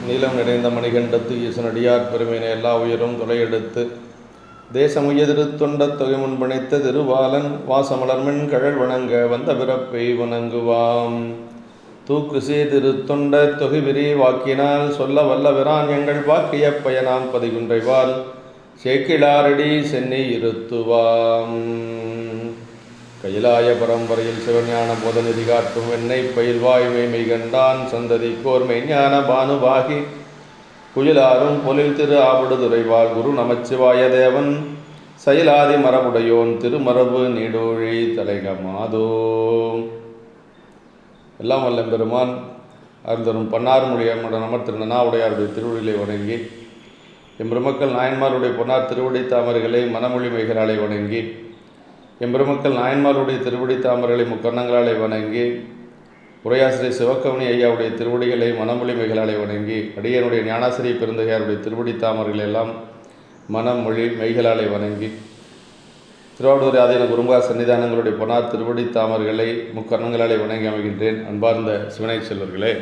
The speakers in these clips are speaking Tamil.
நீலம் நிறைந்த மணிகண்டத்து ஈசனடியார் பெருமையினை எல்லா உயிரும் தொலையெடுத்து தேசமுயதிருத்தொண்ட தொகை முன்பணித்த திருவாலன் வாசமலர்மென் கழல் வணங்க வந்த பிறப்பை வணங்குவாம். தூக்கு சீதிருத்தொண்ட தொகை விரி வாக்கினால் சொல்ல வல்ல விரான் எங்கள் வாக்கிய பயனாம் பதிகுன்றைவால் சேக்கிழாரடி சென்னி இருத்துவாம். கைலாய பரம்பரையில் சிவஞான போதநிதி காட்டும் வெண்ணை பயில்வாய் மெய்மை கண்டான் சந்ததிக்கோர் மெய்ஞான பானுபாகி குயிலாரும் பொலில் திரு ஆவிடுதுறைவாள் குரு நமச்சிவாய தேவன் சயிலாதி மரபுடையோன் திருமரபு நீடோழி தலைகமாதோ. எல்லாம் வல்ல பெருமான் அருந்தரும் பன்னார் மொழியமுடன் அமர்த்திருந்தனா உடையாருடைய திருவடிகளை வணங்கி எம்பெருமக்கள் நாயன்மாருடைய பொன்னார் திருவடி தாமரைகளை மனமொழி மைகளாலை வணங்கி எம்பெருமக்கள் நாயன்மாருடைய திருவடி தாமரைகளை முக்கர்ணங்களாலே வணங்கி உரையாசிரியர் சிவக்கவனி ஐயாவுடைய திருவடிகளை மனமொழி மைகளாலே வணங்கி அடியனுடைய ஞானாசிரிய பெருந்தகையாருடைய திருவடி தாமரைகள் எல்லாம் மனமொழி மைகளாலே வணங்கி திருவாவூர் ஆதீன குருமகா சன்னிதானங்களுடைய பொன்னார் திருவடி தாமரைகளை முக்கர்ணங்களாலே வணங்கி அமைகின்றேன். அன்பார்ந்த சிவனை செல்வர்களே,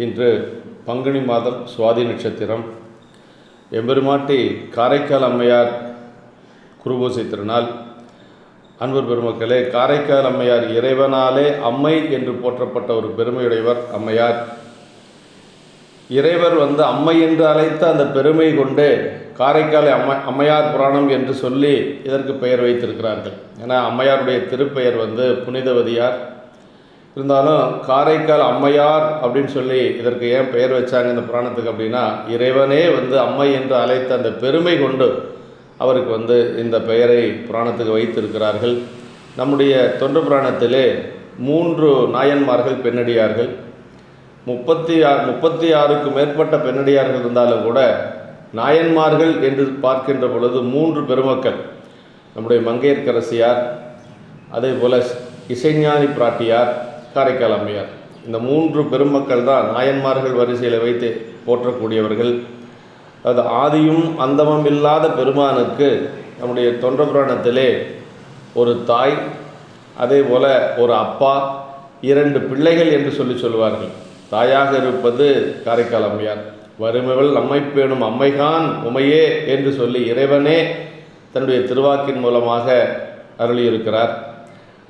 இன்று பங்குனி மாதம் சுவாதி நட்சத்திரம், எம்பெருமாட்டி காரைக்கால் அம்மையார் குருபூசை திருநாள். அன்பர் பெருமக்களே, காரைக்கால் அம்மையார் இறைவனாலே அம்மை என்று போற்றப்பட்ட ஒரு பெருமையுடையவர் அம்மையார். இறைவர் அம்மை என்று அழைத்த அந்த பெருமை கொண்டு காரைக்கால் அம்மையார் புராணம் என்று சொல்லி இதற்கு பெயர் வைத்திருக்கிறார்கள். ஏன்னா அம்மையாருடைய திருப்பெயர் புனிதவதியார். இருந்தாலும் காரைக்கால் அம்மையார் அப்படின்னு சொல்லி இதற்கு ஏன் பெயர் வச்சாங்க இந்த புராணத்துக்கு அப்படின்னா, இறைவனே அம்மை என்று அழைத்த அந்த பெருமை கொண்டு அவருக்கு இந்த பெயரை புராணத்துக்கு வைத்திருக்கிறார்கள். நம்முடைய தொண்டு புராணத்திலே 3 நாயன்மார்கள் பெண்ணடியார்கள், 36க்கு மேற்பட்ட பெண்ணடியார்கள் இருந்தாலும் கூட நாயன்மார்கள் என்று பார்க்கின்ற பொழுது 3 பெருமக்கள், நம்முடைய மங்கையர்க்கரசியார், அதே போல் இசைஞானி பிராட்டியார், காரைக்கால் அம்மையார். இந்த 3 பெருமக்கள் தான் நாயன்மார்கள் வரிசையில் வைத்து போற்றக்கூடியவர்கள். அது ஆதியும் அந்தமும் இல்லாத பெருமானுக்கு நம்முடைய தொண்ட புராணத்திலே ஒரு தாய், அதே போல் ஒரு அப்பா, 2 பிள்ளைகள் என்று சொல்லுவார்கள். தாயாக இருப்பது காரைக்கால் அம்மையார். வறுமைகள் நம்மை பேணும் அம்மைகான் உமையே என்று சொல்லி இறைவனே தன்னுடைய திருவாக்கின் மூலமாக அருளியிருக்கிறார்.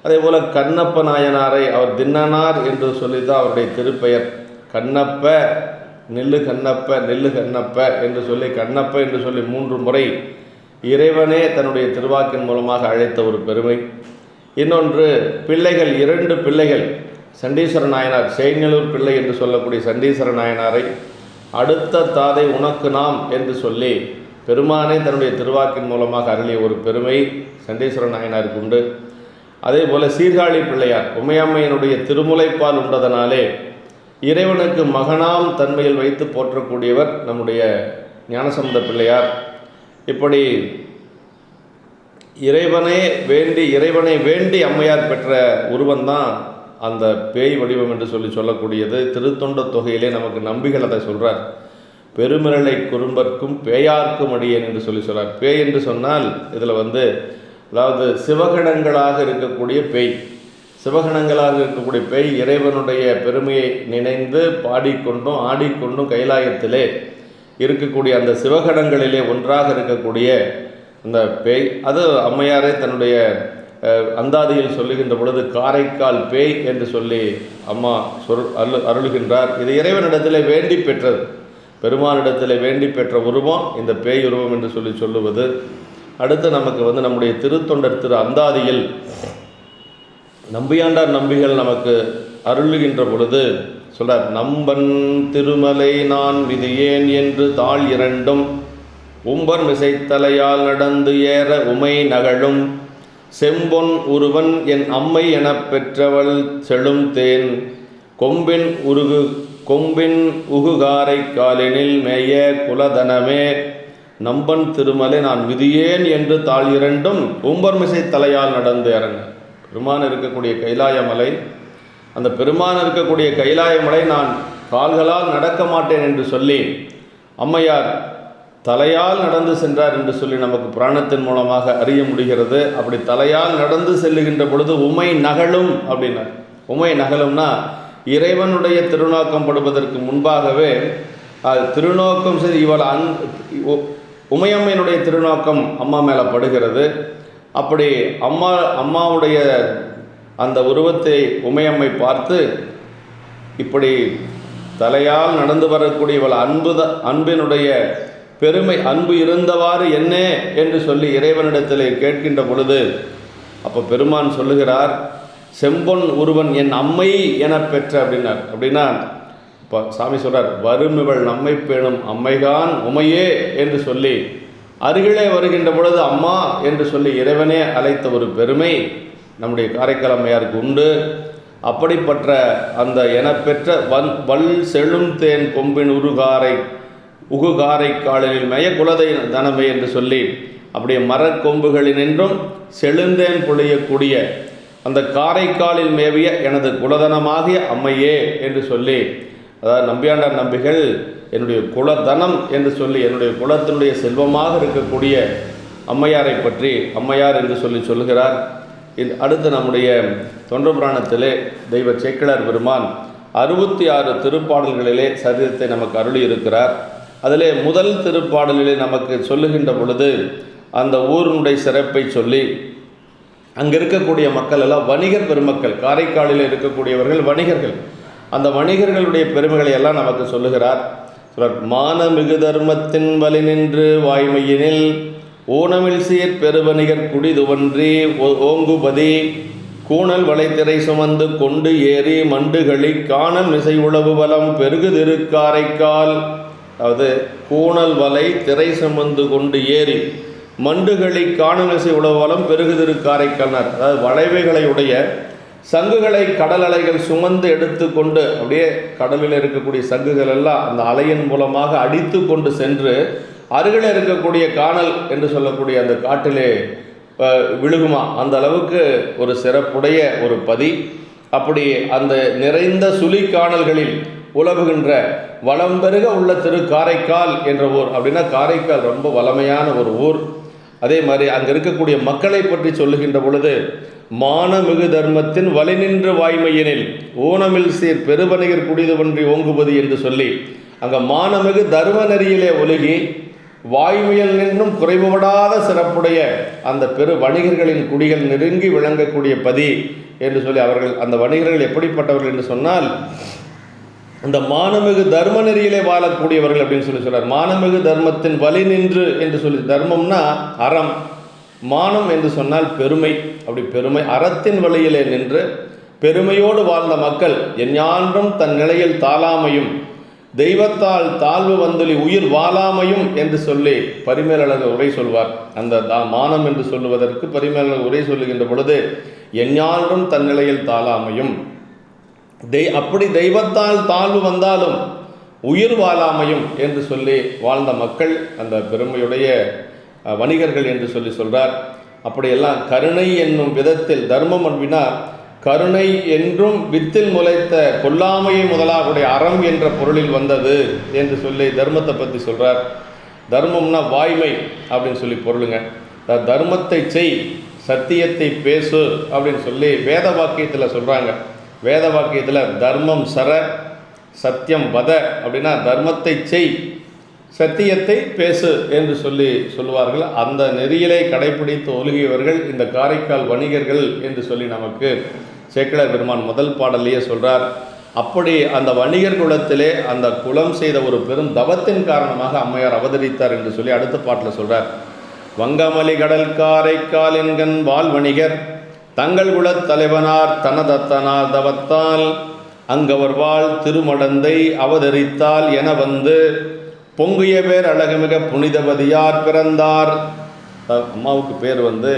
அதே போல் கண்ணப்ப நாயனாரை அவர் தின்னனார் என்று சொல்லித்தான் அவருடைய திருப்பெயர். கண்ணப்ப நெல்லு கண்ணப்ப நெல்லு கண்ணப்ப என்று சொல்லி கண்ணப்ப என்று சொல்லி 3 முறை இறைவனே தன்னுடைய திருவாக்கின் மூலமாக அழைத்த ஒரு பெருமை. இன்னொன்று பிள்ளைகள், 2 பிள்ளைகள். சண்டீஸ்வர நாயனார், சேங்கலூர் பிள்ளை என்று சொல்லக்கூடிய சண்டீஸ்வர நாயனாரை அடுத்த தாதை உனக்கு நாம் என்று சொல்லி பெருமானே தன்னுடைய திருவாக்கின் மூலமாக அருளிய ஒரு பெருமை சண்டீஸ்வர நாயனாருக்கு உண்டு. அதே போல் சீர்காழி பிள்ளையார், உமையம்மையினுடைய திருமுலைப்பால் உண்டதனாலே இறைவனுக்கு மகனாம் தன்மையில் வைத்து போற்றக்கூடியவர் நம்முடைய ஞானசம்பந்த பிள்ளையார். இப்படி இறைவனை வேண்டி அம்மையார் பெற்ற உருவந்தான் அந்த பேய் வடிவம் என்று சொல்லக்கூடியது. திருத்தொண்ட தொகையிலே நமக்கு நம்பிகள் அதை சொல்கிறார். பெருமிரலை குறும்பர்க்கும் பேயார்க்கும் அடியேன் என்று சொல்கிறார். பேய் என்று சொன்னால் இதில் அதாவது சிவகணங்களாக இருக்கக்கூடிய பேய், சிவகணங்களாக இருக்கக்கூடிய பேய் இறைவனுடைய பெருமையை நினைந்து பாடிக்கொண்டும் ஆடிக்கொண்டும் கைலாயத்திலே இருக்கக்கூடிய அந்த சிவகணங்களிலே ஒன்றாக இருக்கக்கூடிய அந்த பேய், அது அம்மையாரே தன்னுடைய அந்தாதியில் சொல்லுகின்ற பொழுது காரைக்கால் பேய் என்று சொல்லி அம்மா அருளுகின்றார். இது இறைவனிடத்திலே வேண்டி பெற்றது, பெருமானிடத்திலே வேண்டி பெற்ற உருவம் இந்த பேய் உருவம் என்று சொல்லுவது. அடுத்து நமக்கு நம்முடைய திருத்தொண்டர் திரு அந்தாதியில் நம்பியாண்டார் நம்பிகள் நமக்கு அருளுகின்ற பொழுது சொல்றார், நம்பன் திருமலை நான் விதியேன் என்று தாழ் 2 உம்பர் மிசைத்தலையால் நடந்து ஏற உமை நகழும் செம்பொன் உருவன் என் அம்மை எனப் பெற்றவள் செழும் தேன் கொம்பின் உகுகாரை காலினில் மேய குலதனமே நம்பன் திருமலை நான் விதியேன் என்று தாழ் 2 உம்பர் மிசை தலையால் நடந்து இறங்க. பெருமான் இருக்கக்கூடிய கைலாய மலை, அந்த பெருமான் இருக்கக்கூடிய கைலாய மலை நான் கால்களால் நடக்க மாட்டேன் என்று சொல்லி அம்மையார் தலையால் நடந்து சென்றார் என்று சொல்லி நமக்கு புராணத்தின் மூலமாக அறிய முடிகிறது. அப்படி தலையால் நடந்து செல்லுகின்ற பொழுது உமை நகலும் அப்படின்னார். உமை நகலும்னா இறைவனுடைய திருநோக்கம் படுவதற்கு முன்பாகவே திருநோக்கம் சரி இவள் உமையம்மையினுடைய திருநோக்கம் அம்மா மேலே படுகிறது. அப்படி அம்மாவுடைய அந்த உருவத்தை உமையம்மை பார்த்து இப்படி தலையால் நடந்து வரக்கூடிய இவள் அன்பினுடைய பெருமை, அன்பு இருந்தவாறு என்ன என்று சொல்லி இறைவனிடத்தில் கேட்கின்ற பொழுது அப்போ பெருமான் சொல்லுகிறார், செம்பொன் ஒருவன் என் அம்மை என பெற்ற அப்படின்னார். அப்படின்னா இப்போ சாமி சொல்கிறார், வரும் இவள் நம்மை பேணும் அம்மைகான் உமையே என்று சொல்லி அருகிலே வருகின்ற பொழுது அம்மா என்று சொல்லி இறைவனே அழைத்த ஒரு பெருமை நம்முடைய காரைக்கால் அம்மையாருக்கு உண்டு. அப்படிப்பட்ட அந்த எனப்பெற்ற வல் செழும் தேன் கொம்பின் உகுகாரை காலில் மய குலதை தனமே என்று சொல்லி அப்படியே மரக்கொம்புகளினின்றும் செழுந்தேன் பொழியக்கூடிய அந்த காரைக்காலில் மேவிய எனது குலதனமாகிய அம்மையே என்று சொல்லி, அதாவது நம்பியாண்டார் நம்பிகள் என்னுடைய குலதனம் என்று சொல்லி என்னுடைய குலத்தினுடைய செல்வமாக இருக்கக்கூடிய அம்மையாரை பற்றி அம்மையார் என்று சொல்லி சொல்கிறார். அடுத்து நம்முடைய தொண்டர் புராணத்திலே தெய்வ சேக்கிழார் பெருமான் 66 திருப்பாடல்களிலே சரித்திரத்தை நமக்கு அருளி இருக்கிறார். அதிலே முதல் திருப்பாடலிலே நமக்கு சொல்லுகின்ற பொழுது அந்த ஊரினுடைய சிறப்பை சொல்லி அங்கே இருக்கக்கூடிய மக்கள் எல்லாம் வணிகர் பெருமக்கள், காரைக்காலில் இருக்கக்கூடியவர்கள் வணிகர்கள், அந்த வணிகர்களுடைய பெருமைகளை எல்லாம் நமக்கு சொல்லுகிறார். மானமிகு தர்மத்தின் வலி நின்று வாய்மையினில் ஊனமில் சீர் பெருவணிகர் குடிதுவன்றி ஓங்குபதி கூணல் வளைத்திரை சுமந்து கொண்டு ஏறி மண்டுகளி காணல் மிசை உளவு வலம் பெருகு திருக்காரைக்கால். அதாவது கூணல் வலை திரை சுமந்து கொண்டு ஏறி மண்டுகளி காணல் மிசை உளவு வலம் பெருகு திருக்காரைக்கால்னார். அதாவது வளைவைகளை உடைய சங்குகளை கடல் அலைகள் சுமந்து எடுத்து கொண்டு அப்படியே கடலில் இருக்கக்கூடிய சங்குகள் எல்லாம் அந்த அலையின் மூலமாக அடித்து கொண்டு சென்று அருகில் இருக்கக்கூடிய காணல் என்று சொல்லக்கூடிய அந்த காட்டிலே விழுகுமா, அந்த அளவுக்கு ஒரு சிறப்புடைய ஒரு பதி. அப்படி அந்த நிறைந்த சுழி காணல்களில் உலவுகின்ற வளம் பெருக உள்ள காரைக்கால் என்ற ஊர். அப்படின்னா காரைக்கால் ரொம்ப வளமையான ஒரு ஊர். அதே மாதிரி அங்கே இருக்கக்கூடிய மக்களை பற்றி சொல்லுகின்ற பொழுது மானமிகு தர்மத்தின் வலி நின்று வாய்மையினில் ஊனமில் சீர் பெருவணிகர் குடிதுவன்றி ஓங்குபதி என்று சொல்லி அங்கே மானமிகு தர்ம நெறியிலே ஒழுகி வாய்மையில் நின்றும் குறைவுபடாத சிறப்புடைய அந்த பெரு வணிகர்களின் குடிகள் நெருங்கி விளங்கக்கூடிய பதி என்று சொல்லி அவர்கள் அந்த வணிகர்கள் எப்படிப்பட்டவர்கள் என்று சொன்னால் அந்த மானமிகு தர்ம நெறியிலே வாழக்கூடியவர்கள் அப்படின்னு சொல்லி சொல்றார். மானமிகு தர்மத்தின் வலி நின்று என்று சொல்லி, தர்மம்னா அறம், மானம் என்று சொன்னால் பெருமை. அப்படி பெருமை அறத்தின் வழியிலே நின்று பெருமையோடு வாழ்ந்த மக்கள் எஞ்ஞான்றும் தன் நிலையில் தாழாமையும் தெய்வத்தால் தாழ்வு வந்துலி உயிர் வாழாமையும் என்று சொல்லி பரிமேலழகர் உரை சொல்வார். அந்த மானம் என்று சொல்லுவதற்கு பரிமேலழகர் உரை சொல்லுகின்ற பொழுது எஞ்ஞான்றும் தன் நிலையில் தாழாமையும் அப்படி தெய்வத்தால் தாழ்வு வந்தாலும் உயிர் வாழாமையும் என்று சொல்லி வாழ்ந்த மக்கள் அந்த பெருமையுடைய வணிகர்கள் என்று சொல்லி சொல்றார். அப்படியெல்லாம் கருணை என்னும் விதத்தில் தர்மம் அப்படின்னா கருணை என்றும் வித்தில் முளைத்த கொல்லாமையை முதலாகுடைய அறம் என்ற பொருளில் வந்தது என்று சொல்லி தர்மத்தை பற்றி சொல்றார். தர்மம்னா வாய்மை அப்படின்னு சொல்லி பொருளுங்க. தர்மத்தை செய், சத்தியத்தை பேசு அப்படின்னு சொல்லி வேத வாக்கியத்தில் சொல்றாங்க. வேத வாக்கியத்தில் தர்மம் சர சத்தியம் வத அப்படின்னா தர்மத்தை செய், சத்தியத்தை பேசு என்று சொல்லி சொல்லுவார்கள். அந்த நெறியிலே கடைபிடித்து ஒழுகியவர்கள் இந்த காரைக்கால் வணிகர்கள் என்று சொல்லி நமக்கு சேக்கிழார் பெருமான் முதல் பாடலையே சொல்றார். அப்படி அந்த வணிகர் குலத்திலே அந்த குலம் செய்த ஒரு பெரும் தவத்தின் காரணமாக அம்மையார் அவதரித்தார் என்று சொல்லி அடுத்த பாட்டில் சொல்றார். வங்கமலி கடல் காரைக்கால் என்கண் வால் வணிகர் தங்கள் குலத் தலைவனார் தனதத்தனார் தவத்தால் அங்கவர் வாழ் திருமடந்தை அவதரித்தால் என வந்து பொங்கிய பேர் அழகுமிக புனிதபதியார் பிறந்தார். அம்மாவுக்கு பேர் வந்து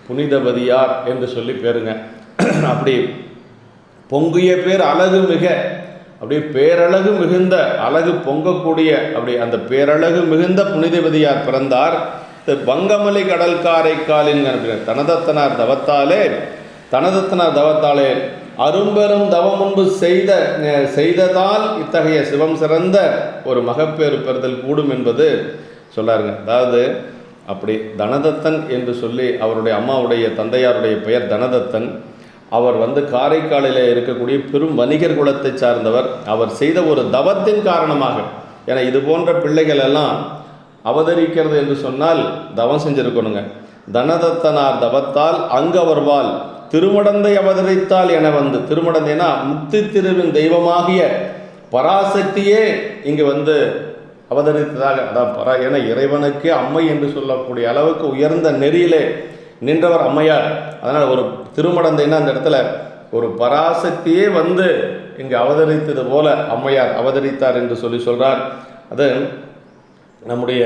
புனிதபதியார் என்று சொல்லி பேருங்க. அப்படி பொங்கிய பேர் அழகு மிக, அப்படி பேரழகு மிகுந்த அழகு பொங்கக்கூடிய அப்படி அந்த பேரழகு மிகுந்த புனிதபதியார் பிறந்தார். வங்கமலி கடல் காரைக்காலின் தனதத்தனார் தவத்தாலே அரும்பெரும் தவம் முன்பு செய்ததால் இத்தகைய சிவம் சிறந்த ஒரு மகப்பேறு பெறுதல் கூடும் என்பது சொல்லாருங்க. அதாவது அப்படி தனதத்தன் என்று சொல்லி அவருடைய அம்மாவுடைய தந்தையாருடைய பெயர் தனதத்தன். அவர் காரைக்காலில் இருக்கக்கூடிய பெரும் வணிகர் குலத்தை சார்ந்தவர். அவர் செய்த ஒரு தவத்தின் காரணமாக, ஏன்னா இது போன்ற பிள்ளைகள் எல்லாம் அவதரிக்கிறது என்று சொன்னால் தவம் செஞ்சிருக்கணுங்க. தனதத்தனார் தவத்தால் அங்கவர்வால் திருமடந்தை அவதரித்தால் என திருமடந்தைனா முக்தி திருவின் தெய்வமாகிய பராசக்தியே இங்கு அவதரித்ததாக, அதான் என இறைவனுக்கு அம்மை என்று சொல்லக்கூடிய அளவுக்கு உயர்ந்த நெறியிலே நின்றவர் அம்மையார். அதனால் ஒரு திருமடந்தைன்னா அந்த இடத்துல ஒரு பராசக்தியே இங்கு அவதரித்தது போல அம்மையார் அவதரித்தார் என்று சொல்கிறார். அது நம்முடைய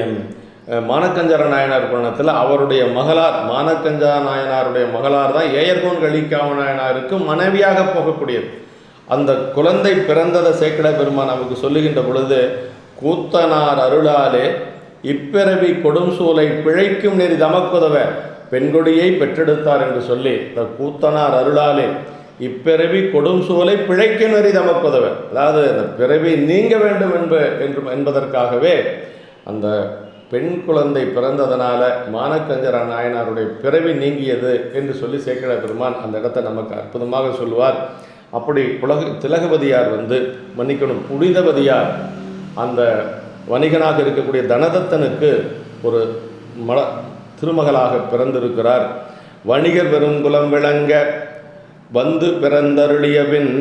மானக்கஞ்சர நாயனார் புராணத்தில் அவருடைய மகளார், மானக்கஞ்சா நாயனாருடைய மகளார் தான் ஏயர்கோன் கலிக்காம நாயனாருக்கு மனைவியாக போகக்கூடியது. அந்த குழந்தை பிறந்ததை சேக்கிழ பெருமான் நமக்கு சொல்லுகின்ற பொழுது, கூத்தனார் அருளாலே இப்பிறவி கொடும் சூலை பிழைக்கும் நெறி தமக்குதவ பெண்கொடியை பெற்றெடுத்தார் என்று சொல்லி, இந்த கூத்தனார் அருளாலே இப்பிறவி கொடும் சூலை பிழைக்கும் நெறி தமக்குதவ, அதாவது அந்த பிறவி நீங்க வேண்டும் என்பதற்காகவே அந்த பெண் குழந்தை பிறந்ததனால மானக்கஞ்சர நாயனாருடைய பிறவி நீங்கியது என்று சொல்லி சேக்கிழ பெருமான் அந்த இடத்தை நமக்கு அற்புதமாக சொல்லுவார். அப்படி திலகவதியார் மன்னிக்கணும், புனிதவதியார் அந்த வணிகனாக இருக்கக்கூடிய தனதத்தனுக்கு ஒரு திருமகளாக பிறந்திருக்கிறார். வணிகர் பெருங்குலம் விளங்க பிறந்தருளியபின்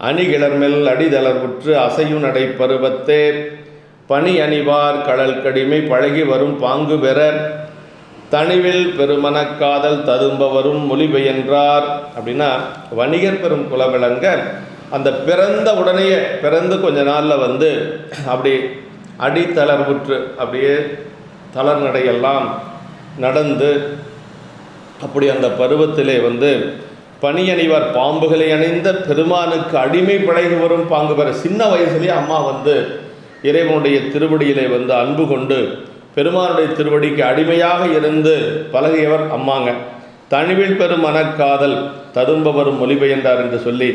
அணிகிளர்மெல் அடிதளர்வுற்று அசையு நடை பருவத்தே பனி அணிவார் கடல் கடிமை பழகி வரும் பாங்கு பெற தனிவில் பெருமனக்காதல் ததும்ப வரும் மொழிபெயன்றார். அப்படின்னா வணிகர் பெரும் குலவிளங்க அந்த பிறந்த உடனேயே பிறந்து கொஞ்ச நாளில் அப்படி அடித்தளர்வுற்று அப்படியே தளர்நடையெல்லாம் நடந்து அப்படி அந்த பருவத்திலே பனியணிவார் பாம்புகளை அணிந்த பெருமானுக்கு அடிமை பழகி வரும் பாங்கு பெற, சின்ன வயசுலேயே அம்மா இறைவனுடைய திருவடியிலே அன்பு கொண்டு பெருமானுடைய திருவடிக்கு அடிமையாக இருந்து பழகியவர் அம்மாங்க. தனிவில் பெரும் மனக்காதல் ததும்ப வரும் மொழிபெயர்ந்தார் என்று சொல்லி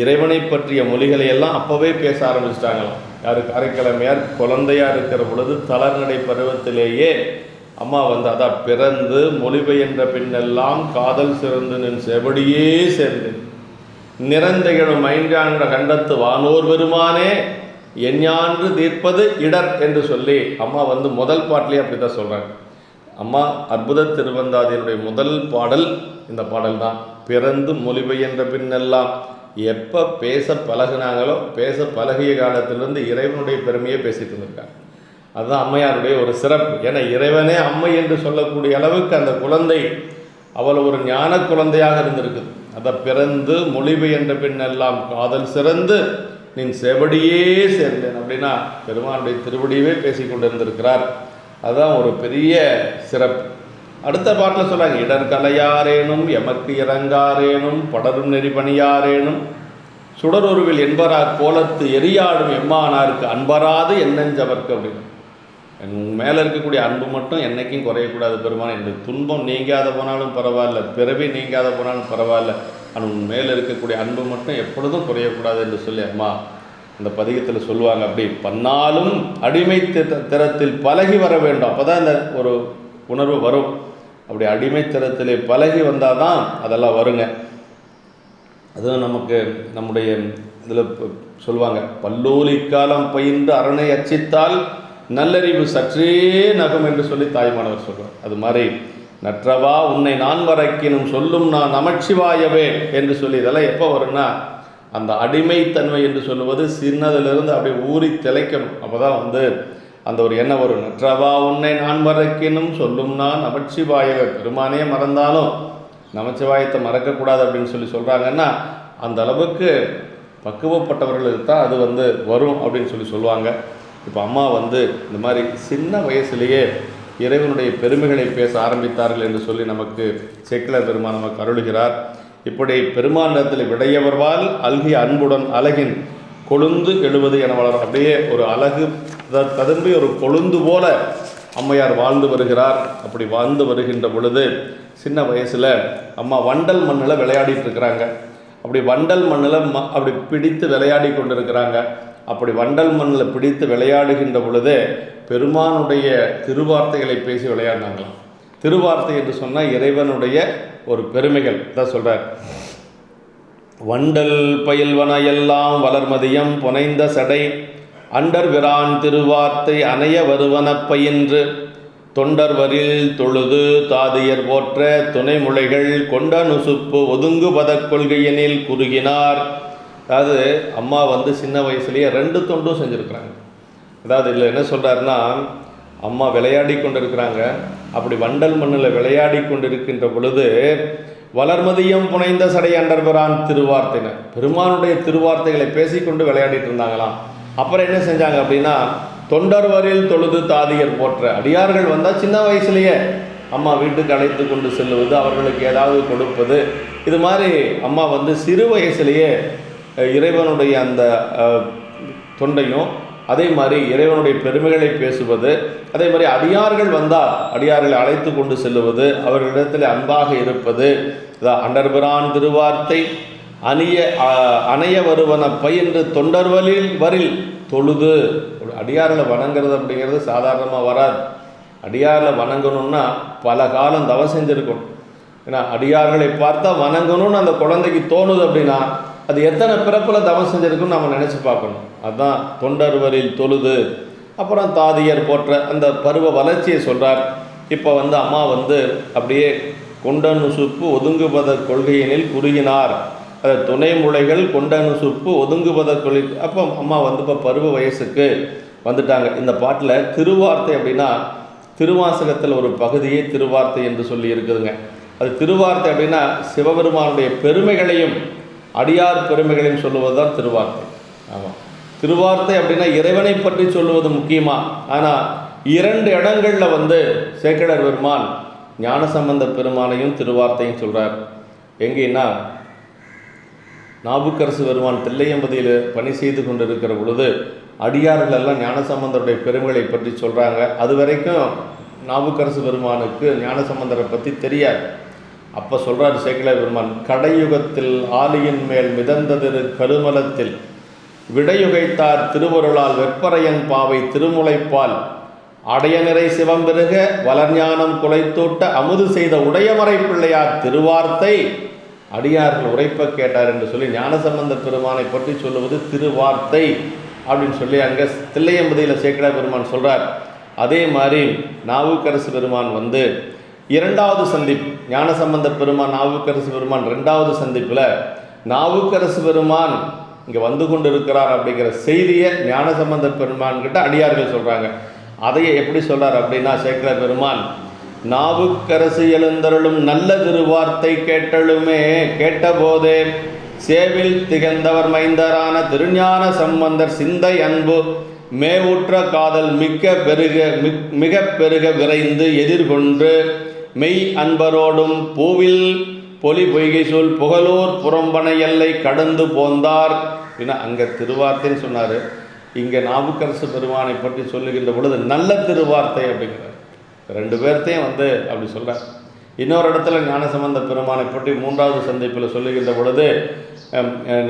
இறைவனை பற்றிய மொழிகளை எல்லாம் அப்போவே பேச ஆரம்பிச்சிட்டாங்களாம். யாரு? காரைக்கிழமையார் குழந்தையாக இருக்கிற பொழுது தளர்நடை பருவத்திலேயே அம்மா அதான் பிறந்து மொழிபெயர்ந்த பின்னெல்லாம் காதல் சிறந்து நின் செவடியே சேர்ந்து நிறந்தகிழும் ஐந்தாண்ட கண்டத்து வானோர் பெருமானே எஞ்ஞான்று தீர்ப்பது இடர் என்று சொல்லி அம்மா முதல் பாட்டிலே அப்படி தான் சொல்கிறாங்க. அம்மா அற்புத திருவந்தாதியினுடைய முதல் பாடல் இந்த பாடல் தான். பிறந்து மொழிபெயர்ந்த பின்னெல்லாம் எப்போ பேச பழகினாங்களோ பேச பழகிய காலத்திலிருந்து இறைவனுடைய பெருமையை பேசிட்டு இருந்திருக்காங்க. அதுதான் அம்மையாருடைய ஒரு சிறப்பு. ஏன்னா இறைவனே அம்மை என்று சொல்லக்கூடிய அளவுக்கு அந்த குழந்தை அவ்வளோ ஒரு ஞான குழந்தையாக இருந்திருக்குது. அதை பிறந்து மொழிபெயர்ந்த பின்னெல்லாம் காதல் சிறந்து நின் செவடியே சேர்ந்தேன் அப்படின்னா பெருமானுடைய திருவடியவே பேசி கொண்டு இருந்திருக்கிறார். அதுதான் ஒரு பெரிய சிறப்பு. அடுத்த பாட்டில் சொல்கிறாங்க, இடர்கலையாரேனும் எமக்கு இறங்காரேனும் படரும் நெறிபணியாரேனும் சுடரொருவில் என்பரா கோலத்து எரியாடும் எம்மானாருக்கு அன்பராது என்னஞ்சவர்க்கு அப்படின்னு. என் மேலே இருக்கக்கூடிய அன்பு மட்டும் என்றைக்கும் குறையக்கூடாது பெருமான். என்னுடைய துன்பம் நீங்காத போனாலும் பரவாயில்ல, பிறவி நீங்காத போனாலும் பரவாயில்ல, ஆனால் உன் மேலே இருக்கக்கூடிய அன்பு மட்டும் எப்பொழுதும் குறையக்கூடாது என்று சொல்லி அம்மா அந்த பதிகத்தில் சொல்லுவாங்க. அப்படி பன்னாலும் அடிமை திறத்தில் பழகி வர வேண்டும், அப்போ தான் இந்த ஒரு உணர்வு வரும். அப்படி அடிமைத்தரத்திலே பழகி வந்தால் தான் அதெல்லாம் வருங்க. அதுவும் நமக்கு நம்முடைய இதில் சொல்லுவாங்க, பல்லூலி காலம் பயின்று அரணை அச்சித்தால் நல்லறிவு சற்றே நகும் என்று சொல்லி தாய்மானவர் சொல்கிறார். அது மாதிரி நற்றவா உன்னை நான் வரைக்கினும் சொல்லும் நான் நமச்சிவாயவே என்று சொல்லி இதெல்லாம் எப்போ வரும்னா அந்த அடிமைத்தன்மை என்று சொல்லுவது சின்னதிலிருந்து அப்படியே ஊறி திளைக்கணும். அப்போ தான் அந்த ஒரு எண்ணம் வரும். நற்றவா உன்னை நான் மறக்கினும் சொல்லும் நான் நமச்சிவாயவே. பெருமானே மறந்தாலும் நமச்சிவாயத்தை மறக்கக்கூடாது அப்படின்னு சொல்லி சொல்கிறாங்கன்னா அந்த அளவுக்கு பக்குவப்பட்டவர்களுக்கு தான் அது வரும் அப்படின்னு சொல்லி சொல்லுவாங்க. இப்போ அம்மா இந்த மாதிரி சின்ன வயசுலேயே இறைவனுடைய பெருமைகளை பேச ஆரம்பித்தார்கள் என்று சொல்லி நமக்கு சேக்கிழார் பெருமான் நமக்கு அருளுகிறார். இப்படி பெருமானிடத்தில் விடையவர்வால் அல்கிய அன்புடன் அழகின் கொழுந்து எழுவது என வளரும். அப்படியே ஒரு அழகு ததும்பி ஒரு கொழுந்து போல அம்மையார் வாழ்ந்து வருகிறார். அப்படி வாழ்ந்து வருகின்ற பொழுது சின்ன வயசில் அம்மா வண்டல் மண்ணில் விளையாடிட்டு இருக்கிறாங்க. அப்படி வண்டல் மண்ணில் அப்படி பிடித்து விளையாடி கொண்டு இருக்கிறாங்க. அப்படி வண்டல் மண்ணில் பிடித்து விளையாடுகின்ற பொழுது பெருமானுடைய திருவார்த்தைகளை பேசி விளையாடினாங்களாம். திருவார்த்தை என்று சொன்னால் இறைவனுடைய ஒரு பெருமைகள் தான் சொல்கிறார். வண்டல் பயில்வன எல்லாம் வளர்மதியம் புனைந்த சடை அண்டர் விரான் திருவார்த்தை அணைய வருவன பயின்று தொண்டர்வரில் தொழுது தாதியர் போற்ற துணைமுளைகள் கொண்ட நுசுப்பு ஒதுங்கு பதக் கொள்கையினில் குறுகினார். அதாவது அம்மா வந்து சின்ன வயசுலேயே 2 தொண்டும் செஞ்சுருக்குறாங்க. அதாவது இதில் என்ன சொல்கிறாருன்னா, அம்மா விளையாடி கொண்டு இருக்கிறாங்க. அப்படி வண்டல் மண்ணில் விளையாடி கொண்டு இருக்கின்ற பொழுது வளர்மதியம் புனைந்த சடை அண்டர்பிரான் திருவார்த்தைன்னு பெருமானுடைய திருவார்த்தைகளை பேசிக்கொண்டு விளையாடிட்டு இருந்தாங்களாம். அப்புறம் என்ன செஞ்சாங்க அப்படின்னா, தொண்டர்வரில் தொழுது தாதியர் போற்ற அடியார்கள் வந்தால் சின்ன வயசுலேயே அம்மா வீட்டுக்கு அழைத்து கொண்டு செல்லுவது, அவர்களுக்கு ஏதாவது கொடுப்பது, இது மாதிரி அம்மா வந்து சிறு வயசுலேயே இறைவனுடைய அந்த தொண்டையும் அதே மாதிரி இறைவனுடைய பெருமைகளை பேசுவது, அதே மாதிரி அடியார்கள் வந்தால் அடியார்களை அழைத்து கொண்டு செல்லுவது, அவர்களிடத்தில் அன்பாக இருப்பது, அண்டர்பிரான் திருவார்த்தை அணைய வருவன பயின்று தொண்டர்வரில் தொழுது. அடியார்களை வணங்குறது அப்படிங்கிறது சாதாரணமாக வராது. அடியார்களை வணங்கணும்னா பல காலம் தவம் செஞ்சுருக்கணும். ஏன்னா அடியார்களை பார்த்தா வணங்கணும்னு அந்த குழந்தைக்கு தோணுது அப்படின்னா அது எத்தனை பிறப்பில் தவம் செஞ்சுருக்குன்னு நம்ம நினச்சி பார்க்கணும். அதுதான் தொண்டர்வரில் தொழுது. அப்புறம் தாதியர் போற்ற அந்த பருவ வளர்ச்சியை சொல்கிறார். இப்போ வந்து அம்மா வந்து அப்படியே கொண்டனு சுப்பு ஒதுங்குபத கொள்கையினில் குறுகினார். அது துணை முளைகள் கொண்டனு சுப்பு ஒதுங்குபத கொள்கை. அப்போ அம்மா வந்து இப்போ பருவ வயசுக்கு வந்துட்டாங்க. இந்த பாட்டில் திருவார்த்தை அப்படின்னா திருவாசகத்தில் ஒரு பகுதியே திருவார்த்தை என்று சொல்லி இருக்குதுங்க. அது திருவார்த்தை அப்படின்னா சிவபெருமானுடைய பெருமைகளையும் அடியார் பெருமைகளையும் சொல்லுவது தான் திருவார்த்தை. ஆமாம், திருவார்த்தை அப்படின்னா இறைவனை பற்றி சொல்லுவது முக்கியமாக. ஆனால் 2 இடங்களில் வந்து சேக்கிழார் பெருமான் ஞானசம்பந்த பெருமானையும் திருவார்த்தையும் சொல்கிறார். எங்கேன்னா, நாவுக்கரசு பெருமான் தில்லையம்பதியில் பணி செய்து கொண்டு இருக்கிற பொழுது அடியார்கள் எல்லாம் ஞானசம்பந்தருடைய பெருமைகளை பற்றி சொல்கிறாங்க. அது வரைக்கும் நாவுக்கரசு பெருமானுக்கு ஞானசம்பந்தரை பற்றி தெரியாது. அப்போ சொல்கிறார் சேக்கிழார் பெருமான், கடையுகத்தில் ஆலியின் மேல் மிதந்ததிரு கருமலத்தில் விடையுகைத்தார் திருவருளால் வெப்பரையன் பாவை திருமுலைப்பால் அடையநிறை சிவம்பெருக வளர்ஞானம் குலைத்தூட்ட அமுது செய்த உடையமறை பிள்ளையார் திருவார்த்தை அடியார்கள் உரைப்ப கேட்டார் என்று சொல்லி ஞானசம்பந்த பெருமானை பற்றி சொல்லுவது திருவார்த்தை அப்படின்னு சொல்லி அங்கே தில்லையம்பதியில் சேக்கிழார் பெருமான் சொல்கிறார். அதே மாதிரி நாவுக்கரசு பெருமான் வந்து 2வது சந்திப்பு, ஞானசம்பந்த பெருமான் நாவுக்கரசு பெருமான் 2வது சந்திப்பில் நாவுக்கரசு பெருமான் இங்கே வந்து கொண்டு இருக்கிறார் அப்படிங்கிற செய்தியை ஞானசம்பந்த பெருமான் கிட்ட அடியார்கள் சொல்கிறாங்க. அதையே எப்படி சொல்கிறார் அப்படின்னா, சேக்கிழார் பெருமான் நாவுக்கரசு எழுந்தருளும் நல்ல திருவார்த்தை கேட்டலுமே கேட்டபோதே சேவில் திகழ்ந்தவர் மைந்தரான திருஞான சம்பந்தர் சிந்தை அன்பு மேவுற்ற காதல் மிக பெருக விரைந்து எதிர்கொண்டு மெய் அன்பரோடும் பூவில் பொலி பொய்கை சொல் புகழூர் புறம்பனை எல்லை கடந்து போந்தார். ஏன்னா அங்கே திருவார்த்தைன்னு சொன்னார், இங்கே நாவுக்கரசு பெருமானை பற்றி சொல்லுகின்ற பொழுது நல்ல திருவார்த்தை அப்படிங்கிறார். 2 பேர்த்தையும் வந்து அப்படி சொல்கிறார். இன்னொரு இடத்துல ஞானசம்பந்த பெருமானை பற்றி 3வது சந்திப்பில் சொல்லுகின்ற பொழுது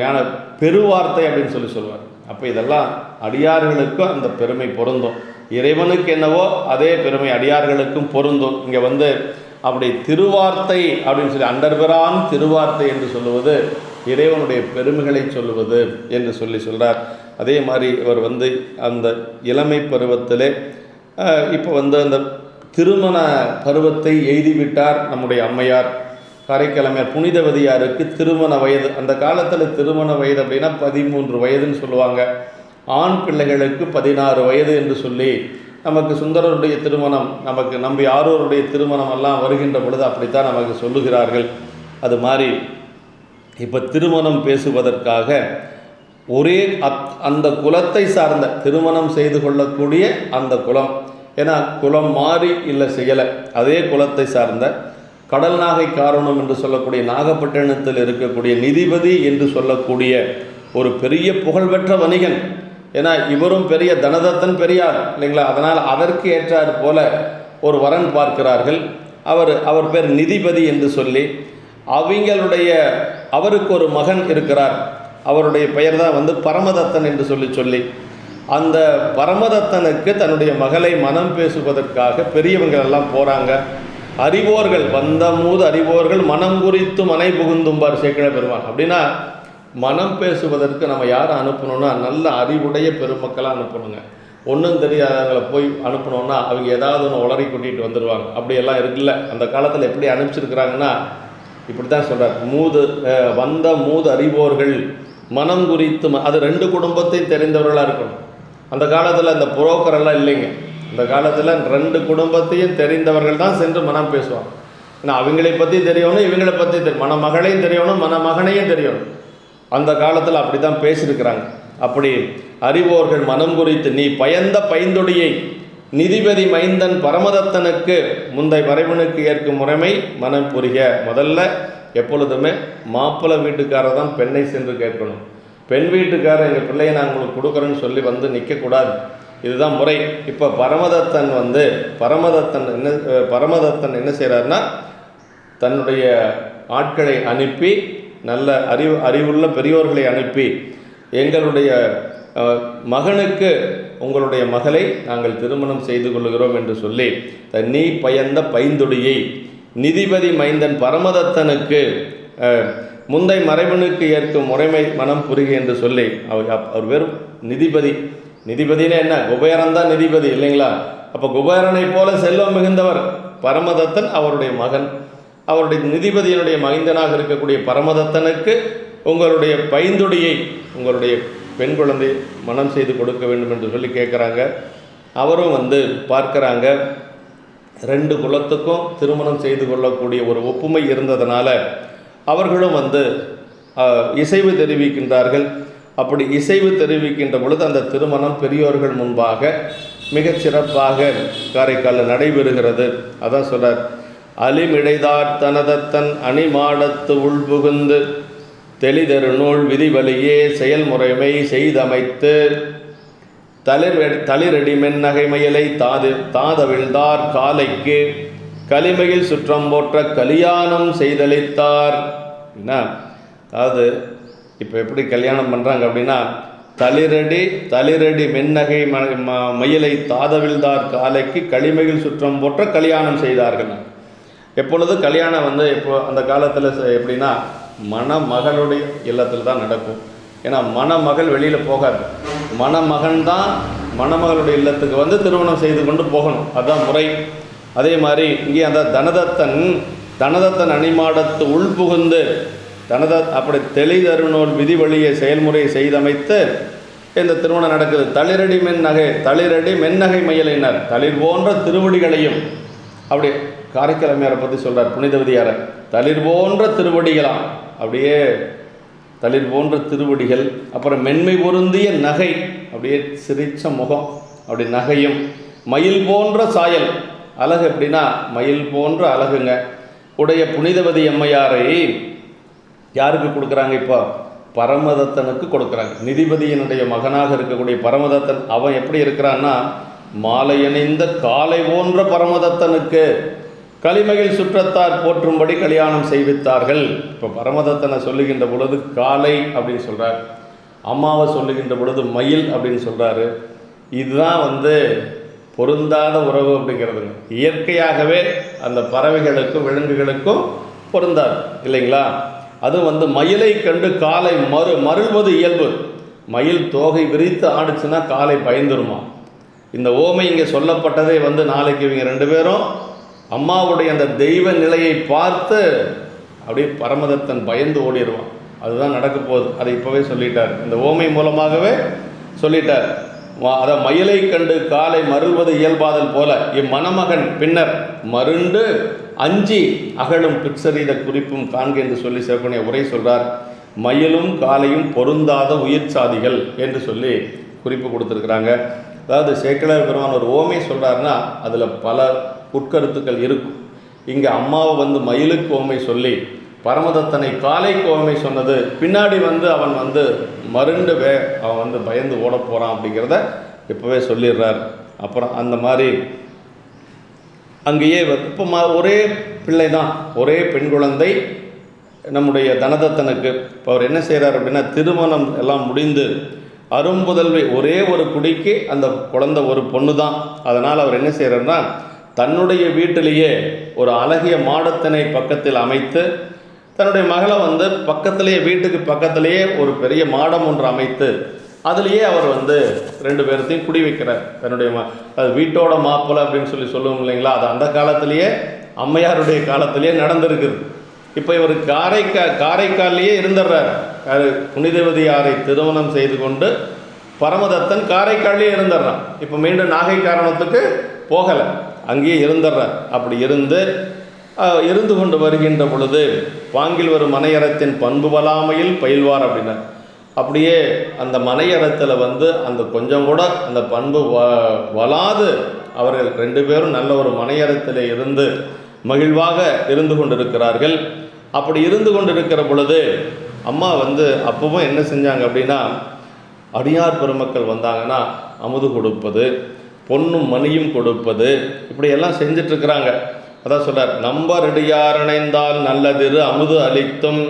ஞான பெருவார்த்தை அப்படின்னு சொல்லுவார். அப்போ இதெல்லாம் அடியார்களுக்கும் அந்த பெருமை பொருந்தும். இறைவனுக்கு என்னவோ அதே பெருமை அடியார்களுக்கும் பொருந்தும். இங்கே வந்து அப்படி திருவார்த்தை அப்படின்னு சொல்லி அண்டர்பிரான் திருவார்த்தை என்று சொல்லுவது இறைவனுடைய பெருமைகளை சொல்லுவது என்று சொல்கிறார். அதே மாதிரி இவர் வந்து அந்த இளமை பருவத்திலே இப்போ வந்து அந்த திருமண பருவத்தை எய்திவிட்டார் நம்முடைய அம்மையார். காரைக்கிழமையார் புனிதவதியாருக்கு திருமண வயது, அந்த காலத்தில் திருமண வயது அப்படின்னா 13 வயதுன்னு சொல்லுவாங்க. ஆண் பிள்ளைகளுக்கு 16 வயது என்று சொல்லி நமக்கு சுந்தரருடைய திருமணம், நமக்கு நம்பி ஆரூருடைய திருமணம் எல்லாம் வருகின்ற பொழுது அப்படித்தான் நமக்கு சொல்லுகிறார்கள். அது மாதிரி இப்போ திருமணம் பேசுவதற்காக ஒரே அந்த குலத்தை சார்ந்த திருமணம் செய்து கொள்ளக்கூடிய அந்த குலம், ஏன்னா குலம் மாறி இல்லை செய்யலை, அதே குலத்தை சார்ந்த கடல் நாகை காரணம் என்று சொல்லக்கூடிய நாகப்பட்டினத்தில் இருக்கக்கூடிய நிதிபதி என்று சொல்லக்கூடிய ஒரு பெரிய புகழ்பெற்ற வணிகன். ஏன்னா இவரும் பெரிய தனதத்தன் பெரியார் இல்லைங்களா, அதனால் அதற்கு ஏற்றார் போல ஒரு வரன் பார்க்கிறார்கள். அவர் பேர் நிதிபதி என்று சொல்லி அவருக்கு ஒரு மகன் இருக்கிறார். அவருடைய பெயர் தான் வந்து பரமதத்தன் என்று சொல்லி அந்த பரமதத்தனுக்கு தன்னுடைய மகளை மனம் பேசுவதற்காக பெரியவங்கள் எல்லாம் போகிறாங்க. அறிவோர்கள் வந்தமூது அறிவோர்கள் மனம் குறித்து மனை புகுந்தும்பார் சேக்கிழார் பெருமான். அப்படின்னா மனம் பேசுவதற்கு நம்ம யாரை அனுப்பணும்னா நல்ல அறிவுடைய பெருமக்களாக அனுப்பணுங்க. ஒன்றும் தெரியாதவங்களை போய் அனுப்பணுன்னா அவங்க ஏதாவது ஒன்று உளறி கொட்டிகிட்டு வந்துடுவாங்க. அப்படியெல்லாம் இருக்குல்ல. அந்த காலத்தில் எப்படி அனுப்பிச்சிருக்கிறாங்கன்னா இப்படி தான் சொல்கிறார், வந்த மூது அறிவோர்கள் மனம் குறித்து அது 2 குடும்பத்தையும் தெரிந்தவர்களாக இருக்கணும். அந்த காலத்தில் அந்த புரோக்கரெல்லாம் இல்லைங்க. அந்த காலத்தில் 2 குடும்பத்தையும் தெரிந்தவர்கள் தான் சென்று மனம் பேசுவாங்க. ஏன்னா அவங்களை பற்றி தெரியணும், இவங்களை பற்றி தெரியும், மணமகளையும் தெரியணும், மணமகனையும் தெரியணும். அந்த காலத்தில் அப்படி தான் பேசியிருக்கிறாங்க. அப்படி அறிவோர்கள் மனம் குறித்து நீ பயந்த பைந்தொடியை நிதிபதி மைந்தன் பரமதத்தனுக்கு முந்தை மறைவனுக்கு ஏற்கும் முறைமை மனம் புரிக. முதல்ல எப்பொழுதுமே மாப்பிள்ளை வீட்டுக்காரர் தான் பெண்ணை சென்று கேட்கணும். பெண் வீட்டுக்காரர் எங்கள் பிள்ளையை நான் உங்களுக்கு கொடுக்குறேன்னு சொல்லி வந்து நிற்கக்கூடாது. இதுதான் முறை. இப்போ பரமதத்தன் என்ன செய்கிறாருன்னா தன்னுடைய ஆட்களை அனுப்பி நல்ல அறிவுள்ள பெரியோர்களை அனுப்பி எங்களுடைய மகனுக்கு உங்களுடைய மகளை நாங்கள் திருமணம் செய்து கொள்கிறோம் என்று சொல்லி நீ பயந்த பைந்தொடியை நிதிபதி மைந்தன் பரமதத்தனுக்கு முந்தை மறைவனுக்கு ஏற்கும் முறைமை மனம் புரிக என்று சொல்லி அவர் வெறும் நிதிபதினா என்ன, குபேரன் தான் நிதிபதி இல்லைங்களா? அப்போ குபேரனை போல செல்வம் மிகுந்தவர் பரமதத்தன், அவருடைய மகன். அவருடைய நிதிபதியினுடைய மைந்தனாக இருக்கக்கூடிய பரமதத்தனுக்கு உங்களுடைய பைந்தொடியை உங்களுடைய பெண் குழந்தை மனம் செய்து கொடுக்க வேண்டும் என்று சொல்லி கேட்குறாங்க. அவரும் பார்க்குறாங்க. 2 குலத்துக்கும் திருமணம் செய்து கொள்ளக்கூடிய ஒரு ஒப்புமை இருந்ததுனால அவர்களும் இசைவு தெரிவிக்கின்றார்கள். அப்படி இசைவு தெரிவிக்கின்ற பொழுது அந்த திருமணம் பெரியோர்கள் முன்பாக மிகச் சிறப்பாக காரைக்காலில் நடைபெறுகிறது. அதான் சொல்றார், அலிமிடைதார் தனதத்தன் அணிமாடத்து உள்புகுந்து தெளிதரு நூல் விதிவழியே செயல்முறைமை செய்தமைத்து தளிரடி மென்னகை மயலை தாதவிழ்ந்தார் காலைக்கு களிமையில் சுற்றம் போற்ற கல்யாணம் செய்தளித்தார். அதாவது இப்போ எப்படி கல்யாணம் பண்ணுறாங்க அப்படின்னா தளிரடி மென்னகை மயிலை தாதவிழ்ந்தார் காலைக்கு களிமையில் சுற்றம் போற்ற கல்யாணம் செய்தார்கள். எப்பொழுது கல்யாணம் இப்போ அந்த காலத்தில் எப்படின்னா மணமகளுடைய இல்லத்தில் தான் நடக்கும். ஏன்னா மணமகள் வெளியில் போகாது, மணமகன் தான் மணமகளுடைய இல்லத்துக்கு திருமணம் செய்து கொண்டு போகணும். அதுதான் முறை. அதே மாதிரி இங்கே அந்த தனதத்தன் அணிமாடத்து உள்புகுந்து அப்படி தெளிதருநூல் விதி வழியை செயல்முறையை செய்தமைத்து இந்த திருமணம் நடக்குது. தளிரடி மென்னகை மயிலினர் தளிர் போன்ற திருவடிகளையும் அப்படி காரைக்கிழமையாரை பற்றி சொல்கிறார் புனிதவதியாரை. தளிர் போன்ற திருவடிகளாம், அப்படியே தளிர் போன்ற திருவடிகள், அப்புறம் மென்மை பொருந்திய நகை, அப்படியே சிரிச்ச முகம், அப்படி நகையும் மயில் போன்ற சாயல், அழகு எப்படின்னா மயில் போன்ற அழகுங்க உடைய புனிதவதி அம்மையாரை யாருக்கு கொடுக்குறாங்க? இப்போ பரமதத்தனுக்கு கொடுக்குறாங்க. நிதிபதியினுடைய மகனாக இருக்கக்கூடிய பரமதத்தன் அவன் எப்படி இருக்கிறான்னா மாலையணிந்த காலை போன்ற பரமதத்தனுக்கு களிமகிழ் சுற்றத்தார் போற்றும்படி கல்யாணம் செய்வித்தார்கள். இப்போ பரமதத்தனை சொல்லுகின்ற பொழுது காலை அப்படின்னு சொல்கிறார், அம்மாவை சொல்லுகின்ற பொழுது மயில் அப்படின்னு சொல்கிறாரு. இதுதான் பொருந்தாத உறவு அப்படிங்கிறதுங்க. இயற்கையாகவே அந்த பறவைகளுக்கும் விலங்குகளுக்கும் பொருந்தாது இல்லைங்களா? அது மயிலை கண்டு காலை மருள்வது இயல்பு. மயில் தோகை விரித்து ஆடுச்சுன்னா காலை பயந்துருமா. இந்த ஓமை இங்கே சொல்லப்பட்டதே நாளைக்கு இவங்க 2 பேரும் அம்மாவுடைய அந்த தெய்வ நிலையை பார்த்து அப்படியே பரமதத்தன் பயந்து ஓடிடுவான். அதுதான் நடக்க போகுது. அதை இப்போவே சொல்லிட்டார், இந்த ஓமை மூலமாகவே சொல்லிட்டார். அதை மயிலை கண்டு காலை மருள்வது இயல்பாதல் போல இம்மணமகன் பின்னர் மருண்டு அஞ்சி அகலும் பிற்சரீத குறிப்பும் காண்க என்று சொல்லி சிவகணிய உரை சொல்கிறார். மயிலும் காலையும் பொருந்தாத உயிர் சாதிகள் என்று சொல்லி குறிப்பு கொடுத்துருக்குறாங்க. அதாவது சேக்கிழார் பெருமான் ஒரு ஓமை சொல்கிறாருன்னா அதில் பல உட்கருத்துக்கள் இருக்கும். இங்கே அம்மாவை மயிலுக்கு ஓமை சொல்லி பரமதத்தனை காலைக்கு ஓமை சொன்னது பின்னாடி அவன் மருண்டு அவன் பயந்து ஓட போகிறான் அப்படிங்கிறத இப்போவே சொல்லிடுறார். அப்புறம் அந்த மாதிரி அங்கேயே இப்போ ஒரே பிள்ளை தான், ஒரே பெண் குழந்தை நம்முடைய தனதத்தனுக்கு. இப்போ அவர் என்ன செய்கிறார் அப்படின்னா திருமணம் எல்லாம் முடிந்து அரும்புதல்வி ஒரே ஒரு குடிக்கு அந்த குழந்தை ஒரு பொண்ணு தான். அதனால் அவர் என்ன செய்கிறார்னா தன்னுடைய வீட்டிலேயே ஒரு அழகிய மாடத்தினை பக்கத்தில் அமைத்து தன்னுடைய மகளை வந்து பக்கத்திலேயே, வீட்டுக்கு பக்கத்திலேயே ஒரு பெரிய மாடம் ஒன்று அமைத்து அதுலேயே அவர் வந்து 2 பேர்த்தையும் குடி வைக்கிறார். தன்னுடைய அது வீட்டோட மாப்பிள்ளை அப்படின்னு சொல்லுவோம் இல்லைங்களா, அது அந்த காலத்திலேயே அம்மையாருடைய காலத்திலேயே நடந்திருக்குது. இப்போ இவர் காரைக்காலிலேயே இருந்துடுறார். புனிதவதியாரை திருமணம் செய்து கொண்டு பரமதத்தன் காரைக்காலிலேயே இருந்துடுறான். இப்போ மீண்டும் நாகை காரணத்துக்கு போகலை, அங்கேயே இருந்துடுறார். அப்படி இருந்து கொண்டு வருகின்ற பொழுது பாங்கில் வரும் மனையறத்தின் பண்பு வலாமையில் பயில்வார் அப்படின்னார். அப்படியே அந்த மனையறத்தில் வந்து அந்த கொஞ்சம் கூட அந்த பண்பு வளாது அவர்கள் 2 பேரும் நல்ல ஒரு மனையறத்தில் இருந்து மகிழ்வாக இருந்து கொண்டிருக்கிறார்கள். அப்படி இருந்து கொண்டிருக்கிற பொழுது அம்மா வந்து அப்பவும் என்ன செஞ்சாங்க அப்படின்னா, அடியார் பெருமக்கள் வந்தாங்கன்னா அமுது கொடுப்பது, பொன்னும் மணியும் கொடுப்பது, இப்படியெல்லாம் செஞ்சிட்ருக்கிறாங்க. அதான் சொல்கிறார், நம்பரடியார் இணைந்தால் நல்லதிரு அமுது அளித்தும்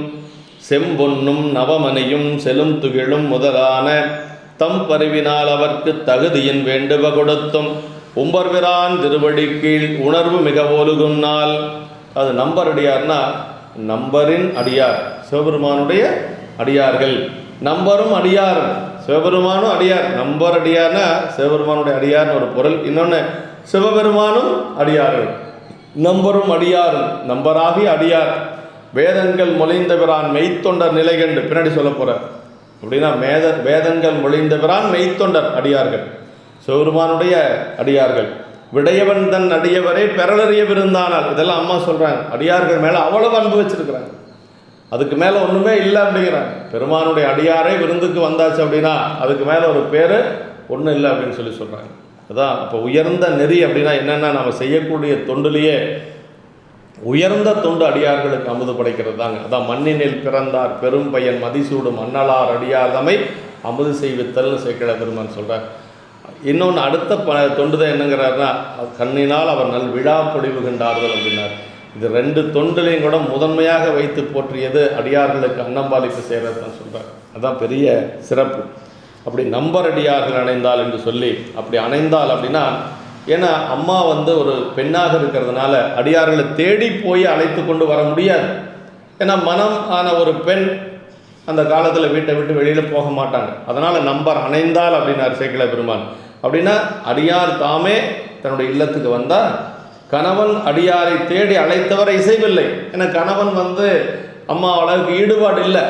செம்பொன்னும் நவமணியும் செலும் துகிலும் முதலான தம் பருவினால் அவர்க்கு தகுதியின் வேண்டுவ கொடுத்தும் உம்பர்விரான் திருவடி கீழ் உணர்வு மிக ஒழுகும் நாள். அது நம்பரடியார்னா நம்பரின் அடியார், சிவபெருமானுடைய அடியார்கள். நம்பரும் அடியார், சிவபெருமானும் அடியார். நம்பர் அடியார்னா சிவபெருமானுடைய அடியார்னு ஒரு பொருள். இன்னொன்று சிவபெருமானும் அடியார்கள், நம்பரும் அடியார், நம்பராகி அடியார். வேதங்கள் மொழிந்தவரான் மெய்த்தொண்டர் நிலை கண்டு பின்னாடி சொல்ல போகிறார். அப்படின்னா வேதங்கள் மொழிந்தவரான் மெய்த்தொண்டர் அடியார்கள், சிவபெருமானுடைய அடியார்கள். விடையவன் தன் அடியவரை பெறலறிய விருந்தானால், இதெல்லாம் அம்மா சொல்கிறாங்க. அடியார்கள் மேலே அவ்வளவு அன்பு வச்சுருக்கிறாங்க, அதுக்கு மேலே ஒன்றுமே இல்லை அப்படிங்கிறாங்க. பெருமானுடைய அடியாரே விருந்துக்கு வந்தாச்சு அப்படின்னா அதுக்கு மேலே ஒரு பேர் ஒன்றும் இல்லை அப்படின்னு சொல்கிறாங்க. அதான் இப்போ உயர்ந்த நெறி அப்படின்னா என்னென்னா, நம்ம செய்யக்கூடிய தொண்டுலேயே உயர்ந்த தொண்டு அடியார்களுக்கு அமுது படைக்கிறது தாங்க. அதான் மண்ணினில் பிறந்தார் பெரும் பையன் மதிசூடும் மன்னலார் அடியார்தமை அமுது செய்வித்தல்னு சேக்கிழ பெருமான் சொல்கிறார். இன்னொன்று அடுத்த தொண்டுதான் என்னங்கிறாருன்னா, கண்ணினால் அவர் நல் விழா பொழிவுகின்றார்கள் அப்படின்னார். இது 2 தொண்டுலையும் கூட முதன்மையாக வைத்து போற்றியது அடியார்களுக்கு அன்னம்பாலிப்பு செய்கிறது தான் சொல்கிறார். அதுதான் பெரிய சிறப்பு. அப்படி நம்பர் அடியார்கள் அணைந்தால் என்று சொல்லி, அப்படி அணைந்தால் அப்படின்னா, ஏன்னா அம்மா வந்து ஒரு பெண்ணாக இருக்கிறதுனால அடியார்களை தேடி போய் அழைத்து கொண்டு வர முடியாது. ஏன்னா மனம் ஆன ஒரு பெண் அந்த காலத்தில் வீட்டை விட்டு வெளியில் போக மாட்டாங்க. அதனால் நம்பர் அணைந்தால் அப்படின்னார் சேக்கிழ பெருமான். அப்படின்னா அடியார் தாமே தன்னுடைய இல்லத்துக்கு வந்தால், கணவன் அடியாரை தேடி அழைத்தவரை இசைவில்லை. ஏன்னா கணவன் வந்து அம்மா அளவுக்கு ஈடுபாடு இல்லை.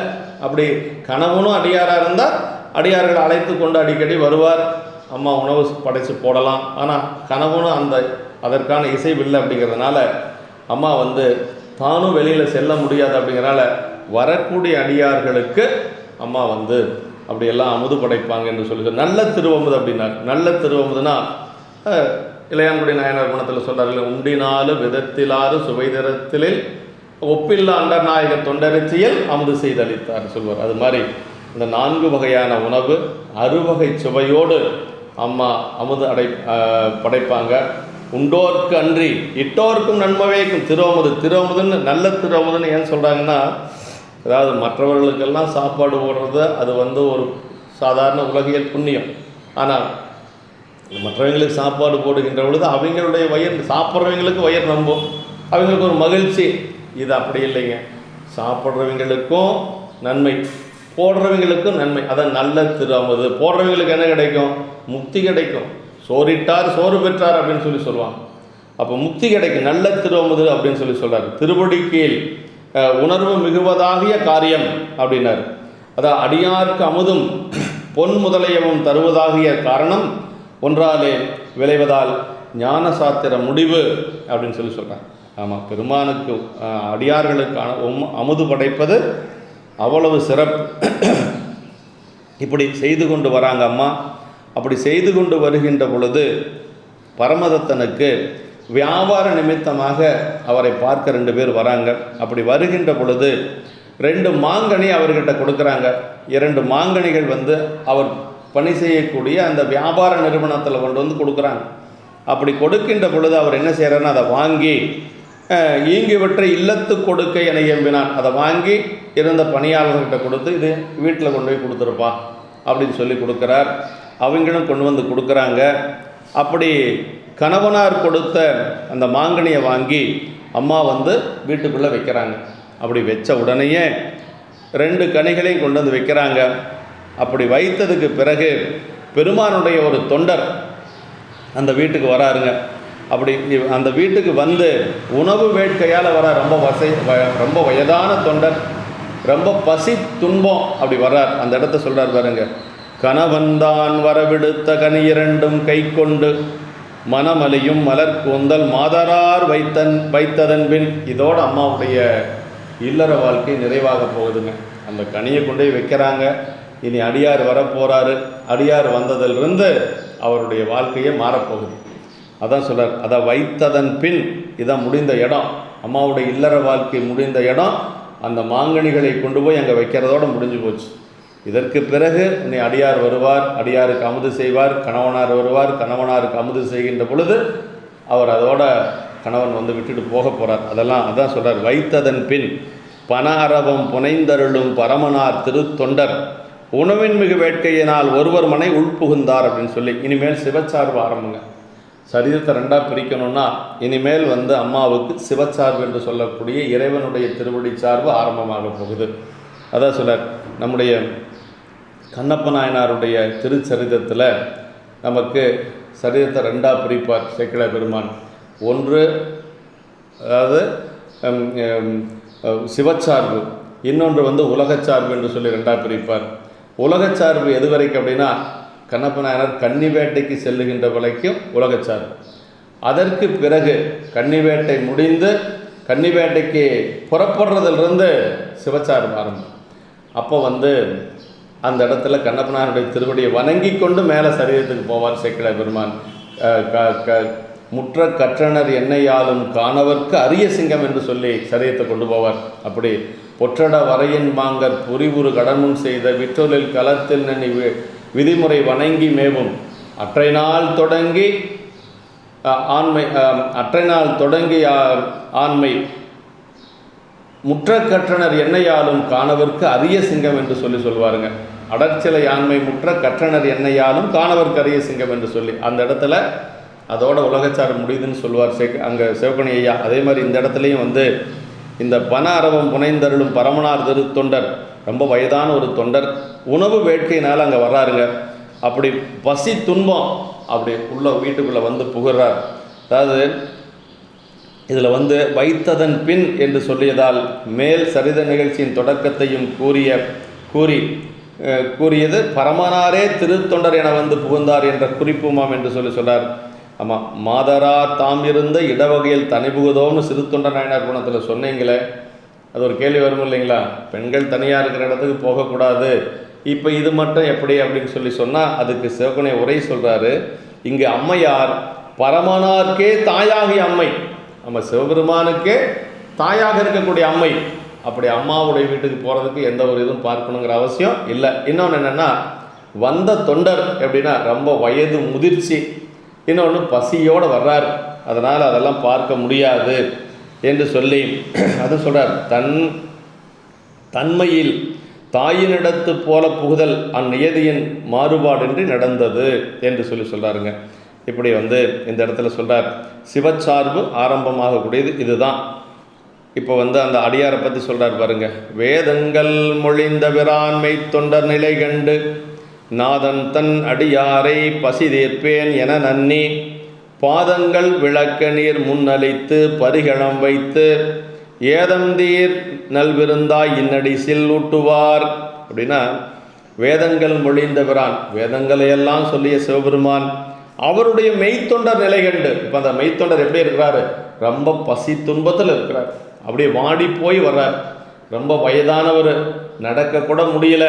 அப்படி கணவனும் அடியாராக இருந்தால் அடியார்களை அழைத்து கொண்டு அடிக்கடி வருவார், அம்மா உணவு படைத்து போடலாம். ஆனால் கணவனும் அதற்கான இசைவில்லை. அப்படிங்கிறதுனால அம்மா வந்து தானும் வெளியில் செல்ல முடியாது. அப்படிங்கிறனால வரக்கூடிய அடியார்களுக்கு அம்மா வந்து அப்படியெல்லாம் அமுது படைப்பாங்க என்று சொல்லி நல்ல திருவமுது அப்படின்னார். நல்ல திருவமுதுனா இளையான்குடி நாயனார் குணத்தில் சொல்கிறார்கள், உண்டினாலு விதத்திலாறு சுவைதரத்திலில் ஒப்பில்லா அண்டர் நாயக தொண்டரிச்சியில் அமுது செய்தளித்தார் சொல்வார். அது மாதிரி இந்த 4 வகையான உணவு 6 வகை சுவையோடு அம்மா அமுது படைப்பாங்க. உண்டோர்க்கு அன்றி இட்டோர்க்கும் நன்மவைக்கும் திருவமுதுன்னு நல்ல திருவமுதுன்னு ஏன் சொல்கிறாங்கன்னா, அதாவது மற்றவர்களுக்கெல்லாம் சாப்பாடு போடுறது அது வந்து ஒரு சாதாரண உலகியல் புண்ணியம். ஆனால் மற்றவங்களுக்கு சாப்பாடு போடுகின்ற பொழுது அவங்களுடைய வயிறு, சாப்பிட்றவங்களுக்கு வயிறு நம்பும், அவங்களுக்கு ஒரு மகிழ்ச்சி. இது அப்படி இல்லைங்க, சாப்பிட்றவங்களுக்கும் நன்மை, போடுறவங்களுக்கும் நன்மை. அதான் நல்ல திருவமுது. போடுறவங்களுக்கு என்ன கிடைக்கும்? முக்தி கிடைக்கும். சோறிட்டார் சோறு பெற்றார் அப்படின்னு சொல்லுவாங்க. அப்போ முக்தி கிடைக்கும். நல்ல திருவமுது அப்படின்னு சொல்கிறார். திருவடி கீழ் உணர்வு மிகுவதாகிய காரியம் அப்படின்னார். அதான் அடியார்க்கு அமுதும் பொன் முதலையவும் தருவதாகிய காரணம் ஒன்றாலே விளைவதால் ஞான சாத்திர முடிவு அப்படின்னு சொல்கிறார். ஆமாம், பெருமானுக்கு அடியார்களுக்கு அமுது படைப்பது அவ்வளவு சிறப்பு. இப்படி செய்து கொண்டு வராங்க அம்மா. அப்படி செய்து கொண்டு வருகின்ற பொழுது பரமதத்தனுக்கு வியாபார நிமித்தமாக அவரை பார்க்க 2 பேர் வராங்க. அப்படி வருகின்ற பொழுது 2 மாங்கனி அவர்கிட்ட கொடுக்குறாங்க. 2 மாங்கனிகள் வந்து அவர் பணி செய்யக்கூடிய அந்த வியாபார நிறுவனத்தில் கொண்டு வந்து கொடுக்குறாங்க. அப்படி கொடுக்கின்ற பொழுது அவர் என்ன செய்கிறாருன்னா, அதை வாங்கி ஈங்கிவிற்றை இல்லத்து கொடுக்க என எம்பினான். அதை வாங்கி இருந்த பணியாளர்கிட்ட கொடுத்து, இது வீட்டில் கொண்டு போய் கொடுத்துருப்பா அப்படின்னு சொல்லி கொடுக்குறார். அவங்களும் கொண்டு வந்து கொடுக்குறாங்க. அப்படி கணவனார் கொடுத்த அந்த மாங்கனியை வாங்கி அம்மா வந்து வீட்டுக்குள்ளே வைக்கிறாங்க. அப்படி வச்ச உடனேயே 2 கனிகளையும் கொண்டு வந்து வைக்கிறாங்க. அப்படி வைத்ததுக்கு பிறகு பெருமானுடைய ஒரு தொண்டர் அந்த வீட்டுக்கு வராருங்க. அப்படி அந்த வீட்டுக்கு வந்து உணவு வேட்கையால் வர ரொம்ப வயதான தொண்டர், ரொம்ப பசி துன்பம் அப்படி வர்றார். அந்த இடத்த சொல்கிறார் பாருங்க, கணவன்தான் வரவிடுத்த கனி 2 கை கொண்டு மனமலியும் மலர் கூந்தல் மாதரார் வைத்ததன் பின். இதோட அம்மாவுடைய இல்லற வாழ்க்கை நிறைவாக போகுதுங்க. அந்த கனியை கொண்டு வைக்கிறாங்க. இனி அடியார் வரப்போகிறாரு. அடியார் வந்ததிலிருந்து அவருடைய வாழ்க்கையே மாறப்போகுது. அதான் சொல்கிறார், அதை வைத்ததன் பின். இதான் முடிந்த இடம், அம்மாவுடைய இல்லற வாழ்க்கை முடிந்த இடம். அந்த மாங்கனிகளை கொண்டு போய் அங்கே வைக்கிறதோடு முடிஞ்சு போச்சு. இதற்கு பிறகு இனி அடியார் வருவார், அடியாருக்கு அமுது செய்வார், கணவனார் வருவார், கணவனாருக்கு அமுது செய்கின்ற பொழுது அவர் அதோட கணவன் வந்து விட்டுட்டு போக போகிறார். அதான் சொல்கிறார், வைத்ததன் பின் பண அரவம் புனைந்தருளும் பரமனார் திருத்தொண்டர் உணவின் மிகு வேட்கையினால் ஒருவர் மனை உள்புகுந்தார் அப்படின்னு சொல்லி இனிமேல் சிவச்சார்பு ஆரம்பங்க. சரீரத்தை 2ஆக பிரிக்கணும்னா இனிமேல் வந்து அம்மாவுக்கு சிவச்சார்பு என்று சொல்லக்கூடிய இறைவனுடைய திருவடி சார்பு ஆரம்பமாக போகுது. அதான் சொல்கிறார், நம்முடைய கண்ணப்ப நாயனாருடைய திருச்சரிதத்தில் நமக்கு சரீரத்தை 2ஆக பிரிப்பார் சேக்கிழ பெருமான். ஒன்று அதாவது சிவச்சார்பு, இன்னொன்று வந்து உலகச்சார்பு என்று சொல்லி 2ஆக பிரிப்பார். உலகச்சார்பு எது வரைக்கும் அப்படின்னா கண்ணப்ப நாயனார் கன்னி வேட்டைக்கு செல்லுகின்ற வரைக்கும் உலகச்சார்பு. அதற்கு பிறகு கன்னி வேட்டை முடிந்து கன்னி வேட்டைக்கு புறப்படுறதிலிருந்து சிவச்சார்பு ஆரம்பம். அப்போ வந்து அந்த இடத்துல கண்ணப்ப நாயனுடைய திருவடியை வணங்கி கொண்டு மேலே சரீரத்துக்கு போவார் சேக்கிழ பெருமான். முற்ற கற்றனர் என்னையாலும் காணவர்க்கு அரிய சிங்கம் என்று சொல்லி சரீரத்தை கொண்டு போவார். அப்படி பொற்றட வரையின் மாங்கர் புரிவுறு கடமுன் செய்த விற்றொலில் களத்தில் நன்னி விதிமுறை வணங்கி மேவும் அற்றை நாள் தொடங்கி ஆண்மை முற்ற கற்றனர் என்னையாலும் காணவர்க்கு அரிய சிங்கம் என்று சொல்லுவாருங்க. அடற்சிலை ஆண்மை முற்ற கற்றனர் என்னையாலும் காணவர்க்கு அரிய சிங்கம் என்று சொல்லி அந்த இடத்துல அதோட உலகச்சாரம் முடியுதுன்னு சொல்லுவார் அங்கே சிவகணி ஐயா. அதே மாதிரி இந்த இடத்துலையும் வந்து இந்த பண அரவம் புனைந்தருளும் பரமனார் திருத்தொண்டர் ரொம்ப வயதான ஒரு தொண்டர் உணவு வேட்கையினால் அங்கே வர்றாருங்க. அப்படி பசி துன்பம் அப்படி உள்ள வீட்டுக்குள்ளே வந்து புகுறார். அதாவது இதில் வந்து வைத்ததன் பின் என்று சொல்லியதால் மேல் சரித நிகழ்ச்சியின் தொடக்கத்தையும் கூறியது பரமனாரே திருத்தொண்டர் என வந்து புகுந்தார் என்ற குறிப்புமாம் என்று சொல்கிறார். ஆமாம், மாதரார் தாம் இருந்த இடவகையில் தனி புகுதோன்னு சிறுத்தொண்டர் நாயனார் குணத்தில் சொன்னீங்களே, அது ஒரு கேள்வி வரும் இல்லைங்களா? பெண்கள் தனியாக இருக்கிற இடத்துக்கு போகக்கூடாது, இப்போ இது மட்டும் எப்படி அப்படின்னு சொன்னால் அதுக்கு சிவகணை உரை சொல்கிறாரு. இங்கே அம்மையார் பரமனார்க்கே தாயாகிய அம்மை, நம்ம சிவபெருமானுக்கே தாயாக இருக்கக்கூடிய அம்மை. அப்படி அம்மாவுடைய வீட்டுக்கு போகிறதுக்கு எந்த ஒரு இதுவும் பார்க்கணுங்கிற அவசியம் இல்லை. இன்னொன்று என்னென்னா, வந்த தொண்டர் எப்படின்னா ரொம்ப வயது முதிர்ச்சி, இன்னொன்று பசியோடு வர்றார், அதனால் அதெல்லாம் பார்க்க முடியாது என்று சொல்லி அது சொல்கிறார். தன்மையில் தாயினிடத்து போல புகுதல் அந்நியதியின் மாறுபாடின்றி நடந்தது என்று சொல்கிறாருங்க. இப்படி வந்து இந்த இடத்துல சொல்கிறார், சிவச்சார்பு ஆரம்பமாகக்கூடியது இதுதான். இப்போ வந்து அந்த அடியாரை பற்றி சொல்கிறார் பாருங்க. வேதங்கள் மொழிந்த விரான்மை தொண்டர் நிலை கண்டு நாதன் தன் அடியாரை பசி தீர்ப்பேன் என நன்னி பாதங்கள் விளக்க நீர் முன்னளித்து பரிகளம் வைத்து ஏதந்தீர் நல்விருந்தாய் இன்னடி சில் ஊட்டுவார். அப்படின்னா வேதங்கள் மொழிந்த பிரான், வேதங்களையெல்லாம் சொல்லிய சிவபெருமான் அவருடைய மெய்த்தொண்டர் நிலை கண்டு. இப்போ அந்த மெய்த்தொண்டர் எப்படி இருக்கிறாரு? ரொம்ப பசி துன்பத்தில் இருக்கிறார், அப்படியே வாடி போய் வர்றார். ரொம்ப வயதானவர், நடக்கக்கூட முடியல,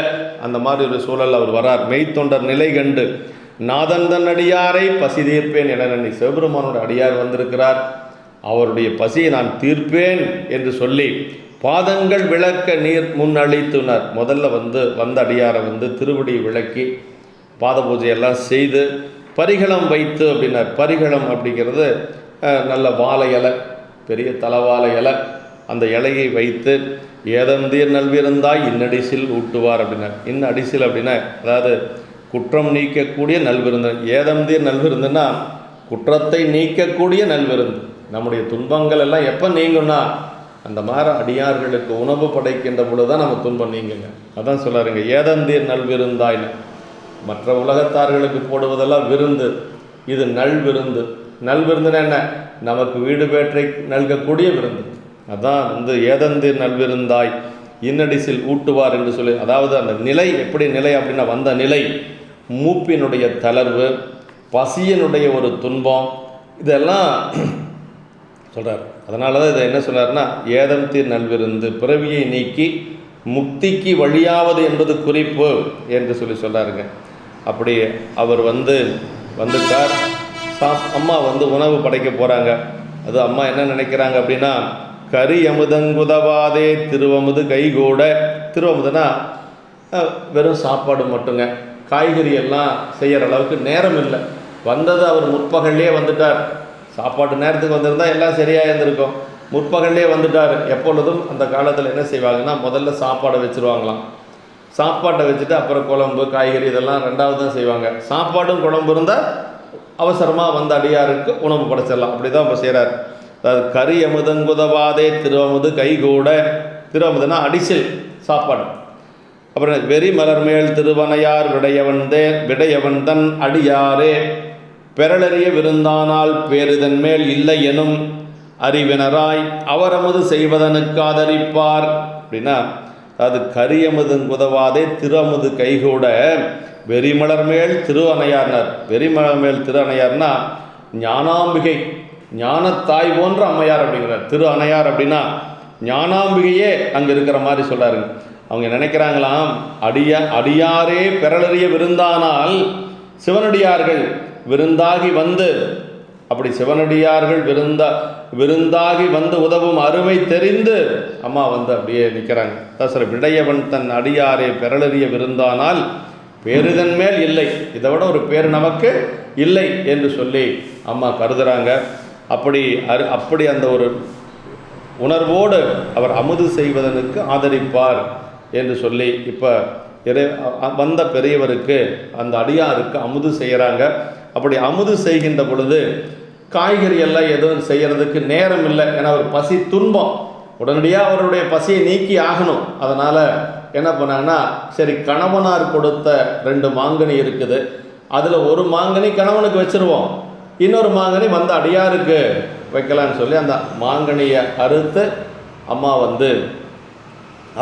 அந்த மாதிரி ஒரு சூழல் அவர் வர்றார். மெய்த்தொண்டர் நிலை கண்டு நாதன் தன் அடியாரை பசி தீர்ப்பேன் என நன்னி, சிவபெருமானோட அடியார் வந்திருக்கிறார், அவருடைய பசியை நான் தீர்ப்பேன் என்று சொல்லி பாதங்கள் விளக்க நீர் முன்னளித்துனர். முதல்ல வந்த அடியாரை திருவடி விளக்கி பாத பூஜையெல்லாம் செய்து பரிகளம் வைத்து அப்படின்னார். பரிகளம் அப்படிங்கிறது நல்ல வாழை இலை, பெரிய தலைவாழை இலை, அந்த இலையை வைத்து ஏதந்தீர் நல்விருந்தாய் இன்னடிசில் ஊட்டுவார் அப்படின்னார். அடிசில் அப்படின்னா அதாவது குற்றம் நீக்கக்கூடிய நல்விருந்து. ஏதந்தீர் நல்விருந்துன்னா குற்றத்தை நீக்கக்கூடிய நல்விருந்து. நம்முடைய துன்பங்கள் எல்லாம் எப்போ நீங்கும்னா அந்த மாதிரி அடியார்களுக்கு உணவு படைக்கின்ற பொழுது தான் நம்ம துன்பம் நீங்குங்க. அதான் சொல்லாருங்க, ஏதந்தீர் நல்விருந்தாய்னு. மற்ற உலகத்தார்களுக்கு போடுவதெல்லாம் விருந்து, இது நல் விருந்து. நல் விருந்துன்னா என்ன? நமக்கு வீடு பேற்றை நல்கக்கூடிய விருந்து. அதான் வந்து ஏதந்தீர் நல்விருந்தாய் இன்னடிசில் ஊட்டுவார் என்று சொல்லி. அதாவது அந்த நிலை எப்படி நிலை அப்படின்னா, வந்த நிலை மூப்பினுடைய தளர்வு, பசியனுடைய ஒரு துன்பம், இதெல்லாம் சொல்கிறார். அதனால தான் இதை என்ன சொல்கிறாருன்னா, ஏதம் தீர் நல்விருந்து, பிறவியை நீக்கி முக்திக்கு வழியாவது என்பது குறிப்பு என்று சொல்லி சொல்கிறாருங்க. அப்படி அவர் வந்துட்டார். அம்மா உணவு படைக்க போகிறாங்க. அது அம்மா என்ன நினைக்கிறாங்க அப்படின்னா, கரி அமுதங்குதவாதே திருவமுது கைகூட. திருவமுதுனா வெறும் சாப்பாடு மட்டுங்க, காய்கறி எல்லாம் செய்கிற அளவுக்கு நேரம் இல்லை. வந்தது அவர் முற்பகல்லே வந்துட்டார். சாப்பாட்டு நேரத்துக்கு வந்திருந்தால் எல்லாம் சரியாக இருந்திருக்கும். முற்பகல்லே வந்துட்டார். எப்பொழுதும் அந்த காலத்தில் என்ன செய்வாங்கன்னா, முதல்ல சாப்பாடை வச்சுருவாங்களாம். சாப்பாட்டை வச்சுட்டு அப்புறம் குழம்பு காய்கறி இதெல்லாம் ரெண்டாவது தான் செய்வாங்க. சாப்பாடும் குழம்பு இருந்தால் அவசரமாக வந்த அடியாருக்கு உணவு படைச்சிடலாம். அப்படி தான் இப்போ செய்கிறார். அதாவது கரி அமுதங்குதவாதே திருவமுது கைகூட. திருவமுதுனா அடிசில் சாப்பாடு. அப்புறம் வெறி மலர்மேல் திருவனையார் விடையவன் தன் அடியாரே பெறலறிய விருந்தானால் பேருதன் மேல் இல்லை எனும் அறிவினராய் அவரமுது செய்வதனுக்கு ஆதரிப்பார். அப்படின்னா, அதாவது கரியமுதங்குதவாதே திருஅமுது கைகூட வெறிமலர் மேல் திரு அணையார்னார். வெறிமலர் மேல் திரு அணையார்னா ஞானாம்பிகை, ஞானத்தாய் போன்ற அம்மையார் அப்படிங்கிறார். திரு அணையார் அப்படின்னா ஞானாம்பிகையே அங்கே இருக்கிற மாதிரி சொல்கிறாருங்க. அவங்க நினைக்கிறாங்களாம், அடியாரே பெறலறிய விருந்தானால் சிவனடியார்கள் விருந்தாகி அப்படி சிவனடியார்கள் விருந்தாகி உதவும் அருமை தெரிந்து அம்மா அப்படியே நிற்கிறாங்க. தசர விடையவன் தன் அடியாரே பெறலறிய விருந்தானால் பேருதன் மேல் இல்லை, இதை விட ஒரு பேர் நமக்கு இல்லை என்று சொல்லி அம்மா கருதுகிறாங்க. அப்படி அந்த ஒரு உணர்வோடு அவர் அமுது செய்வதனுக்கு ஆதரிப்பார் என்று சொல்லி இப்போ வந்த பெரியவருக்கு அந்த அடியாருக்கு அமுது செய்கிறாங்க. அப்படி அமுது செய்கின்ற பொழுது காய்கறி எல்லாம் எதுவும் செய்கிறதுக்கு நேரம் இல்லை. ஏன்னா ஒரு பசி துன்பம், உடனடியாக அவருடைய பசியை நீக்கி ஆகணும். அதனால் என்ன பண்ணாங்கன்னா, சரி கணவனார் கொடுத்த 2 மாங்கனி இருக்குது, அதில் ஒரு மாங்கனி கணவனுக்கு வச்சுருவோம், இன்னொரு மாங்கனி வந்த அடியாருக்கு வைக்கலான்னு சொல்லி அந்த மாங்கனியை அறுத்து அம்மா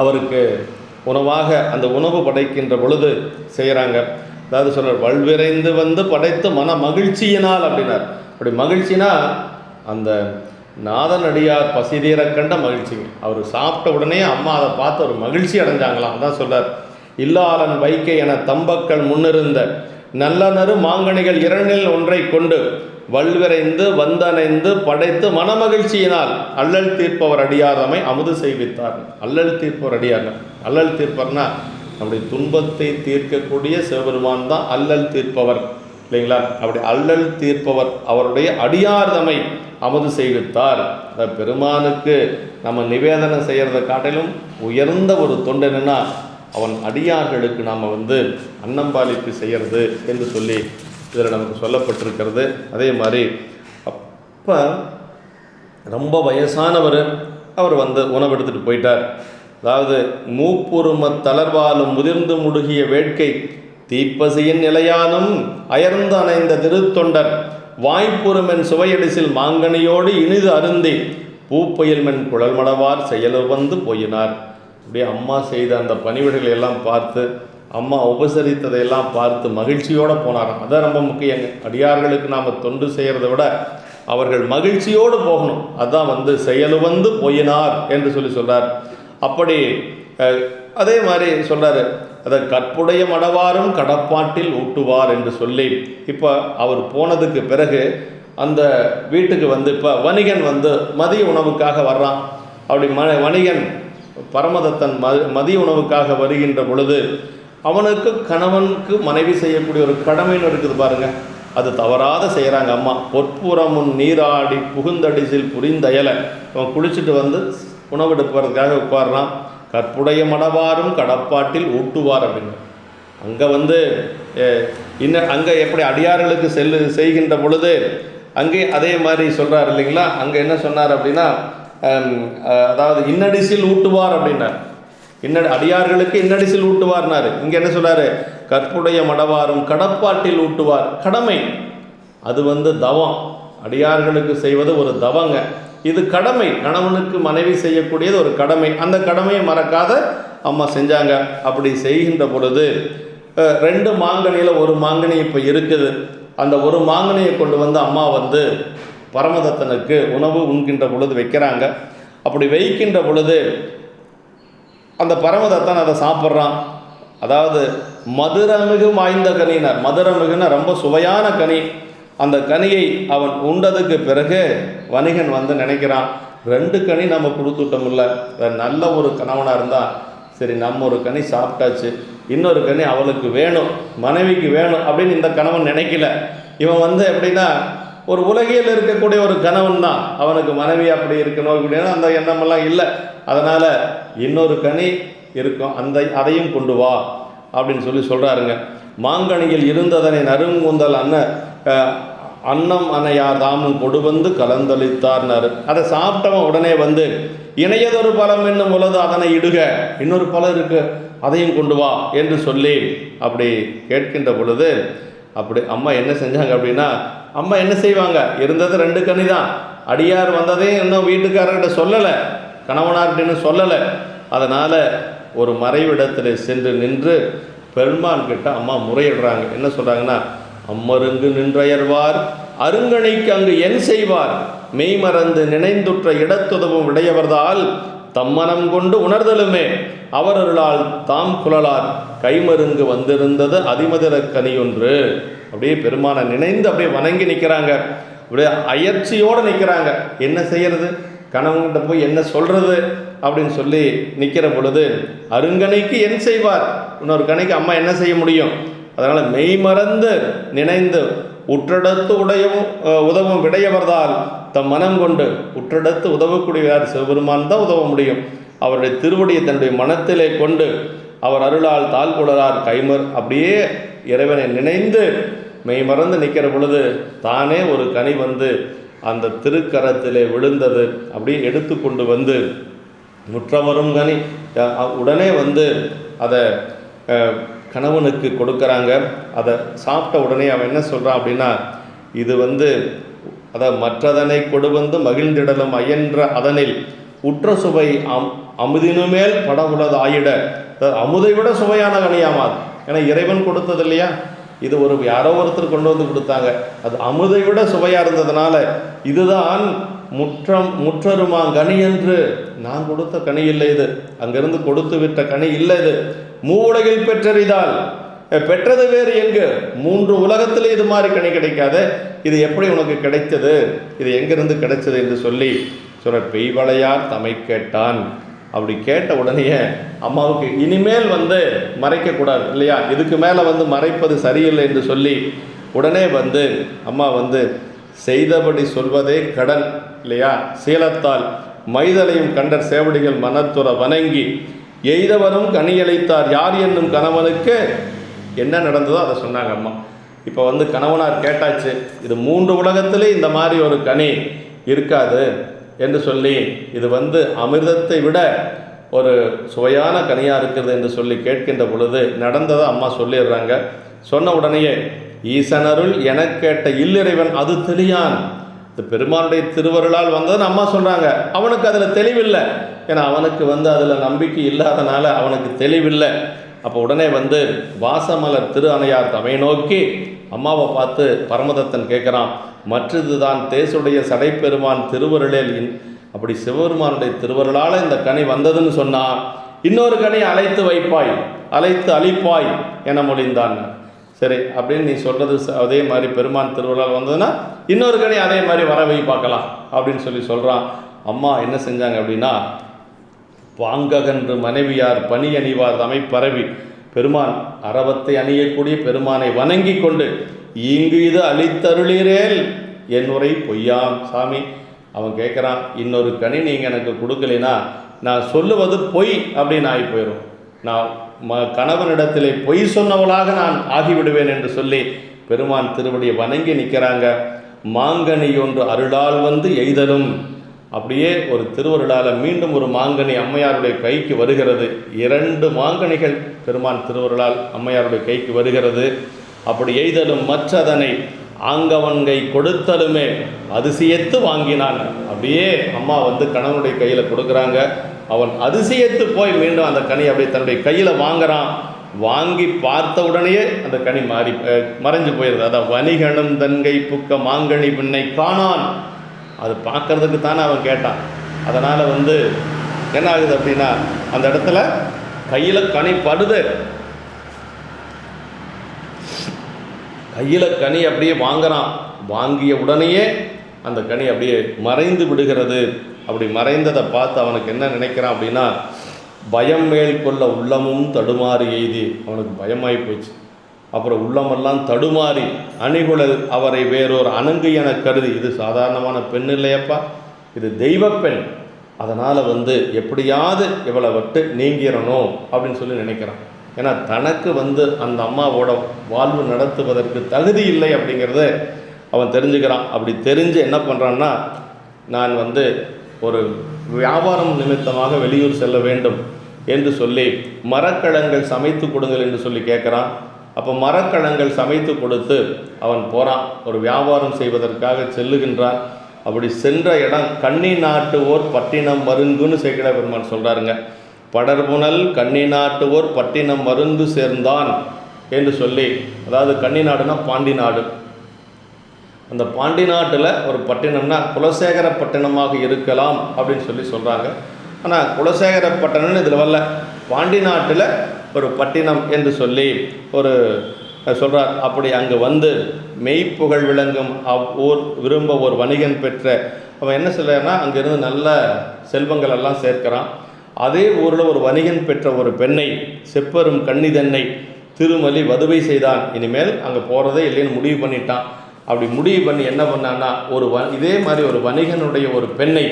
அவருக்கு உணவாக அந்த உணவு படைக்கின்ற பொழுது செய்கிறாங்க. அதாவது சொல்கிறார், வல்விரைந்து படைத்து மன மகிழ்ச்சியினால் அப்படின்னார். அப்படி மகிழ்ச்சினா அந்த நாதனடியார் பசிதீர கண்ட மகிழ்ச்சிங்க. அவர் சாப்பிட்ட உடனே அம்மா அதை பார்த்து ஒரு மகிழ்ச்சி அடைஞ்சாங்களாம். அதான் சொல்கிறார், இல்லாளன் வைக்கை என தம்பக்கள் முன்னிருந்த நல்லனரு மாங்கனிகள் 2 ஒன்றை கொண்டு வல்விரைந்து வந்தணைந்து படைத்து மனமகிழ்ச்சியினால் அல்லல் தீர்ப்பவர் அடியாரமை அமுது செய்வித்தார். அல்லல் தீர்ப்பவர் அடியார், அல்லல் தீர்ப்பர்னா நம்முடைய துன்பத்தை தீர்க்கக்கூடிய சிவபெருமான் தான் அல்லல் தீர்ப்பவர் இல்லைங்களா? அப்படி அல்லல் தீர்ப்பவர் அவருடைய அடியார்தமை அமுது செய்வித்தார். பெருமானுக்கு நம்ம நிவேதனம் செய்கிறத காட்டிலும் உயர்ந்த ஒரு தொண்டு என்னன்னா, அவன் அடியார்களுக்கு நாம் அன்னம்பாலிப்பு செய்கிறது என்று சொல்லி இதில் நமக்கு சொல்லப்பட்டிருக்கிறது. அதே மாதிரி அப்போ ரொம்ப வயசானவர் அவர் உணவு எடுத்துகிட்டு போயிட்டார். அதாவது மூப்புரும தளர்வாலும் முதிர்ந்து முடுகிய வேட்கை தீப்பசியின் நிலையானும் அயர்ந்து அணைந்த திருத்தொண்டர் வாய்ப்புறுமென் சுவையடிசில் மாங்கனியோடு இனிது அருந்தி பூப்பயில்மென் குழல் மடவார் செயல் போயினார். அப்படியே அம்மா செய்த அந்த பணிவிடைகளை எல்லாம் பார்த்து, அம்மா உபசரித்ததையெல்லாம் பார்த்து மகிழ்ச்சியோடு போனாராம். அதான் ரொம்ப முக்கியங்க. அடியார்களுக்கு நாம் தொண்டு செய்கிறத விட அவர்கள் மகிழ்ச்சியோடு போகணும். அதுதான் செயல் போயினார் என்று சொல்கிறார். அப்படி அதே மாதிரி சொல்கிறார், அதை கற்புடைய மடவாரும் கடப்பாட்டில் ஊட்டுவார் என்று சொல்லி இப்போ அவர் போனதுக்கு பிறகு அந்த வீட்டுக்கு இப்போ வணிகன் மதிய உணவுக்காக வர்றான். அப்படி வணிகன் பரமதத்தன் மதிய உணவுக்காக வருகின்ற பொழுது அவனுக்கு கணவனுக்கு மனைவி செய்யக்கூடிய ஒரு கடமைன்னு இருக்குது பாருங்கள், அது தவறாத செய்கிறாங்க அம்மா. பொற்புறமுன் நீராடி புகுந்தடிசில் புரிந்தயலை அவன் குளிச்சுட்டு உணவெடுப்பதற்காக உட்கார்றான். கற்புடைய மடவாரும் கடப்பாட்டில் ஊட்டுவார் அப்படின்னு அங்கே எப்படி அடியார்களுக்கு செய்கின்ற பொழுது அங்கே அதே மாதிரி சொல்கிறார் இல்லைங்களா? அங்கே என்ன சொன்னார் அப்படின்னா, அதாவது இன்னடிசில் ஊட்டுவார் அப்படின்னார். அடியார்களுக்கு இன்னடிசில் ஊட்டுவார்னாரு. இங்கே என்ன சொல்றாரு? கற்புடைய மடவாரும் கடப்பாட்டில் ஊட்டுவார். கடமை, அது தவம். அடியார்களுக்கு செய்வது ஒரு தவங்க. இது கடமை, கணவனுக்கு மனைவி செய்யக்கூடியது ஒரு கடமை. அந்த கடமையை மறக்காத அம்மா செஞ்சாங்க. அப்படி செய்கின்ற பொழுது 2 மாங்கனியில் 1 மாங்கனி இப்போ இருக்குது. அந்த 1 மாங்கனியை கொண்டு அம்மா பரமதத்தனுக்கு உணவு உண்கின்ற பொழுது வைக்கிறாங்க. அப்படி வைக்கின்ற பொழுது அந்த பரமதத்தன் அதை சாப்பிட்றான். அதாவது மதுரமிகு வாய்ந்த கனினார். மதுரமிகுன்னா ரொம்ப சுவையான கனி. அந்த கனியை அவன் உண்டதுக்கு பிறகு வணிகன் நினைக்கிறான், 2 கனி நம்ம கொடுத்துட்டோம்ல, நல்ல ஒரு கணவனாக இருந்தால் சரி, நம்ம ஒரு கனி சாப்பிட்டாச்சு, இன்னொரு கனி அவளுக்கு வேணும், மனைவிக்கு வேணும் அப்படின்னு இந்த கணவன் நினைக்கல. இவன் எப்படின்னா ஒரு உலகில் இருக்கக்கூடிய ஒரு கணவன் தான். அவனுக்கு மனைவி அப்படி இருக்கணும் அப்படின்னா அந்த எண்ணமெல்லாம் இல்லை. அதனால் இன்னொரு கனி இருக்கும், அதையும் கொண்டு வா அப்படின்னு சொல்கிறாருங்க. மாங்கனியில் இருந்ததனை நறுங்குந்தல் அன்னம் அன்னையார் தாமும் கொடு கலந்தளித்தார்னாரு. அதை சாப்பிட்டவன் உடனே இணையதொரு பழம் என்னும் பொழுது அதனை இடுக, இன்னொரு பழம் இருக்கு, அதையும் கொண்டு வா என்று சொல்லி அப்படி கேட்கின்ற பொழுது அப்படி அம்மா என்ன செஞ்சாங்க அப்படின்னா, அம்மா என்ன செய்வாங்க, இருந்தது 2 கனி தான். அடியார் வந்ததே இன்னும் வீட்டுக்காரர்கிட்ட சொல்லலை, கணவனார்கிட்டன்னு சொல்லலை. அதனால் ஒரு மறைவிடத்தில் சென்று நின்று பெருமான் கிட்ட அம்மா முறையிடுறாங்க. என்ன சொல்கிறாங்கன்னா, அம்மருங்கு நின்றயர்வார் அருங்கணிக்கு அங்கு என் செய்வார், மெய்மறந்து நினைந்துற்ற இடத்துதவும் விடையவர்தால் தம்மனம் கொண்டு உணர்தலுமே அவரருளால் தாம் குழலார் கைமருங்கு வந்திருந்தது அதிமதுர கனியொன்று. அப்படியே பெருமானை நினைந்து அப்படியே வணங்கி நிற்கிறாங்க. அப்படியே அயற்சியோடு நிற்கிறாங்க. என்ன செய்யறது, கணவன்கிட்ட போய் என்ன சொல்கிறது அப்படின்னு சொல்லி நிற்கிற பொழுது, அருங்கனைக்கு என் செய்வார், இன்னொரு கணைக்கு அம்மா என்ன செய்ய முடியும்? அதனால் மெய்மறந்து நினைந்து உற்றடத்து உதவும் விடையவர்தால் தம் மனம் கொண்டு, உற்றடத்து உதவக்கூடியவர் சிவபெருமான் தான் உதவ முடியும். அவருடைய திருவடியை தன்னுடைய மனத்திலே கொண்டு அவர் அருளால் தாழ்குழலார் கைமர். அப்படியே இறைவனை நினைந்து மெய்மறந்து நிற்கிற பொழுது தானே ஒரு கனி அந்த திருக்கரத்திலே விழுந்தது. அப்படியே எடுத்து கொண்டு முற்றவரும் கனி உடனே அதை கணவனுக்கு கொடுக்குறாங்க. அதை சாப்பிட்ட உடனே அவன் என்ன சொல்கிறான் அப்படின்னா, இது அதை மற்றதனை கொடு மகிழ்ந்திடலும் அயன்ற அதனில் உற்ற சுவை அமுதினுமேல் படவுளது ஆயிட. அமுதை விட சுவையான கனியாமாது. ஏன்னா இறைவன் கொடுத்தது இல்லையா, இது யாரோ ஒருத்தர் கொண்டு கொடுத்தாங்க. அது அமுதை விட சுவையாக இருந்ததுனால இதுதான் முற்றருமா கனி என்று நான் கொடுத்த கனி இல்லை, இது அங்கிருந்து கொடுத்து விட்ட கனி இல்லை, இது மூவுலகில் பெற்றறிதால் பெற்றது வேறு எங்கு, 3 உலகத்தில் இது மாதிரி கனி கிடைக்காது, இது எப்படி உனக்கு கிடைத்தது, இது எங்கிருந்து கிடைச்சது என்று சொல்லி சொல்ற பெய்வளையார் தமை கேட்டான். அப்படி கேட்ட உடனே அம்மாவுக்கு இனிமேல் மறைக்கக்கூடாது இல்லையா, இதுக்கு மேலே மறைப்பது சரியில்லை என்று சொல்லி உடனே அம்மா செய்தபடி சொல்வதே கடன் இல்லையா, சீலத்தால் மைதலையும் கண்டர் சேவடிகள் மனத்துற வணங்கி எய்தவரும் கனியளித்தார் யார் என்னும் கணவனுக்கு என்ன நடந்ததோ அதை சொன்னாங்க அம்மா. இப்போ கணவனார் கேட்டாச்சு, இது 3 உலகத்திலே இந்த மாதிரி ஒரு கனி இருக்காது என்று சொல்லி, இது அமிர்தத்தை விட ஒரு சுவையான கனியாக இருக்கிறது என்று சொல்லி கேட்கின்ற பொழுது நடந்ததை அம்மா சொல்லிடுறாங்க. சொன்ன உடனேயே ஈசனருள் என கேட்ட இல்லிறைவன் அது தெளியான். இது பெருமானுடைய திருவருளால் வந்ததுன்னு அம்மா சொல்கிறாங்க. அவனுக்கு அதில் தெளிவில்லை, ஏன்னா அவனுக்கு அதில் நம்பிக்கை இல்லாதனால அவனுக்கு தெளிவில்லை. அப்போ உடனே வாசமலர் திரு அணையார் தமை நோக்கி அம்மாவை பார்த்து பரமதத்தன் கேட்குறான், மற்றது தான் தேசுடைய சடைப்பெருமான் திருவருளில் அப்படி சிவபெருமானுடைய திருவருளால் இந்த கனி வந்ததுன்னு சொன்னால் இன்னொரு கனி அழைத்து வைப்பாய், அழைத்து அழிப்பாய் என மொழிந்தான். சரி அப்படின்னு நீ சொல்கிறது அதே மாதிரி பெருமான் திருவிழாவில் வந்ததுன்னா இன்னொரு கனி அதே மாதிரி வரவை பார்க்கலாம் அப்படின்னு சொல்லி சொல்கிறான். அம்மா என்ன செஞ்சாங்க அப்படின்னா, பாங்ககன்று மனைவியார் பனி அணிவார் தமை பரவி பெருமான் அரவத்தை அணியக்கூடிய பெருமானை வணங்கி கொண்டு இங்கு இது அளித்தருளீரேல் என் உரை பொய்யாம். சாமி அவன் கேட்குறான், இன்னொரு கனி நீங்கள் எனக்கு கொடுக்கலைன்னா நான் சொல்லுவது பொய் அப்படின்னு ஆகி போயிடும், நான் கணவனிடத்திலே பொய் சொன்னவளாக நான் ஆகிவிடுவேன் என்று சொல்லி பெருமான் திருவடியை வணங்கி நிற்கிறாங்க. மாங்கனி ஒன்று அருளால் எய்தலும், அப்படியே ஒரு திருவருளால் மீண்டும் ஒரு மாங்கனி அம்மையாருடைய கைக்கு வருகிறது. 2 மாங்கனிகள் பெருமான் திருவருளால் அம்மையாருடைய கைக்கு வருகிறது. அப்படி எய்தலும் மற்றதனை ஆங்கவன்கை கொடுத்தலுமே அதிசயத்து வாங்கினான். அப்படியே அம்மா வந்து கணவனுடைய கையில் கொடுக்குறாங்க. அவன் அதிசயத்து போய் மீண்டும் அந்த கனி அப்படியே தன்னுடைய கையில் வாங்குறான். வாங்கி பார்த்த உடனேயே அந்த கனி மறைஞ்சு போயிடுது. அதான் வணிகனும் தன்கை புக்க மாங்கனி பின்னை காணான். அது பார்க்கறதுக்கு தானே அவன் கேட்டான். அதனால் வந்து என்ன ஆகுது அப்படின்னா, அந்த இடத்துல கையில் கனி படுது. கையில் கனி அப்படியே வாங்குறான். வாங்கிய உடனேயே அந்த கனி அப்படியே மறைந்து விடுகிறது. அப்படி மறைந்ததை பார்த்து அவனுக்கு என்ன நினைக்கிறான் அப்படின்னா, பயம் மேல் கொள்ள உள்ளமும் தடுமாறி எய்தி. அவனுக்கு பயமாகி போச்சு. அப்புறம் உள்ளமெல்லாம் தடுமாறி அணிகுழல் அவரை வேறொரு அணங்கு என கருதி, இது சாதாரணமான பெண் இல்லையப்பா, இது தெய்வ பெண், அதனால் வந்து எப்படியாவது இவளை விட்டு நீங்கிடணும் அப்படின்னு சொல்லி நினைக்கிறான். ஏன்னா தனக்கு வந்து அந்த அம்மாவோட வாழ்வு நடத்துவதற்கு தகுதி இல்லை அப்படிங்கிறத அவன் தெரிஞ்சுக்கிறான். அப்படி தெரிஞ்சு என்ன பண்ணுறான்னா, நான் வந்து ஒரு வியாபாரம் நிமித்தமாக வெளியூர் செல்ல வேண்டும் என்று சொல்லி மரக்கலங்கள் சமைத்து கொடுங்கள் என்று சொல்லி கேட்குறான். அப்போ மரக்கலங்கள் சமைத்து கொடுத்து அவன் போகிறான். ஒரு வியாபாரம் செய்வதற்காக செல்லுகின்றான். அப்படி சென்ற இடம் கன்னி நாட்டு ஓர் பட்டினம் மருங்குன்னு சேக்கிழார் பெருமான் சொல்கிறாருங்க. படர்புணல் கன்னி நாட்டு ஓர் பட்டினம் மருந்து சேர்ந்தான் என்று சொல்லி, அதாவது கன்னி நாடுனா பாண்டி நாடு. அந்த பாண்டி நாட்டில் ஒரு பட்டினம்னா குலசேகர பட்டினமாக இருக்கலாம் அப்படின்னு சொல்லி சொல்கிறாங்க. ஆனால் குலசேகர பட்டினம்னு இதில் வரல, பாண்டி நாட்டில் ஒரு பட்டினம் என்று சொல்லி ஒரு சொல்கிறார். அப்படி அங்கே வந்து மெய்ப்புகழ் விளங்கும் ஊர் விரும்ப ஒரு வணிகன் பெற்ற அவன் என்ன சொல்கிறான்னா, அங்கேருந்து நல்ல செல்வங்கள் எல்லாம் சேர்க்கிறான். அதே ஊரில் ஒரு வணிகன் பெற்ற ஒரு பெண்ணை செப்பரும் கன்னிதன்னை திருமலி வதுவை செய்தான். இனிமேல் அங்கே போகிறதே இல்லைன்னு முடிவு பண்ணிட்டான். அப்படி முடிவு பண்ணி என்ன பண்ணான்னா, இதே மாதிரி ஒரு வணிகனுடைய ஒரு பெண்ணை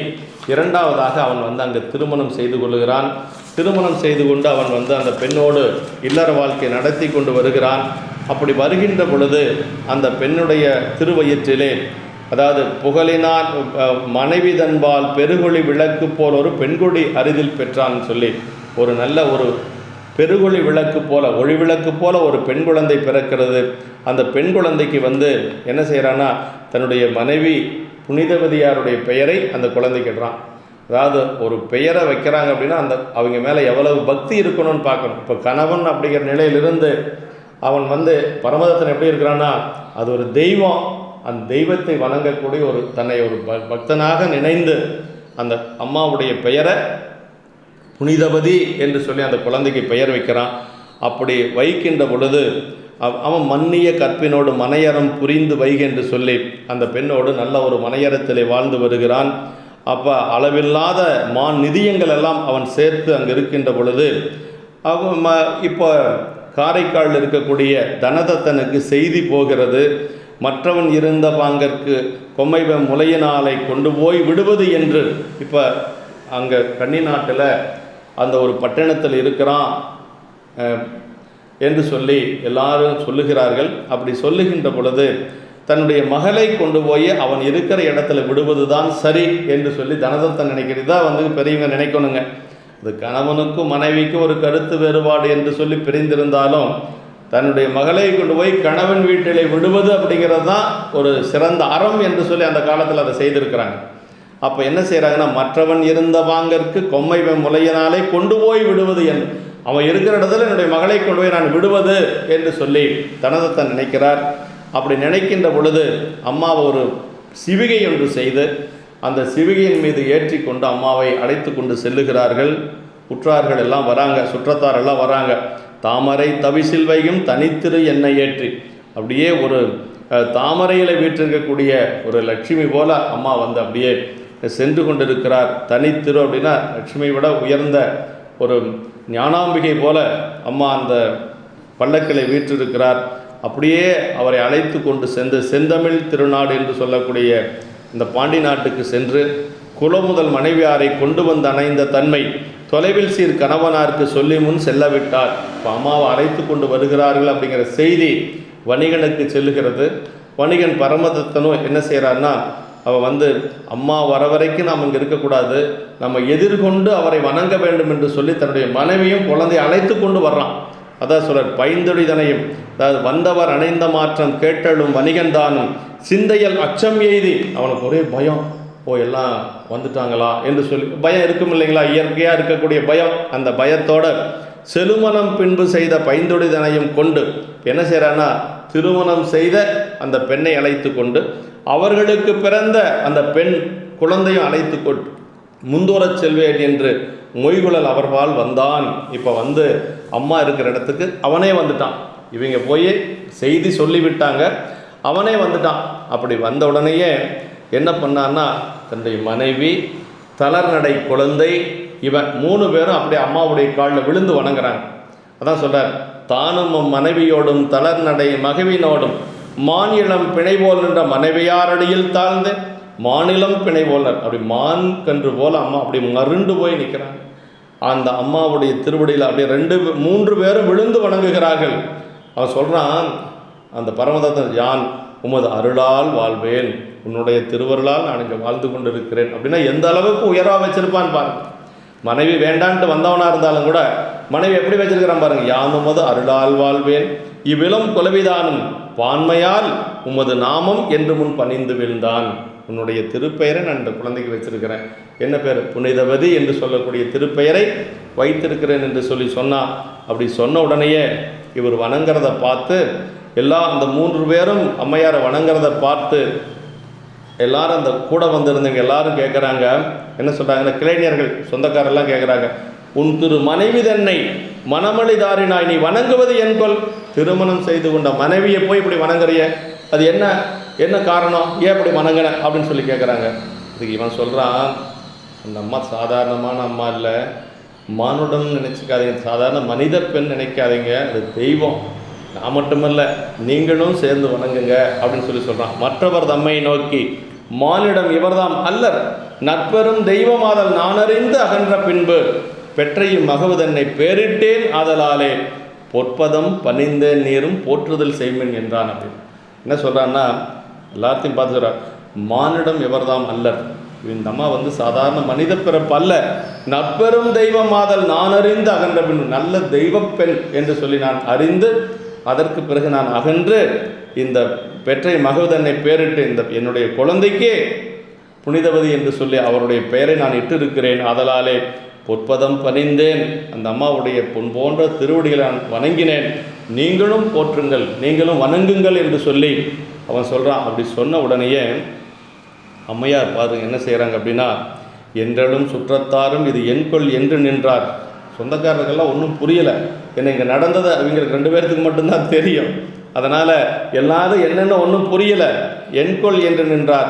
இரண்டாவதாக அவன் வந்து அங்கே திருமணம் செய்து கொள்ளுகிறான். திருமணம் செய்து கொண்டு அவன் வந்து அந்த பெண்ணோடு இல்லற வாழ்க்கை நடத்தி கொண்டு வருகிறான். அப்படி வருகின்ற பொழுது அந்த பெண்ணுடைய திருவயிற்றிலே, அதாவது புகழினான் மனைவி தன்பால் பெருகொழி விளக்கு போல் ஒரு பெண்கொடி அரிதில் பெற்றான்னு சொல்லி, ஒரு நல்ல ஒரு பெருகொழி விளக்கு போல ஒளி விளக்கு போல ஒரு பெண் குழந்தை பிறக்கிறது. அந்த பெண் குழந்தைக்கு வந்து என்ன செய்கிறான்னா, தன்னுடைய மனைவி புனிதவதியாருடைய பெயரை அந்த குழந்தைக்கு இடுறான். அதாவது ஒரு பெயரை வைக்கிறாங்க அப்படின்னா அந்த அவங்க மேலே எவ்வளவு பக்தி இருக்கணும்னு பார்க்கணும். இப்போ கணவன் அப்படிங்கிற நிலையிலிருந்து அவன் வந்து பரமதத்தன் எப்படி இருக்கிறான்னா, அது ஒரு தெய்வம். அந்த தெய்வத்தை வணங்கக்கூடிய ஒரு தன்னை ஒரு பக்தனாக நினைந்து அந்த அம்மாவுடைய பெயரை புனிதவதி என்று சொல்லி அந்த குழந்தைக்கு பெயர் வைக்கிறான். அப்படி வைக்கின்ற பொழுது அவன் மன்னிய கற்பினோடு மனையறம் புரிந்து வைக என்று சொல்லி அந்த பெண்ணோடு நல்ல ஒரு மனையறத்திலே வாழ்ந்து வருகிறான். அப்போ அளவில்லாத நிதியங்கள் எல்லாம் அவன் சேர்த்து அங்கே இருக்கின்ற பொழுது அவன் இப்போ காரைக்காலில் இருக்கக்கூடிய தனதத்தனுக்கு செய்தி போகிறது. மற்றவன் இருந்த பாங்கற்கு கொம்மைவ முலையினாலை கொண்டு போய் விடுவது என்று. இப்போ அங்கே கன்னி நாட்டில் அந்த ஒரு பட்டணத்தில் இருக்கிறான் என்று சொல்லி எல்லாரும் சொல்லுகிறார்கள். அப்படி சொல்லுகின்ற பொழுது தன்னுடைய மகளை கொண்டு போய் அவன் இருக்கிற இடத்துல விடுவது தான் சரி என்று சொல்லி தனதத்தன் நினைக்கிறது தான் வந்து பெரியவங்க நினைக்கணுங்க. இது கணவனுக்கும் மனைவிக்கும் ஒரு கருத்து வேறுபாடு என்று சொல்லி பிரிந்திருந்தாலும் தன்னுடைய மகளை கொண்டு போய் கணவன் வீட்டிலே விடுவது அப்படிங்கிறது தான் ஒரு சிறந்த அறம் என்று சொல்லி அந்த காலத்தில் அதை செய்திருக்கிறாங்க. அப்போ என்ன செய்கிறாங்கன்னா, மற்றவன் இருந்த வாங்கற்கு கொம்மை முலையினாலே கொண்டு போய் விடுவது என்று, அவன் இருக்கிற இடத்துல என்னுடைய மகளை கொண்டு போய் நான் விடுவது என்று சொல்லி தனதத்தன் நினைக்கிறார். அப்படி நினைக்கின்ற பொழுது அம்மாவை ஒரு சிவிகை ஒன்று செய்து அந்த சிவிகையின் மீது ஏற்றி கொண்டு அம்மாவை அழைத்து கொண்டு செல்லுகிறார்கள். உற்றார்கள் எல்லாம் வராங்க, சுற்றத்தார் எல்லாம் வராங்க. தாமரை தவிசில் வையும் தனித்திரு எண்ணெய் ஏற்றி, அப்படியே ஒரு தாமரையில் வீற்றிருக்கக்கூடிய ஒரு லட்சுமி போல அம்மா வந்து அப்படியே சென்று கொண்டிருக்கிறார். தனித்திரு அப்படின்னா லட்சுமியை விட உயர்ந்த ஒரு ஞானாம்பிகை போல அம்மா அந்த பல்லக்கிளை வீற்றிருக்கிறார். அப்படியே அவரை அழைத்து கொண்டு சென்று செந்தமிழ் திருநாடு என்று சொல்லக்கூடிய இந்த பாண்டி நாட்டுக்கு சென்று குலமுதல் மனைவியாரை கொண்டு வந்து அணைந்த தன்மை தொலைவில் சீர் கணவனாருக்கு சொல்லி முன் செல்லவிட்டார். இப்போ அம்மாவை அழைத்து கொண்டு வருகிறார்கள் அப்படிங்கிற செய்தி வணிகனுக்கு செல்லுகிறது. வணிகன் பரமதத்தனும் என்ன செய்கிறார்னா, அவள் வந்து அம்மா வர வரைக்கும் நாம் இங்கே இருக்கக்கூடாது, நம்ம எதிர்கொண்டு அவரை வணங்க வேண்டும் என்று சொல்லி தன்னுடைய மனைவியும் குழந்தையை அழைத்து கொண்டு வர்றான். அதான் சொல்கிறார், பைந்தொழிதனையும், அதாவது வந்தவர் அணைந்த மாற்றம் கேட்டலும் வணிகந்தானும் சிந்தையல் அச்சம் எய்தி. அவனுக்கு ஒரே பயம், எல்லாம் வந்துட்டாங்களா என்று சொல்லி பயம் இருக்கும் இல்லைங்களா, இயற்கையாக இருக்கக்கூடிய பயம். அந்த பயத்தோட செலுமணம் பின்பு செய்த பைந்தொழிதனையும் கொண்டு என்ன செய்கிறான்னா, திருமணம் செய்த அந்த பெண்ணை அழைத்து கொண்டு அவர்களுக்கு பிறந்த அந்த பெண் குழந்தையும் அழைத்து கொண்டு முந்தோரச் செல்வேன் என்று மொய்குழல் அவர்பால் வந்தான். இப்போ வந்து அம்மா இருக்கிற இடத்துக்கு அவனே வந்துட்டான். இவங்க போய் செய்தி சொல்லிவிட்டாங்க, அவனே வந்துட்டான். அப்படி வந்த உடனேயே என்ன பண்ணான்னா, தன்னுடைய மனைவி, தளர்நடை குழந்தை, இவன் 3 பேரும் அப்படியே அம்மாவுடைய காலில் விழுந்து வணங்குறாங்க. அதான் சொல்கிறார், தானும் மனைவியோடும் தளர்நடை மகவினோடும் மானிளம் பிணைபோல் என்ற மனைவியாரடியில் தாழ்ந்து மாநிலம் பிணைபோலர். அப்படி மான் கன்று போல் அம்மா அப்படி மருண்டு போய் நிற்கிறாங்க. அந்த அம்மாவுடைய திருவடியில் அப்படியே 2-3 பேரும் விழுந்து வணங்குகிறார்கள். அவன் சொல்கிறான், அந்த பரமதத்தன், யான் உமது அருளால் வாழ்வேன், உன்னுடைய திருவருளால் நான் இங்கே வாழ்ந்து கொண்டு இருக்கிறேன். அப்படின்னா எந்த அளவுக்கு உயர்வாக வச்சிருப்பான்னு பாருங்க. மனைவி வேண்டான்ட்டு வந்தவனாக இருந்தாலும் கூட மனைவி எப்படி வச்சிருக்கிறான் பாருங்க, யான் உமது அருளால் வாழ்வேன், இவ்விலம் கொலவிதானும் பான்மையால் உமது நாமம் என்று முன் பணிந்து வீழ்ந்தான். உன்னுடைய திருப்பெயரை நான் இந்த குழந்தைக்கு வச்சிருக்கிறேன். என்ன பேர்? புனிதவதி என்று சொல்லக்கூடிய திருப்பெயரை வைத்திருக்கிறேன் என்று சொல்லி சொன்னான். அப்படி சொன்ன உடனேயே இவர் வணங்குறத பார்த்து அந்த 3 பேரும் அம்மையாரை வணங்குறத பார்த்து எல்லாரும் அந்த கூட வந்திருந்தவங்க எல்லாரும் கேட்குறாங்க. என்ன சொல்கிறாங்கன்னா, கிளைஞர்கள் சொந்தக்காரெல்லாம் கேட்குறாங்க, உன் திரு மனைவி தன்னை மணமளிதாரினாய் நீ வணங்குவது என்கொள்? திருமணம் செய்து கொண்ட மனைவியை போய் இப்படி வணங்குறிய, அது என்ன காரணம், ஏன் இப்படி வணங்கின அப்படின்னு சொல்லி கேட்குறாங்க. இதுக்கு இவன் சொல்கிறான், அந்த அம்மா சாதாரணமான அம்மா இல்லை, மானுடன் நினச்சிக்காதீங்க, சாதாரண மனித பெண் நினைக்காதீங்க, அது தெய்வம். நான் மட்டுமல்ல, நீங்களும் சேர்ந்து வணங்குங்க அப்படின்னு சொல்லி சொல்கிறான். மற்றவர் தம்மை நோக்கி மானிடம் இவர்தாம் அல்லர், நட்பெரும் தெய்வமாதல் நானறிந்து அகன்ற பின்பு பெற்றையும் மகவுதன்னை பேரிட்டேன் ஆதலாலே பொற்பதம் பணிந்தேன் நீரும் போற்றுதல் செய்மின் என்றான். அப்படின்னு என்ன சொல்கிறான்னா, எல்லாத்தையும் பார்த்து சொல்கிறார், மானிடம் இவர்தாம் அல்லர், இந்த அம்மா வந்து சாதாரண மனித பிறப்பு அல்ல, நட்பெரும் தெய்வமாதல் நான் அறிந்து அகன்ற பின், நல்ல தெய்வப்பெண் என்று சொல்லி நான் அறிந்து அதற்கு பிறகு நான் அகன்று இந்த பெற்றை மகவுதன்னை பேரிட்டு இந்த என்னுடைய குழந்தைக்கே புனிதவதி என்று சொல்லி அவருடைய பெயரை நான் இட்டிருக்கிறேன். அதலாலே பொற்பதம் பணிந்தேன், அந்த அம்மாவுடைய பொன் போன்ற திருவடிகளை நான் வணங்கினேன், நீங்களும் போற்றுங்கள், நீங்களும் வணங்குங்கள் என்று சொல்லி அவன் சொல்கிறான். அப்படி சொன்ன உடனேயே அம்மையார் பாருங்க என்ன செய்கிறாங்க அப்படின்னா, என்றலும் சுற்றத்தாரும் இது என்கொள் என்று நின்றார். சொந்தக்காரர்கள்லாம் ஒன்றும் புரியலை, ஏன்னா இங்கே நடந்தது அவங்களுக்கு 2 பேர்த்துக்கு மட்டும்தான் தெரியும். அதனால் எல்லாரும் என்னென்ன ஒன்றும் புரியலை. என்கொள் என்று நின்றார்,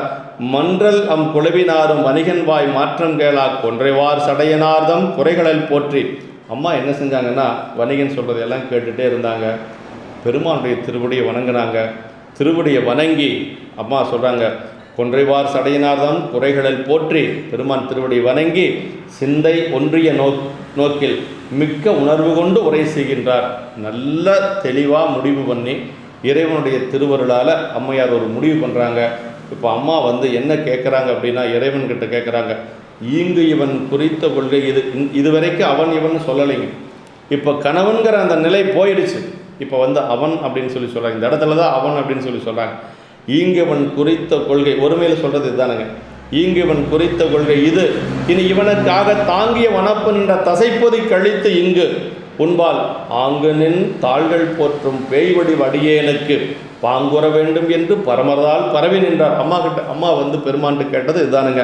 மன்றல் குழுவினாரும் வணிகன் வாய் மாற்றம் கேளா கொன்றைவார் சடையனார்தம் குறைகளில் போற்றி. அம்மா என்ன செஞ்சாங்கன்னா, வணிகன் சொல்கிறதையெல்லாம் கேட்டுகிட்டே இருந்தாங்க. பெருமானுடைய திருவடியை வணங்கினாங்க. திருவடியை வணங்கி அம்மா சொல்கிறாங்க, கொன்றைவார் சடையினார்தம் குறைகளில் போற்றி. பெருமான் திருவடியை வணங்கி சிந்தை ஒன்றிய நோக்கில் மிக்க உணர்வு கொண்டு உரை செய்கின்றார். நல்ல தெளிவாக முடிவு பண்ணி இறைவனுடைய திருவருளால் அம்மையார் ஒரு முடிவு பண்ணுறாங்க. இப்போ அம்மா வந்து என்ன கேட்குறாங்க அப்படின்னா, இறைவன்கிட்ட கேட்குறாங்க, ஈங்கு இவன் குறித்த கொள்கை இதுவரைக்கும் அவன் இவன் சொல்லலைங்க. இப்போ கணவன்கிற அந்த நிலை போயிடுச்சு. இப்போ வந்து அவன் அப்படின்னு சொல்லி சொல்கிறாங்க. இந்த இடத்துல தான் அவன் அப்படின்னு சொல்லி சொல்கிறாங்க. ஈங்கவன் குறித்த கொள்கை, ஒருமையில் சொல்கிறது இதுதானுங்க. ஈங்கவன் குறித்த கொள்கை இது, இனி இவனுக்காக தாங்கிய வனப்பு நின்ற தசைப்பொதி கழித்து இங்கு உன்பால் ஆங்கனின் தாள்கள் போற்றும் பேய்வடி வடியேனுக்கு பாங்குற வேண்டும் என்று பரமரால் பரவி நின்றார். அம்மா வந்து பெருமான்ட்டு கேட்டது இதுதானுங்க.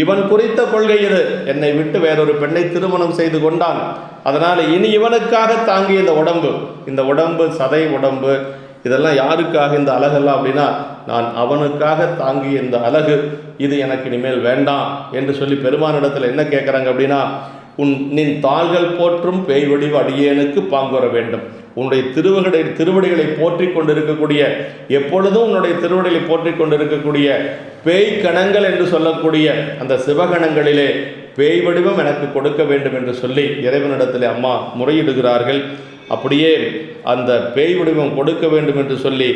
இவன் குறித்த கொள்கை இது, என்னை விட்டு வேறொரு பெண்ணை திருமணம் செய்து கொண்டான், அதனால் இனி இவனுக்காக தாங்கிய இந்த உடம்பு சதை உடம்பு இதெல்லாம் யாருக்காக இந்த அழகெல்லாம் அப்படின்னா, நான் அவனுக்காக தாங்கிய இந்த அழகு இது எனக்கு இனிமேல் வேண்டாம் என்று சொல்லி பெருமானிடத்தில் என்ன கேட்குறாங்க அப்படின்னா, நின் தாள்கள் போற்றும் பேய் வடிவு அடியேனுக்கு பாங்குற வேண்டும். உன்னுடைய திருவடிகளை போற்றி கொண்டிருக்கக்கூடிய, எப்பொழுதும் உன்னுடைய திருவடிகளை போற்றி கொண்டிருக்கக்கூடிய பேய் கணங்கள் என்று சொல்லக்கூடிய அந்த சிவகணங்களிலே பேய் வடிவம் எனக்கு கொடுக்க வேண்டும் என்று சொல்லி இறைவனிடத்தில் அம்மா முறையிடுகிறார்கள். அப்படியே அந்த பேய் வடிவம் கொடுக்க வேண்டும் என்று சொல்லி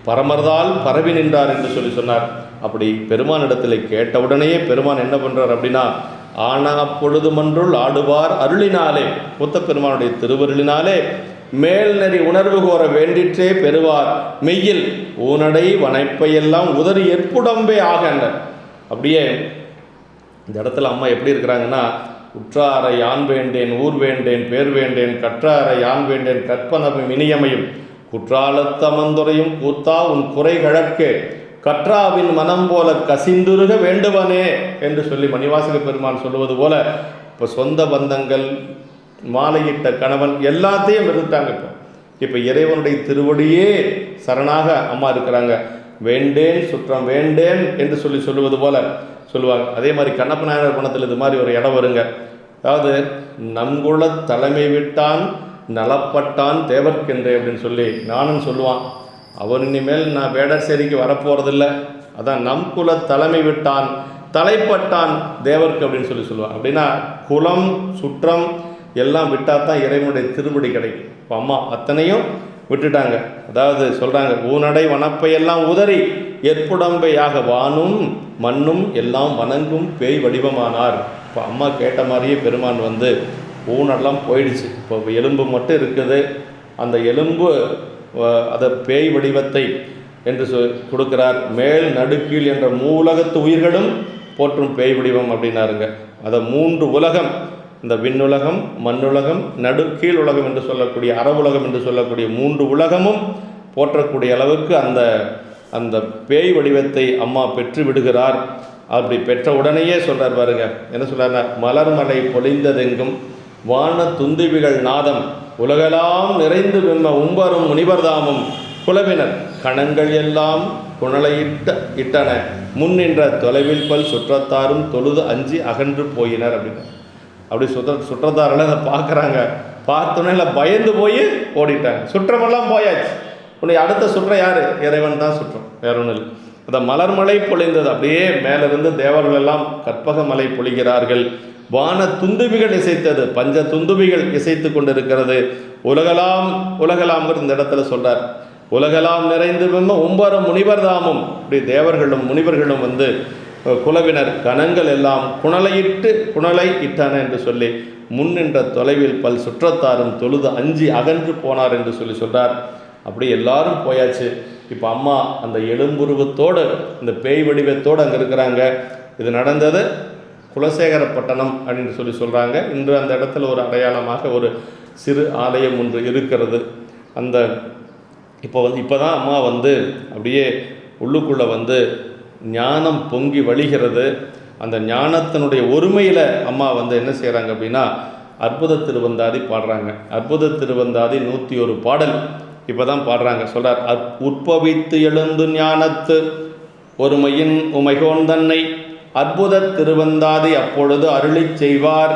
பரமர்தால் பரவி நின்றார் என்று சொல்லி சொன்னார். அப்படி பெருமானிடத்தில் கேட்டவுடனேயே பெருமான் என்ன பண்ணுறார் அப்படின்னா, ஆனா பொழுதுமன்றுள் ஆடுவார் அருளினாலே, புத்த பெருமானுடைய திருவருளினாலே மேல்நெறி உணர்வு கோர வேண்டிற்றே பெறுவார் மெய்யில் ஊனடை வனைப்பையெல்லாம் உதறி ஏற்புடம்பே ஆகன்ற. அப்படியே இந்த இடத்துல அம்மா எப்படி இருக்கிறாங்கன்னா, உற்றாரை யான் வேண்டேன் ஊர் வேண்டேன் பேர் வேண்டேன், கற்றாரை யான் வேண்டேன் கற்பனவும் இனியமையும், குற்றாலத்தமந்துரையும் கூத்தா உன் குறை கழற்கு கற்றாவின் மனம் போல கசிந்துருக வேண்டுவனே என்று சொல்லி மணிவாசக பெருமான் சொல்லுவது போல, இப்போ சொந்த பந்தங்கள், மாலையிட்ட கணவன் எல்லாத்தையும் வெறுத்தாங்க. இப்போ இறைவனுடைய திருவடியே சரணாக அம்மா இருக்கிறாங்க. வேண்டேன் சுற்றம் வேண்டேன் என்று சொல்லுவது போல சொல்லுவாங்க. அதே மாதிரி கண்ணப்ப நாயனார் பணத்தில் இது மாதிரி ஒரு இடம் வருங்க. அதாவது நங்குள தலைமை விட்டான் நலப்பட்டான் தேவர்க்கென்றே அப்படின்னு சொல்லி நானும் சொல்லுவான். அவன் இனிமேல் நான் வேடசேரிக்கு வரப்போகிறதில்ல, அதான் நம் குல தலைமை விட்டான் தலைப்பட்டான் தேவர்க்கு அப்படின்னு சொல்லுவான். அப்படின்னா குலம் சுற்றம் எல்லாம் விட்டால் தான் இறைவனுடைய திருவடி கிடைக்கும். இப்போ அம்மா அத்தனையும் விட்டுட்டாங்க. அதாவது சொல்கிறாங்க, ஊனடை வனப்பையெல்லாம் உதறி ஏற்புடம்பையாக வானும் மண்ணும் எல்லாம் வணங்கும் பேய் வடிவமானார். இப்போ அம்மா கேட்ட மாதிரியே பெருமான் வந்து ஊனெல்லாம் போயிடுச்சு. இப்போ எலும்பு மட்டும் இருக்குது. அந்த எலும்பு அதை பேய் வடிவத்தை என்று கொடுக்கிறார். மேல் நடுக்கீழ் என்ற மூலகத்து உயிர்களும் போற்றும் பேய் வடிவம் அப்படின்னாருங்க. அதை 3 உலகம், இந்த விண்ணுலகம், மண்ணுலகம், நடுக்கீழ் உலகம் என்று சொல்லக்கூடிய அறவுலகம் என்று சொல்லக்கூடிய 3 உலகமும் போற்றக்கூடிய அளவுக்கு அந்த பேய் வடிவத்தை அம்மா பெற்று விடுகிறார். அப்படி பெற்ற உடனேயே சொல்கிறார் பாருங்க, என்ன சொல்கிறாருன்னா, மலர்மலை பொழிந்ததெங்கும் வான துந்துவிகள் நாதம் உலகெல்லாம் நிறைந்து விம்ம உம்பரும் முனிவர்தாமும் குலவினர் கணங்கள் எல்லாம் இட்டன முன்னின்ற தொலைவில் பல் சுற்றத்தாரும் தொழுது அஞ்சி அகன்று போயினர் அப்படின்னு. அப்படி சுற்றத்தாரெல்லாம் அதை பார்க்குறாங்க. பார்த்தோன்னே இல்லை பயந்து போய் ஓடிட்டாங்க. சுற்றமெல்லாம் போயாச்சு. உன்னை அடுத்த சுற்றம் யார்? இறைவன் தான் சுற்றம், வேற ஒன்றும் இல்லை. அந்த மலர்மலை பொழிந்தது. அப்படியே மேலிருந்து தேவர்கள் எல்லாம் கற்பக மலை பொழிகிறார்கள். வான துந்துபிகள் இசைத்தது, பஞ்ச துந்துபிகள் இசைத்து கொண்டிருக்கிறது. உலகலாம்ங்கிற இந்த இடத்துல சொல்றார். உலகலாம் நிறைந்து விம்ம உம்பரும் முனிவர்தாமும். இப்படி தேவர்களும் முனிவர்களும் வந்து குலவினர் கணங்கள் எல்லாம் குணலை இட்டன என்று சொல்லி முன்னின்ற தொலைவில் பல் சுற்றத்தாரும் தொழுது அஞ்சி அகன்று போனார் என்று சொல்றார். அப்படி எல்லாரும் போயாச்சு. இப்போ அம்மா அந்த எலும்புருவத்தோடு இந்த பேய் வடிவத்தோடு அங்கே இருக்கிறாங்க. இது நடந்தது குலசேகரப்பட்டணம் அப்படின்னு சொல்கிறாங்க. இன்று அந்த இடத்துல ஒரு அடையாளமாக ஒரு சிறு ஆலயம் ஒன்று இருக்கிறது. அந்த இப்போ தான் அம்மா வந்து அப்படியே உள்ளுக்குள்ளே வந்து ஞானம் பொங்கி வழிகிறது. அந்த ஞானத்தினுடைய ஒருமையில் அம்மா வந்து என்ன செய்கிறாங்க அப்படின்னா, அற்புத திருவந்தாதி பாடுறாங்க. அற்புத திருவந்தாதி 101 பாடல் இப்போ தான் பாடுறாங்க. சொல்கிறார், உற்பவித்து எழுந்து ஞானத்து ஒருமையின் உமைகோன் தன்னை அற்புத திருவந்தாதி அப்பொழுது அருளி செய்வார்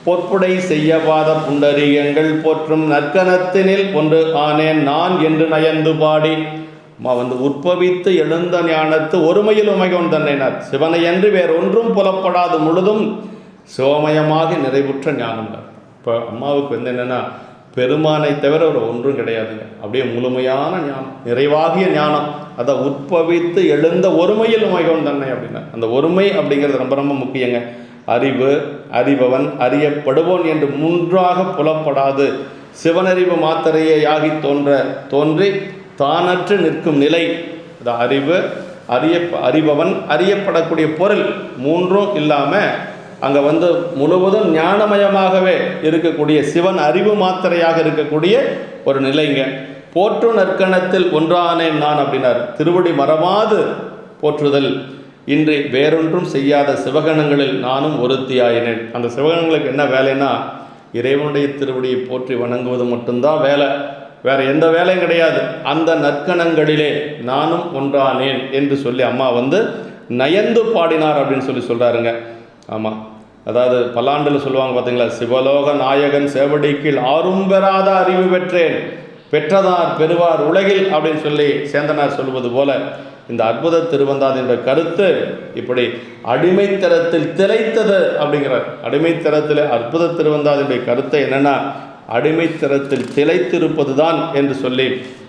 பொற்புடை செய்யவாத புண்டரீகங்கள் போற்றும் நற்கனத்தினில் ஒன்று ஆனேன் நான் என்று நயந்து பாடி வந்து உற்பவித்து எழுந்த ஞானத்து ஒருமையில் உமைகோன் தன்னைனார். சிவனையன்று வேறொன்றும் புலப்படாது முழுதும் சிவமயமாக நிறைவுற்ற ஞானம். இப்போ அம்மாவுக்கு வந்து என்னென்னா, பெருமானை தவிர ஒரு ஒன்றும் கிடையாதுங்க. அப்படியே முழுமையான ஞானம், நிறைவாகிய ஞானம். அதை உற்பவித்து எழுந்த ஒருமையில் உமைகோன் தன்னை அப்படின்னா, அந்த ஒருமை அப்படிங்கிறது ரொம்ப ரொம்ப முக்கியங்க. அறிவு, அறிபவன், அறியப்படுவோன் என்று 3ஆக புலப்படாது சிவனறிவு மாத்திரையே ஆகி தோன்றி தானற்று நிற்கும் நிலை. அது அறிவு, அறிபவன், அறியப்படக்கூடிய பொருள் 3ம் இல்லாமல் அங்கே வந்து முழுவதும் ஞானமயமாகவே இருக்கக்கூடிய சிவன் அறிவு மாத்திரையாக இருக்கக்கூடிய ஒரு நிலைங்க. போற்று நற்கணத்தில் ஒன்றானேன் நான் அப்படின்னார். திருவடி மறவாது போற்றுதல். இன்று வேறொன்றும் செய்யாத சிவகணங்களில் நானும் ஒருத்தியாயினேன். அந்த சிவகணங்களுக்கு என்ன வேலைன்னா, இறைவனுடைய திருவடியை போற்றி வணங்குவது மட்டும்தான் வேலை, வேற எந்த வேலையும் கிடையாது. அந்த நற்கணங்களிலே நானும் ஒன்றானேன் என்று சொல்லி அம்மா வந்து நயந்து பாடினார் அப்படின்னு சொல்கிறாருங்க. ஆமாம், அதாவது பல்லாண்டில் சொல்லுவாங்க பார்த்தீங்களா, சிவலோக நாயகன் சேவடிக்கில் ஆறும் பெறாத அறிவு பெற்றேன் பெற்றதார் பெறுவார் உலகில் அப்படின்னு சொல்லி சேந்தனார் சொல்வது போல இந்த அற்புத திருவந்தாதி என்ற கருத்து இப்படி அடிமைத்தரத்தில் திளைத்தது அப்படிங்கிறார். அடிமைத்தரத்தில் அற்புத திருவந்தாதியுடைய கருத்தை என்னென்னா, அடிமைத்தரத்தில் திளைத்திருப்பது தான் என்று சொல்லி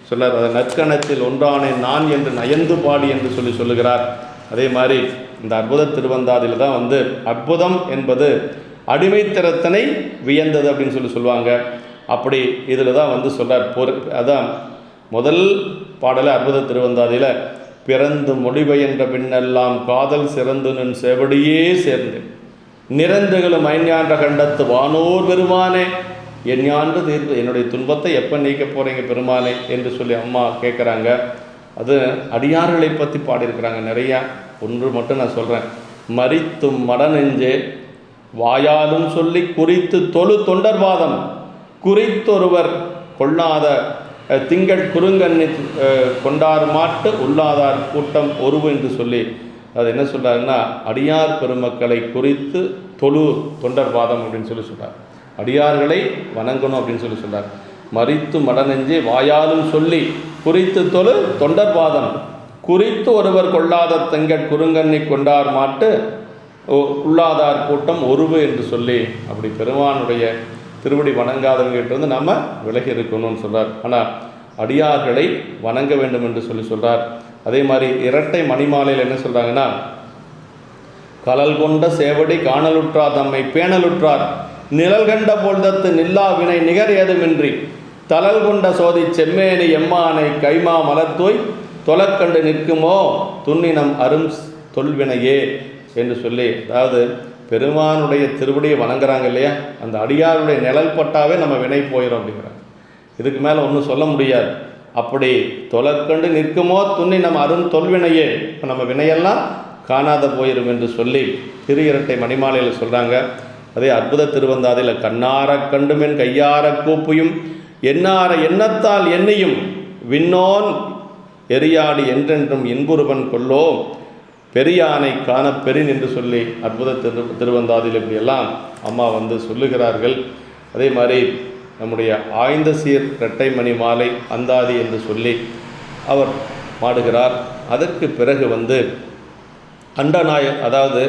சொல்லார். நற்கணத்தில் ஒன்றானே நான் என்று நயந்து பாடி என்று சொல்லுகிறார். அதே மாதிரி இந்த அற்புத திருவந்தாதியில் தான் வந்து அற்புதம் என்பது அடிமைத்தனத்தினை வியந்தது அப்படின்னு சொல்லுவாங்க. அப்படி இதில் தான் வந்து சொல்கிறார். அதான் முதல் பாடலை அற்புத திருவந்தாதியில் பிறந்து மொழிபெயன்ற பின்னெல்லாம் காதல் சிறந்து நின் செவடியே சேர்ந்து நிறந்துகளும் ஐஞான்ற கண்டத்து வானோர் பெருமானே எஞ்ஞான்று தீர்ப்பு, என்னுடைய துன்பத்தை எப்போ நீக்க போகிறீங்க பெருமானே என்று சொல்லி அம்மா கேட்குறாங்க. அது அடியார்களை பற்றி பாடியிருக்கிறாங்க நிறையா. ஒன்று மட்டும் நான் சொல்கிறேன். மரித்தும் மடநெஞ்சே வாயாலும் சொல்லி குறித்து தொழு தொண்டர்வாதம் குறித்தொருவர் கொள்ளாத திங்கள் குறுங்கண்ணி கொண்டார் மாட்டு உள்ளாதார் கூட்டம் ஒருவு என்று சொல்லி அது என்ன சொல்கிறாருன்னா, அடியார் பெருமக்களை குறித்து தொழு தொண்டர்வாதம் அப்படின்னு சொல்லி சொல்கிறார். அடியார்களை வணங்கணும் அப்படின்னு சொல்லி சொல்கிறார். மரித்து மடநெஞ்சே வாயாலும் சொல்லி குறித்து தொழு தொண்டர்வாதம் குறித்து ஒருவர் கொள்ளாத திங்கள் குறுங்கண்ணி கொண்டார் மாட்டு உள்ளாதார் கூட்டம் ஒருவு என்று சொல்லி அப்படி பெருமானுடைய திருவடி வணங்காதவங்கிட்டிருந்து நம்ம விலகி இருக்கணும்னு சொல்கிறார். ஆனால் அடியார்களை வணங்க வேண்டும் என்று சொல்லி சொல்கிறார். அதே மாதிரி இரட்டை மணிமாலையில் என்ன சொல்கிறாங்கன்னா, கலல் கொண்ட சேவடி காணலுற்றார் தம்மை பேணலுற்றார் நிழல் கண்ட பொழுதத்து நில்லா வினை நிகர் ஏதுமின்றி தளல் கொண்ட சோதி செம்மேனி எம்மானை கைமா மலர்த்தோய் தொலைக்கண்டு நிற்குமோ துண்ணினம் அரும் தொல்வினையே என்று சொல்லி, அதாவது பெருமானுடைய திருவடியை வணங்குறாங்க இல்லையா, அந்த அடியாருடைய நிழல் பட்டாவே நம்ம வினை போயிடும் அப்படிங்கிறாங்க. இதுக்கு மேலே ஒன்றும் சொல்ல முடியாது. அப்படி தொலைக்கண்டு நிற்குமோ துண்ணினம் அரும் தொல்வினையே, நம்ம வினையெல்லாம் காணாத போயிடும் என்று சொல்லி திரு இரட்டை மணிமாலையில் சொல்கிறாங்க. அதே அற்புத திருவந்தாதியில் கண்ணார கண்டுமென் கையார கூப்பியும் எண்ணார எண்ணத்தால் எண்ணியும் விண்ணோன் எரியாடி என்றென்றும் இன்புருவன் கொல்லோ பெரியானை காண பெரின் என்று சொல்லி அற்புத திருவந்தாதியில் இப்படியெல்லாம் அம்மா வந்து சொல்லுகிறார்கள். அதே மாதிரி நம்முடைய ஆய்ந்த சீர் இரட்டை மணி மாலை அந்தாதி என்று சொல்லி அவர் பாடுகிறார். அதற்கு பிறகு வந்து அண்டநாய, அதாவது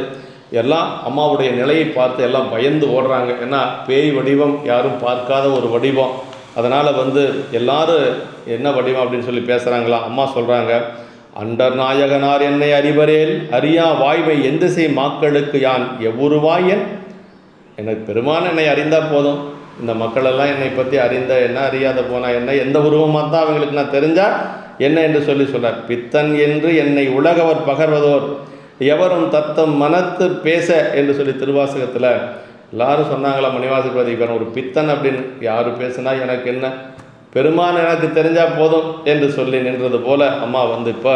எல்லாம் அம்மாவுடைய நிலையை பார்த்து எல்லாம் பயந்து ஓடுறாங்க. ஏன்னா பேய் வடிவம், யாரும் பார்க்காத ஒரு வடிவம். அதனால் வந்து எல்லாரும் என்ன வடிவம் அப்படின்னு சொல்லி பேசுகிறாங்களா. அம்மா சொல்கிறாங்க, அண்டர் நாயகனார் என்னை அறிவரேல் அறியா வாய்மை எந்திசை மாக்களுக்கு யான் எவ்வுருவாயன். எனக்கு பெருமான் என்னை அறிந்தால் போதும், இந்த மக்களெல்லாம் என்னை பற்றி அறிந்த என்ன அறியாத போனால் என்ன, எந்த உருவமாக தான் அவங்களுக்கு நான் தெரிஞ்சால் என்ன என்று சொல்லி சொல்கிறார். பித்தன் என்று என்னை உலகவர் பகர்வதோர் எவரும் தத்தம் மனத்து பேச என்று சொல்லி திருவாசகத்தில் எல்லாரும் சொன்னாங்களா, மணிவாசகர் ஒரு பித்தன் அப்படின்னு யார் பேசுனா எனக்கு என்ன, பெருமான் எனக்கு தெரிஞ்சால் போதும் என்று சொல்லி நின்றது போல அம்மா வந்து இப்போ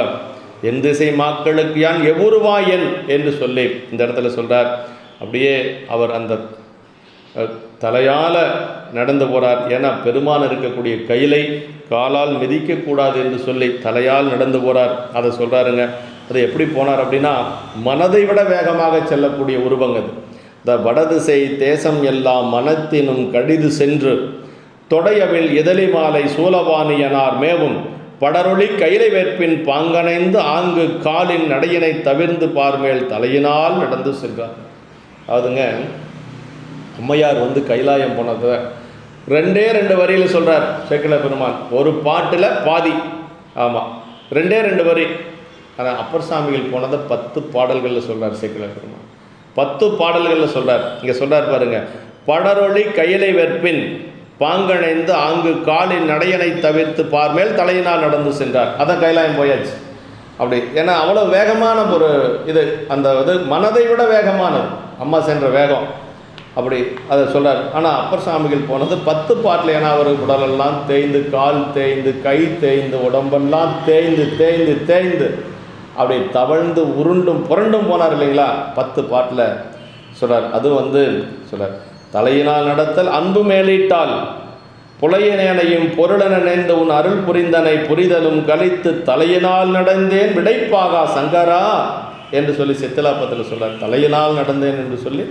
என் திசை மக்களுக்கு யான் எவ்வுருவாயன் என்று சொல்லி இந்த இடத்துல சொல்கிறார். அப்படியே அவர் அந்த தலையால் நடந்து போகிறார். ஏன்னா பெருமான் இருக்கக்கூடிய கையிலை காலால் மிதிக்கக்கூடாது என்று சொல்லி தலையால் நடந்து போகிறார். அதை சொல்கிறாருங்க. அது எப்படி போனார் அப்படின்னா, மனதை விட வேகமாக செல்லக்கூடிய உருவங்கள். இந்த வடதிசை தேசம் எல்லாம் மனத்தினும் கடிது சென்று தொடையவில் எதலி மாலை சூலவாணியனார் மேவும் படரொளி கைலை வேற்பின் பாங்கனைந்து ஆங்கு காலின் நடையினை தவிர்ந்து பார்மேல் தலையினால் நடந்து சென்றார். அதுங்க அம்மையார் வந்து கைலாயம் போனதை 2 வரியில் சொல்கிறார் சேக்கிழார் பெருமான். ஒரு பாட்டில் பாதி, ஆமாம் 2 வரி. ஆனால் அப்பர் சாமிகள் போனதை 10 பாடல்களில் சொல்கிறார் சேக்கிழார் பெருமான். 10 பாடல்களில் சொல்கிறார். இங்கே சொல்கிறார் பாருங்க, படரொளி கையிலை வெற்பின் பாங்கணைந்து ஆங்கு காலின் நடையனை தவிர்த்து பார்மேல் தலையினால் நடந்து சென்றார். அதான் கைலாயம் போயாச்சு அப்படி. ஏன்னா அவ்வளோ வேகமான ஒரு இது, அந்த இது மனதை விட வேகமானது அம்மா சென்ற வேகம் அப்படி அதை சொல்கிறார். ஆனால் அப்பர் சாமிகள் போனது 10 பாட்டில். ஏன்னா அவர் உடலெல்லாம் தேய்ந்து, கால் தேய்ந்து, கை தேய்ந்து, உடம்பெல்லாம் தேய்ந்து தேய்ந்து தேய்ந்து அப்படி தவழ்ந்து உருண்டும் புரண்டும் போனார் இல்லைங்களா, 10 பாட்டில் சொல்கிறார். அது வந்து சொல்கிறார், தலையினால் நடத்தல் அன்பு மேலிட்டால் புலையனையும் பொருளென நினைந்து உன் அருள் புரிந்தனை புரிதலும் கழித்து தலையினால் நடந்தேன் விடைப்பாகா சங்கரா என்று சொல்லி சித்திலாப்பத்தில் சொல்கிறார். தலையினால் நடந்தேன் என்று சொல்லி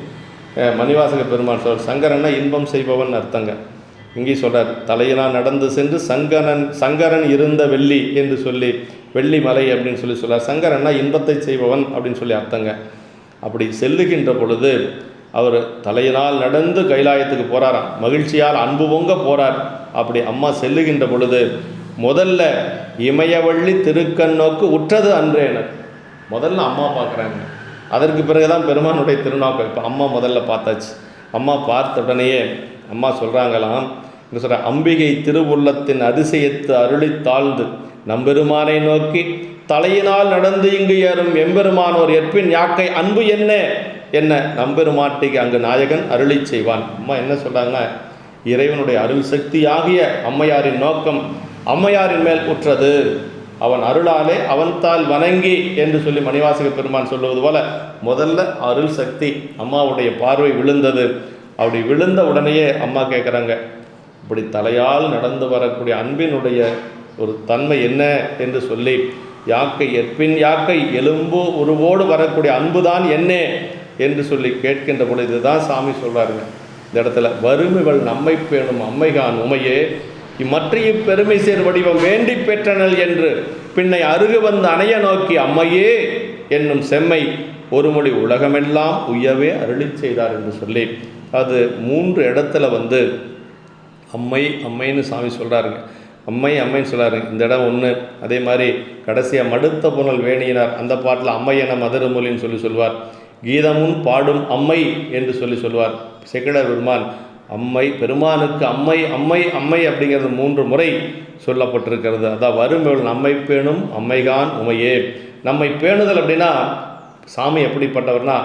மணிவாசக பெருமான் சொல்கிறார். சங்கரன்னா இன்பம் செய்பவன் அர்த்தங்க. இங்கே சொல்கிறார், தலையினால் நடந்து சென்று சங்கரன் இருந்த வெள்ளி என்று சொல்லி வெள்ளி மலை அப்படின்னு சொல்லி சொல்கிறார். சங்கரன்னா இன்பத்தை செய்பவன் அப்படின்னு சொல்லி அர்த்தங்க. அப்படி செல்லுகின்ற பொழுது அவர் தலையினால் நடந்து கைலாயத்துக்கு போகிறாராம். மகிழ்ச்சியால் அன்பு பொங்க போகிறார். அப்படி அம்மா செல்லுகின்ற பொழுது முதல்ல இமயவள்ளி திருக்கண்ணோக்கு உற்றது அன்றேனர். முதல்ல அம்மா பார்க்குறாங்க. அதற்கு பிறகு தான் பெருமானுடைய திருநோக்கம். இப்போ அம்மா முதல்ல பார்த்தாச்சு. அம்மா பார்த்த உடனேயே அம்மா சொல்கிறாங்களாம், என்ன சொல்கிற, அம்பிகை திருவுள்ளத்தின் அதிசயத்து அருளி தாழ்ந்து நம்பெருமானை நோக்கி தலையினால் நடந்து இங்கு ஏறும் எம்பெருமானோர் எற்பின் யாக்கை அன்பு என்ன நம்பெருமாட்டிக்கு அங்கு நாயகன் அருளி செய்வான். அம்மா என்ன சொல்கிறாங்கன்னா, இறைவனுடைய அருள் சக்தி ஆகிய அம்மையாரின் நோக்கம் அம்மையாரின் மேல் உற்றது. அவன் அருளாலே அவன்தால் வணங்கி என்று சொல்லி மணிவாசக பெருமான் சொல்லுவது போல முதல்ல அருள் சக்தி அம்மாவுடைய பார்வை விழுந்தது. அப்படி விழுந்த உடனேயே அம்மா கேட்குறாங்க, இப்படி தலையால் நடந்து வரக்கூடிய அன்பினுடைய ஒரு தன்மை என்ன என்று சொல்லி, யாக்கை எற்பின் யாக்கை எலும்பு உருவோடு வரக்கூடிய அன்புதான் என்ன என்று சொல்லி கேட்கின்ற பொழுது தான் சாமி சொல்கிறாருங்க இந்த இடத்துல, வறுமைகள் நம்மை பேணும் அம்மைகான் உமையே இம்மற்றைய பெருமை சேர் வடிவம் வேண்டி பெற்றனல் என்று பின்னை அருகு வந்து அணைய நோக்கி அம்மையே என்னும் செம்மை ஒரு மொழி உலகமெல்லாம் உய்யவே அருளி செய்தார் என்று சொல்லி, அது 3 இடத்துல வந்து அம்மைன்னு சாமி சொல்கிறாருங்க. அம்மைன்னு சொல்கிறாருங்க. இந்த இடம் ஒன்று. அதே மாதிரி கடைசியாக மடுத்த புனல் வேணியினார் அந்த பாட்டில் அம்மை என மதுரமொழின்னு சொல்லி சொல்வார். கீதமும் பாடும் அம்மை என்று சொல்லி சொல்வார் செக்கிழார் பெருமான். அம்மை பெருமானுக்கு அம்மை அப்படிங்கிறது 3 முறை சொல்லப்பட்டிருக்கிறது. அதான் வறுமைகள் நம்மை பேணும் அம்மைகான் உமையே. நம்மை பேணுதல் அப்படின்னா சாமி எப்படிப்பட்டவர்னா,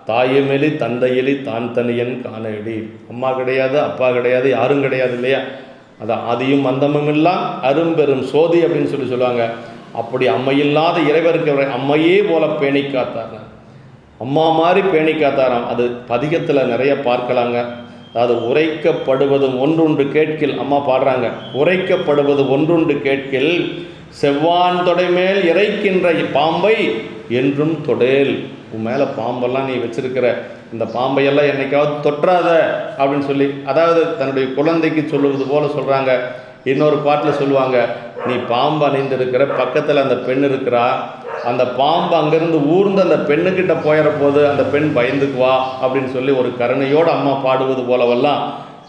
தாயுமெலி தந்தையெலி தான் தனியன் காணடி. அம்மா கிடையாது, அப்பா கிடையாது, யாரும் கிடையாது இல்லையா. அதான் ஆதியும் அந்தமும் எல்லாம் அரும்பெரும் சோதி அப்படின்னு சொல்லி சொல்லுவாங்க. அப்படி அம்மையில்லாத இறைவருக்கு அம்மையே போல பேணி காத்தார். அம்மா மாதிரி பேணி காத்தாராம். அது பதிகத்தில் நிறைய பார்க்கலாங்க. அதாவது உரைக்கப்படுவதும் ஒன்றுண்டு கேட்கில், அம்மா பாடுறாங்க, உரைக்கப்படுவது ஒன்றுண்டு கேட்கில் செவ்வான் தொடை மேல் இறைக்கின்ற பாம்பை என்றும் தொடேல். உன் மேலே பாம்பெல்லாம் நீ வச்சிருக்கிற இந்த பாம்பையெல்லாம் என்னைக்காவது தொற்றாத அப்படின்னு சொல்லி, அதாவது தன்னுடைய குழந்தைக்கு சொல்லுவது போல சொல்கிறாங்க. இன்னொரு பாட்டில் சொல்லுவாங்க, நீ பாம்பு அணிந்திருக்கிற பக்கத்தில் அந்த பெண் இருக்கிறா, அந்த பாம்பு அங்கேருந்து ஊர்ந்து அந்த பெண்ணுக்கிட்ட போயிட போது அந்த பெண் பயந்துக்குவா அப்படின்னு சொல்லி ஒரு கருணையோடு அம்மா பாடுவது போலவெல்லாம்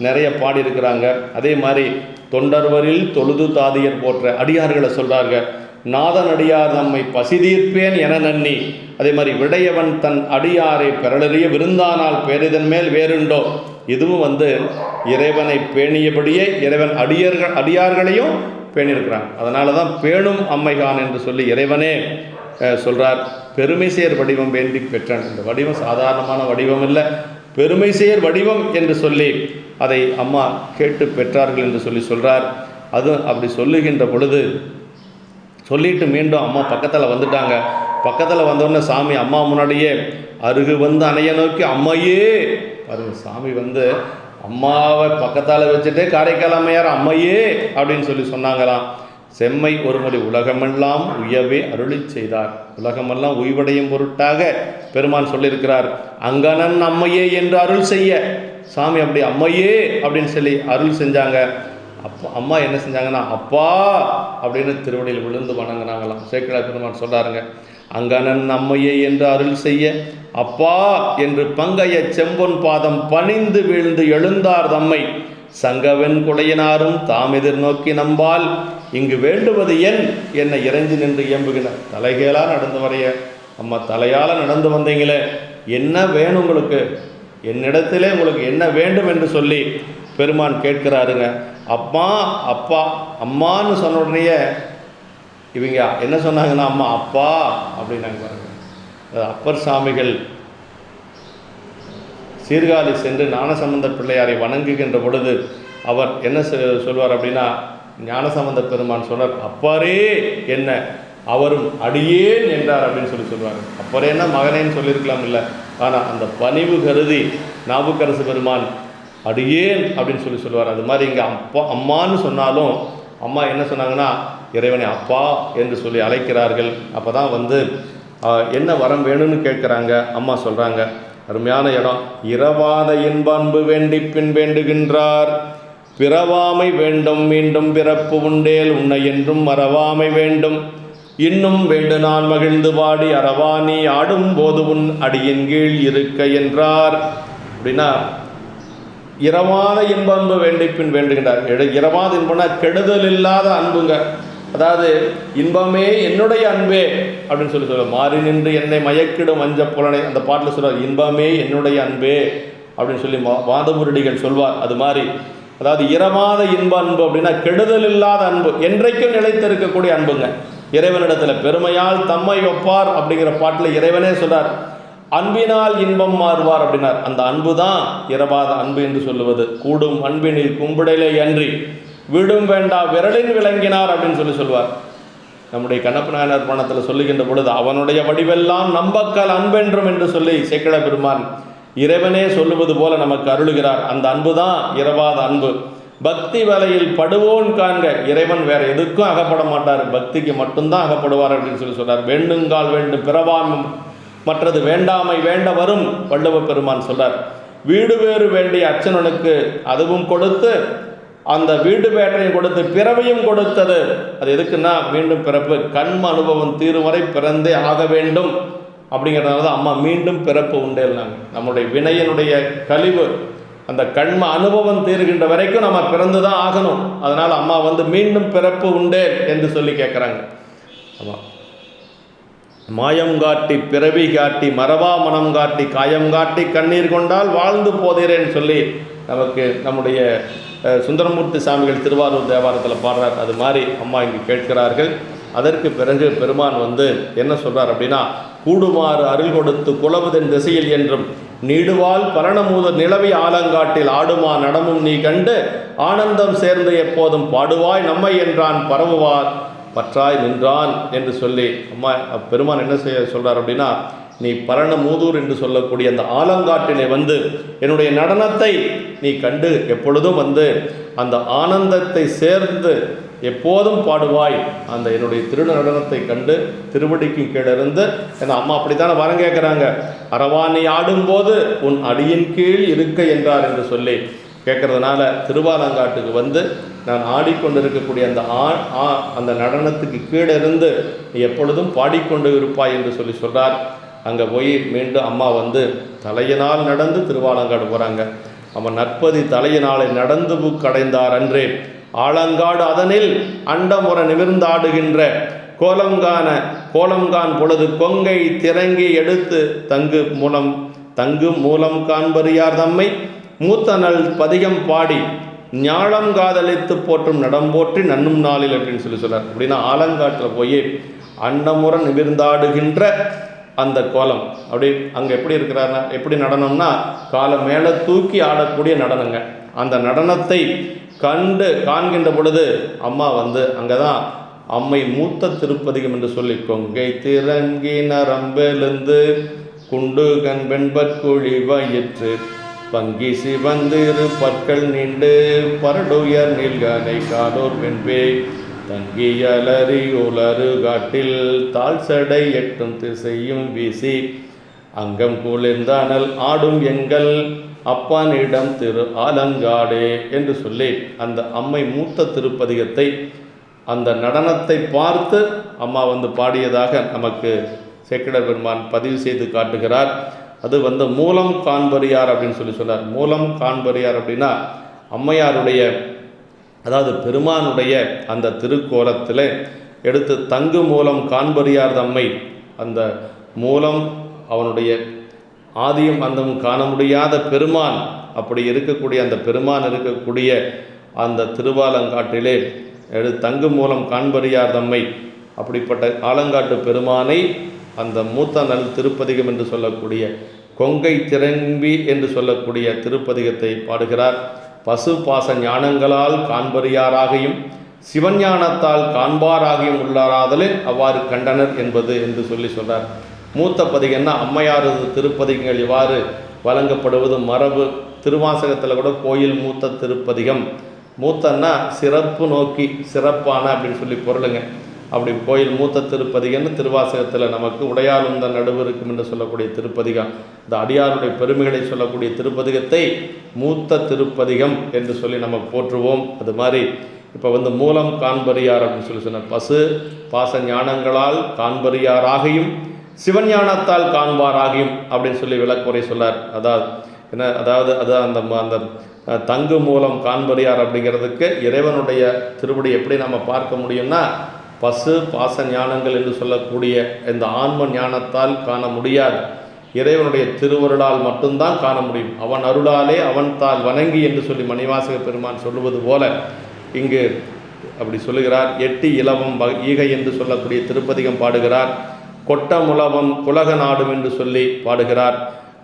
நிறைய பாடியிருக்கிறாங்க. அதே மாதிரி தொண்டர்வரில் தொழுது தாதியர் போன்ற அடியார்களை சொல்கிறார்கள். நாதன் அடியார் நம்மை பசிதீர்ப்பேன் என நன்னி. அதே மாதிரி விடையவன் தன் அடியாரை பெறலறிய விருந்தானால் பேரிதன் மேல் வேறுண்டோ. இதுவும் வந்து இறைவனை பேணியபடியே இறைவன் அடியார்களையும் பேணியிருக்கிறாங்க. அதனால தான் பேணும் அம்மைகான் என்று சொல்லி இறைவனே சொல்கிறார். பெருமை சேர் வடிவம் வேண்டி பெற்றான். இந்த வடிவம் சாதாரணமான வடிவம் இல்லை, பெருமை சேர் வடிவம் என்று சொல்லி அதை அம்மா கேட்டு பெற்றார்கள் என்று சொல்லி சொல்கிறார். அது அப்படி சொல்லுகின்ற பொழுது சொல்லிட்டு மீண்டும் அம்மா பக்கத்தில் வந்துட்டாங்க. பக்கத்தில் வந்தோடனே சாமி அம்மா முன்னாடியே அருகு வந்து அணைய நோக்கி அம்மையே பாருங்க. சாமி வந்து அம்மாவை பக்கத்தால் வச்சுட்டு காரைக்கால் அம்மையார் அம்மையே அப்படின்னு சொல்லி சொன்னாங்களாம். செம்மை ஒரு மொழி உலகமெல்லாம் உய்யவே அருளி செய்தார். உலகமெல்லாம் உய்வடையும் பொருட்டாக பெருமான் சொல்லியிருக்கிறார். அங்கனன் அம்மையே என்று அருள் செய்ய சாமி அப்படி அம்மையே அப்படின்னு சொல்லி அருள் செஞ்சாங்க. அப்போ அம்மா என்ன செஞ்சாங்கன்னா அப்பா அப்படின்னு திருவடியில் விழுந்து வணங்கினாங்களாம். சேக்கிழார் பெருமான் சொல்கிறாருங்க, அங்கனன் அம்மையே என்று அருள் செய்ய அப்பா என்று பங்கைய செம்பொன் பாதம் பணிந்து வீழ்ந்து எழுந்தார் தம்மை சங்கவென் குடையினாரும் தாம் எதிர் நோக்கி நம்பால் இங்கு வேண்டுவது என்னை இறைஞ்சி நின்று இயம்புகிறார். தலைகளாக நடந்து வரைய அம்மா தலையால் நடந்து வந்தீங்களே, என்ன வேணும் உங்களுக்கு, என்னிடத்திலே உங்களுக்கு என்ன வேண்டும் என்று சொல்லி பெருமான் கேட்கிறாருங்க. அம்மா அப்பா அம்மான்னு சொன்ன உடனே இவங்க என்ன சொன்னாங்கன்னா அம்மா அப்பா அப்படின்னாங்க பாருங்க. அப்பர் சாமிகள் சீர்காழி சென்று ஞானசம்பந்த பிள்ளையாரை வணங்குகின்ற பொழுது அவர் என்ன சொல்வார் அப்படின்னா, ஞானசம்பந்த பெருமான் சொல்றார், அப்பாரே என்ன அவரும் அடியேன் என்றார் அப்படின்னு சொல்லி சொல்வார். அப்பரேன்னா மகனேன்னு சொல்லியிருக்கலாம் இல்லை, ஆனால் அந்த பணிவு கருதி நாவுக்கரசு பெருமான் அடியேன் அப்படின்னு சொல்லி சொல்வார். அது மாதிரி இங்கே அப்பா அம்மான்னு சொன்னாலும் அம்மா என்ன சொன்னாங்கன்னா இறைவனை அப்பா என்று சொல்லி அழைக்கிறார்கள். அப்போ தான் வந்து என்ன வரம் வேணும்னு கேட்குறாங்க. அம்மா சொல்கிறாங்க, அருமையான இடம், இரவாத இன்பன்பு வேண்டி பின் வேண்டுகின்றார், பிறவாமை வேண்டும் மீண்டும் பிறப்பு உண்டேல் உன்னை என்றும் மறவாமை வேண்டும், இன்னும் வேண்டு நான் மகிழ்ந்து பாடி அறவாணி ஆடும் போது உன் அடியின் கீழ் இருக்க என்றார். அப்படின்னா இரவாத இன்பன்பு வேண்டி பின் வேண்டுகின்றார். இரவாத இன்பம்னா கெடுதல் இல்லாத அன்புங்க. அதாவது இன்பமே என்னுடைய அன்பே அப்படின்னு சொல்லுவார். மாறி நின்று என்னை மயக்கிடும் மஞ்ச புலனை அந்த பாட்டில் சொல்வார், இன்பமே என்னுடைய அன்பே அப்படின்னு சொல்லி வாதமுரடிகள் சொல்வார். அது மாதிரி அதாவது இரவாத இன்ப அன்பு அப்படின்னா கெடுதல் இல்லாத அன்பு, என்றைக்கும் நிலைத்திருக்கக்கூடிய அன்புங்க. இறைவனிடத்தில் பெருமையால் தம்மை ஒப்பார் அப்படிங்கிற பாட்டில் இறைவனே சொல்றார், அன்பினால் இன்பம் மாறுவார் அப்படின்னார். அந்த அன்பு தான் இரவாத அன்பு என்று சொல்லுவது. கூடும் அன்பினில் கும்பிடலே அன்றி விடும் வேண்டா விரலின் விளங்கினார் அப்படின்னு சொல்வார். நம்முடைய கண்ணப்ப நாயனார் பணத்தில் சொல்லுகின்ற பொழுது, அவனுடைய வடிவெல்லாம் நம்பக்கல் அன்பென்றும் என்று சொல்லி சேக்கிழ பெருமான் இறைவனே சொல்லுவது போல நமக்கு அருளுகிறார். அந்த அன்பு தான் இரவாத அன்பு. பக்தி வலையில் படுவோன் காண்க, இறைவன் வேற எதுக்கும் அகப்பட மாட்டார், பக்திக்கு மட்டும்தான் அகப்படுவார் அப்படின்னு சொல்றார். வேண்டுங்கால் வேண்டும் பிறவாம் மற்றது வேண்டாமை வேண்ட வரும் வள்ளுவ பெருமான் சொல்றார். வீடு வேறு வேண்டிய அர்ச்சனனுக்கு அதுவும் கொடுத்து, அந்த வீடு வேற்றையும் கொடுத்து பிறவையும் கொடுத்தது. அது எதுக்குன்னா மீண்டும் பிறப்பு, கண்ம அனுபவம் தீரும் வரை பிறந்தே ஆக வேண்டும் அப்படிங்கிறதுனால தான் அம்மா மீண்டும் பிறப்பு உண்டேன்னாங்க. நம்முடைய வினையனுடைய கழிவு அந்த கண்ம அனுபவம் தீர்கின்ற வரைக்கும் நம்ம பிறந்து தான் ஆகணும். அதனால் அம்மா மீண்டும் பிறப்பு உண்டே என்று சொல்லி கேட்குறாங்க. ஆமாம், மாயம் காட்டி பிறவி காட்டி மறவா மனம் காட்டி காயம் காட்டி கண்ணீர் கொண்டால் வாழ்ந்து போதேரேன்னு சொல்லி நமக்கு நம்முடைய சுந்தரமூர்த்தி சாமிகள் திருவாரூர் தேவாரத்தில் பாடுறார். அது மாதிரி அம்மா இங்கு கேட்கிறார்கள். அதற்கு பிறகு பெருமான் என்ன சொல்கிறார் அப்படின்னா, கூடுமாறு அருள் கொடுத்து குலவுதன் திசையில் என்றும் நீடுவால் பரணமூத நிலவி ஆலங்காட்டில் ஆடுமா நடமும் நீ கண்டு ஆனந்தம் சேர்ந்து எப்போதும் பாடுவாய் நம்மை என்றான் பரவுவார் பற்றாய் நின்றான் என்று சொல்லி அம்மா பெருமான் என்ன செய்ய சொல்கிறார் அப்படின்னா, நீ பரணமூதூர் என்று சொல்லக்கூடிய அந்த ஆலங்காட்டிலே என்னுடைய நடனத்தை நீ கண்டு எப்பொழுதும் அந்த ஆனந்தத்தை சேர்ந்து எப்போதும் பாடுவாய். அந்த என்னுடைய திருநடனத்தை கண்டு திருவடிக்கு கீழிருந்து, ஏன்னா அம்மா அப்படித்தானே வரம் கேட்குறாங்க, அரவா நீ ஆடும்போது உன் அடியின் கீழ் இருக்க என்றார் என்று சொல்லி கேட்கறதுனால திருவாலங்காட்டுக்கு நான் ஆடிக்கொண்டிருக்கக்கூடிய அந்த நடனத்துக்கு கீழே இருந்து எப்பொழுதும் பாடிக்கொண்டு இருப்பாய் என்று சொல்கிறார். அங்கே போய் மீண்டும் அம்மா தலையினால் நடந்து திருவாலங்காடு போகிறாங்க. அவன் நற்பதி தலையினாலை நடந்து புக்கடைந்தார் அன்றே ஆலங்காடு அதனில் அண்டமுற நிமிர்ந்தாடுகின்ற கோலம்கான் பொழுது கொங்கை திறங்கி எடுத்து தங்கு மூலம் காண்பறியார் தம்மை மூத்தனல் பதிகம் பாடி ஞாழம் காதலித்து போற்றும் நடம்போற்றி நன்னும் நாளில் அப்படின்னு சொல்கிறார். அப்படின்னா ஆலங்காட்டில் போய் அண்டமுற நிமிர்ந்தாடுகின்ற அந்த கோலம் அப்படி அங்கே எப்படி இருக்கிறாருன்னா, எப்படி நடனம்னா காலை மேலே தூக்கி ஆடக்கூடிய நடனங்க. அந்த நடனத்தை காண்கின்ற பொழுது அம்மா அங்கே தான் அம்மை மூத்த திருப்பதிகம் என்று சொல்லி கொங்கை திறங்கி நரம்பெழுந்து குண்டு கண் வெண்பற்குழி வயிற்று பங்கி சிவந்திரு பற்கள் நீண்டு பரடுயர் நீல்கனை காலோர் வெண்பே தங்கியலறி உலரு காட்டில் தாழ்சடை எட்டும் திசையும் வீசி அங்கம் குளிர்ந்தானல் ஆடும் எங்கள் அப்பனிடம் திரு ஆலங்காடே என்று சொல்லி அந்த அம்மை மூத்த திருப்பதிகத்தை அந்த நடனத்தை பார்த்து அம்மா பாடியதாக நமக்கு சேக்கிழார் பெருமான் பதிவு செய்து காட்டுகிறார். அது மூலம் காண்பறியார் அப்படின்னு சொன்னார். மூலம் காண்பறியார் அப்படின்னா அம்மையாருடைய, அதாவது பெருமானுடைய அந்த திருக்கோலத்தில் எடுத்து தங்கு மூலம் காண்பறியார் தம்மை, அந்த மூலம் அவனுடைய ஆதியும் அந்தமும் காண முடியாத பெருமான், அப்படி இருக்கக்கூடிய அந்த பெருமான் இருக்கக்கூடிய அந்த திருவாலங்காட்டிலே தங்கு மூலம் காண்பறியார் தம்மை, அப்படிப்பட்ட ஆலங்காட்டு பெருமானை அந்த மூத்த நல் திருப்பதிகம் என்று சொல்லக்கூடிய கொங்கை திறம்பி என்று சொல்லக்கூடிய திருப்பதிகத்தை பாடுகிறார். பசு பாச ஞானங்களால் காண்பறியாராகியும் சிவஞானத்தால் காண்பாராகியும் உள்ளாராதலில் அவ்வாறு கண்டனர் என்று சொல்றார். மூத்த பதிகம்னா அம்மையாரது திருப்பதிகங்கள் இவ்வாறு வழங்கப்படுவது மரபு. திருவாசகத்தில் கூட கோயில் மூத்த திருப்பதிகம், மூத்தன்னா சிறப்பு நோக்கி சிறப்பான அப்படின்னு சொல்லி பொருளுங்க. அப்படி கோயில் மூத்த திருப்பதிகம்னு திருவாசகத்தில் நமக்கு உடையாளுந்த நடுவு இருக்கும் என்று சொல்லக்கூடிய திருப்பதிகம், இந்த அடியாருடைய பெருமைகளை சொல்லக்கூடிய திருப்பதிகத்தை மூத்த திருப்பதிகம் என்று சொல்லி நம்ம போற்றுவோம். அது மாதிரி இப்போ மூலம் காண்பறியார் அப்படின்னு சொன்னார். பசு பாச ஞானங்களால் காண்பறியாராகியும் சிவஞானத்தால் காண்பாராகியும் அப்படின்னு சொல்லி விளக்குறை சொல்லார். அதாவது அந்த தங்கு மூலம் காண்பறியார் அப்படிங்கிறதுக்கு இறைவனுடைய திருவடி எப்படி நம்ம பார்க்க முடியும்னா, பசு பாச ஞானங்கள் என்று சொல்லக்கூடிய இந்த ஆன்ம ஞானத்தால் காண முடியாது. இறைவனுடைய திருவருளால் மட்டும்தான் காண முடியும். அவன் அருளாலே அவன் தால் வணங்கி என்று சொல்லி மணிவாசக பெருமான் சொல்லுவது போல இங்கு அப்படி சொல்லுகிறார். எட்டி இலவம் ஈகை என்று சொல்லக்கூடிய திருப்பதிகம் பாடுகிறார். கொட்டமுலவம் குலக நாடும் என்று சொல்லி பாடுகிறார்.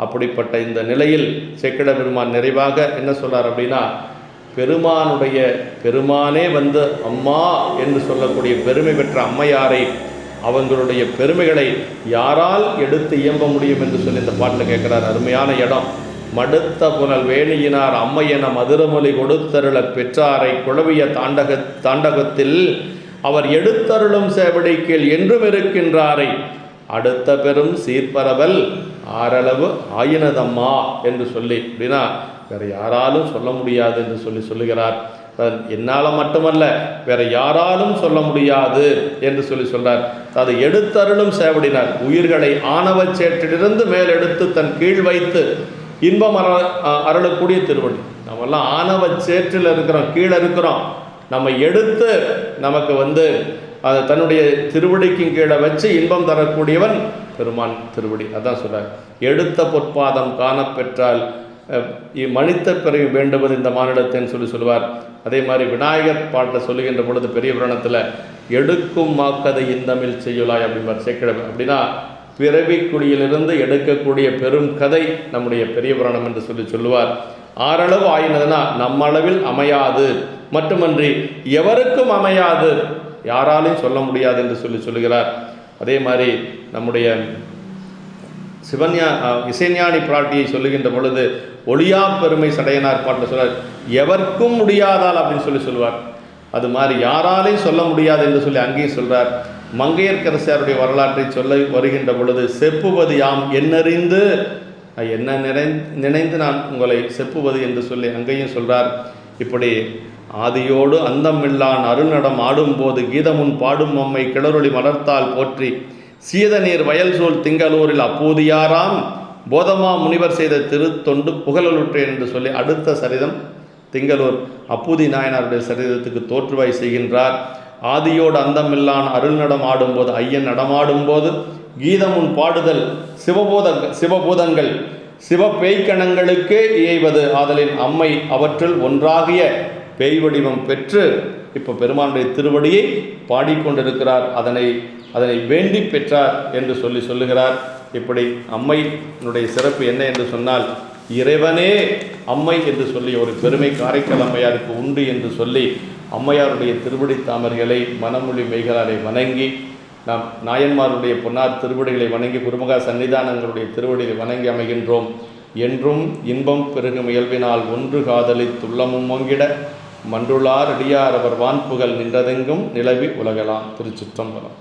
அப்படிப்பட்ட இந்த நிலையில் சேக்கிழ பெருமான் நிறைவாக என்ன சொல்றார் அப்படின்னா, பெருமானே வந்து அம்மா என்று சொல்லக்கூடிய பெருமை பெற்ற அம்மையாரை, அவங்களுடைய பெருமைகளை யாரால் எடுத்து இயம்ப முடியும் என்று சொல்லி இந்த பாட்டில் கேட்கிறார். அருமையான இடம். மடுத்த புனல் வேணியினார் அம்மையென மதுரமொழி கொடுத்தருள பெற்றாரை குழவிய தாண்டகத்தில் அவர் எடுத்தருளும் சேவடி கீழ் என்றும் இருக்கின்றாரை அடுத்த பெரும் சீர்பரவல் ஆரளவு ஆயினதம்மா என்று சொல்லி, அப்படின்னா வேற யாராலும் சொல்ல முடியாது என்று சொல்லுகிறார். என்னால் மட்டுமல்ல வேற யாராலும் சொல்ல முடியாது என்று சொல்றார். அது எடுத்தருளும் சேவடினார், உயிர்களை ஆணவச் சேற்றிலிருந்து மேலெடுத்து தன் கீழ் வைத்து இன்பம் அருளக்கூடிய திருவடி. நம்மெல்லாம் ஆணவச் சேற்றில் இருக்கிறோம், கீழே இருக்கிறோம். நம்ம எடுத்து நமக்கு வந்து அதை தன்னுடைய திருவடிக்கும் கீழே வச்சு இன்பம் தரக்கூடியவன் பெருமான் திருவடி. அதான் சொல்றார், எடுத்த பொற்பாதம் காணப்பெற்றால் மனித பிறகு வேண்டுவது இந்த மானிடத்தின்னு சொல்லுவார். அதே மாதிரி விநாயகர் பாட்டை சொல்லுகின்ற பொழுது பெரிய புராணத்தில் எடுக்கும் மாக்கதை இந்தமிழ் செய்யுளாய் அப்படிம்பார் சேக்கிழமை. அப்படின்னா பிறவி குடியிலிருந்து எடுக்கக்கூடிய பெரும் கதை நம்முடைய பெரிய புராணம் என்று சொல்லுவார். ஆறளவு ஆயினதுன்னா நம்மளவில் அமையாது, மட்டுமன்றி எவருக்கும் அமையாது, யாராலையும் சொல்ல முடியாது என்று சொல்லுகிறார். அதே மாதிரி நம்முடைய இசைஞானி பிராட்டியை சொல்லுகின்ற பொழுது ஒளியா பெருமை சடையனார் பாட்டில் சொல்வார், எவர்க்கும் முடியாதால் அப்படின்னு சொல்லுவார். அது மாதிரி யாராலையும் சொல்ல முடியாது என்று சொல்லி அங்கேயும் சொல்றார். மங்கையர்க்கரசியாருடைய வரலாற்றை சொல்ல வருகின்ற பொழுது செப்புவது யாம் என்னறிந்து என்ன நினைந்து நான் உங்களை செப்புவது என்று சொல்லி அங்கேயும் சொல்றார். இப்படி ஆதியோடு அந்தமில்லான் அருள்நடம் ஆடும்போது கீதமுன் பாடும் அம்மை கிளறொளி மலர்த்தால் போற்றி சீத நீர் வயல் சூழ் திங்களூரில் அப்போதியாராம் போதமா முனிவர் செய்த திருத்தொண்டு புகழலுற்றேன் என்று சொல்லி அடுத்த சரிதம் திங்களூர் அப்பூதி நாயனாருடைய சரிதத்துக்கு தோற்றுவாய் செய்கின்றார். ஆதியோடு அந்தமில்லான் அருள் நடம் ஆடும்போது ஐயன் நடமாடும்போது கீதமுன் பாடுதல் சிவபூதங்கள் சிவ பேய்கணங்களுக்கே இயைவது ஆதலின் அம்மை அவற்றுள் ஒன்றாகிய பேய் வடிவம் பெற்று இப்போ பெருமானுடைய திருவடியை பாடிக்கொண்டிருக்கிறார். அதனை வேண்டி பெற்றார் என்று சொல்லுகிறார். இப்படி அம்மையினுடைய சிறப்பு என்ன என்று சொன்னால், இறைவனே அம்மை என்று சொல்லி ஒரு பெருமை காரைக்கால் அம்மையாருக்கு உண்டு என்று சொல்லி அம்மையாருடைய திருவடி தாமர்களை மனமொழி மெய்களாரை வணங்கி, நாம் நாயன்மாருடைய பொன்னார் திருவடிகளை வணங்கி குருமகா சன்னிதானங்களுடைய திருவடிகளை வணங்கி அமைகின்றோம். என்றும் இன்பம் பெருகும் இயல்பினால் ஒன்று காதலி துள்ளமும் மொங்கிட மன்றுளார் அடியார் அவர் வான்புகள் நின்றதெங்கும் நிலவி உலகலாம். திருச்சிற்றம்பலம்.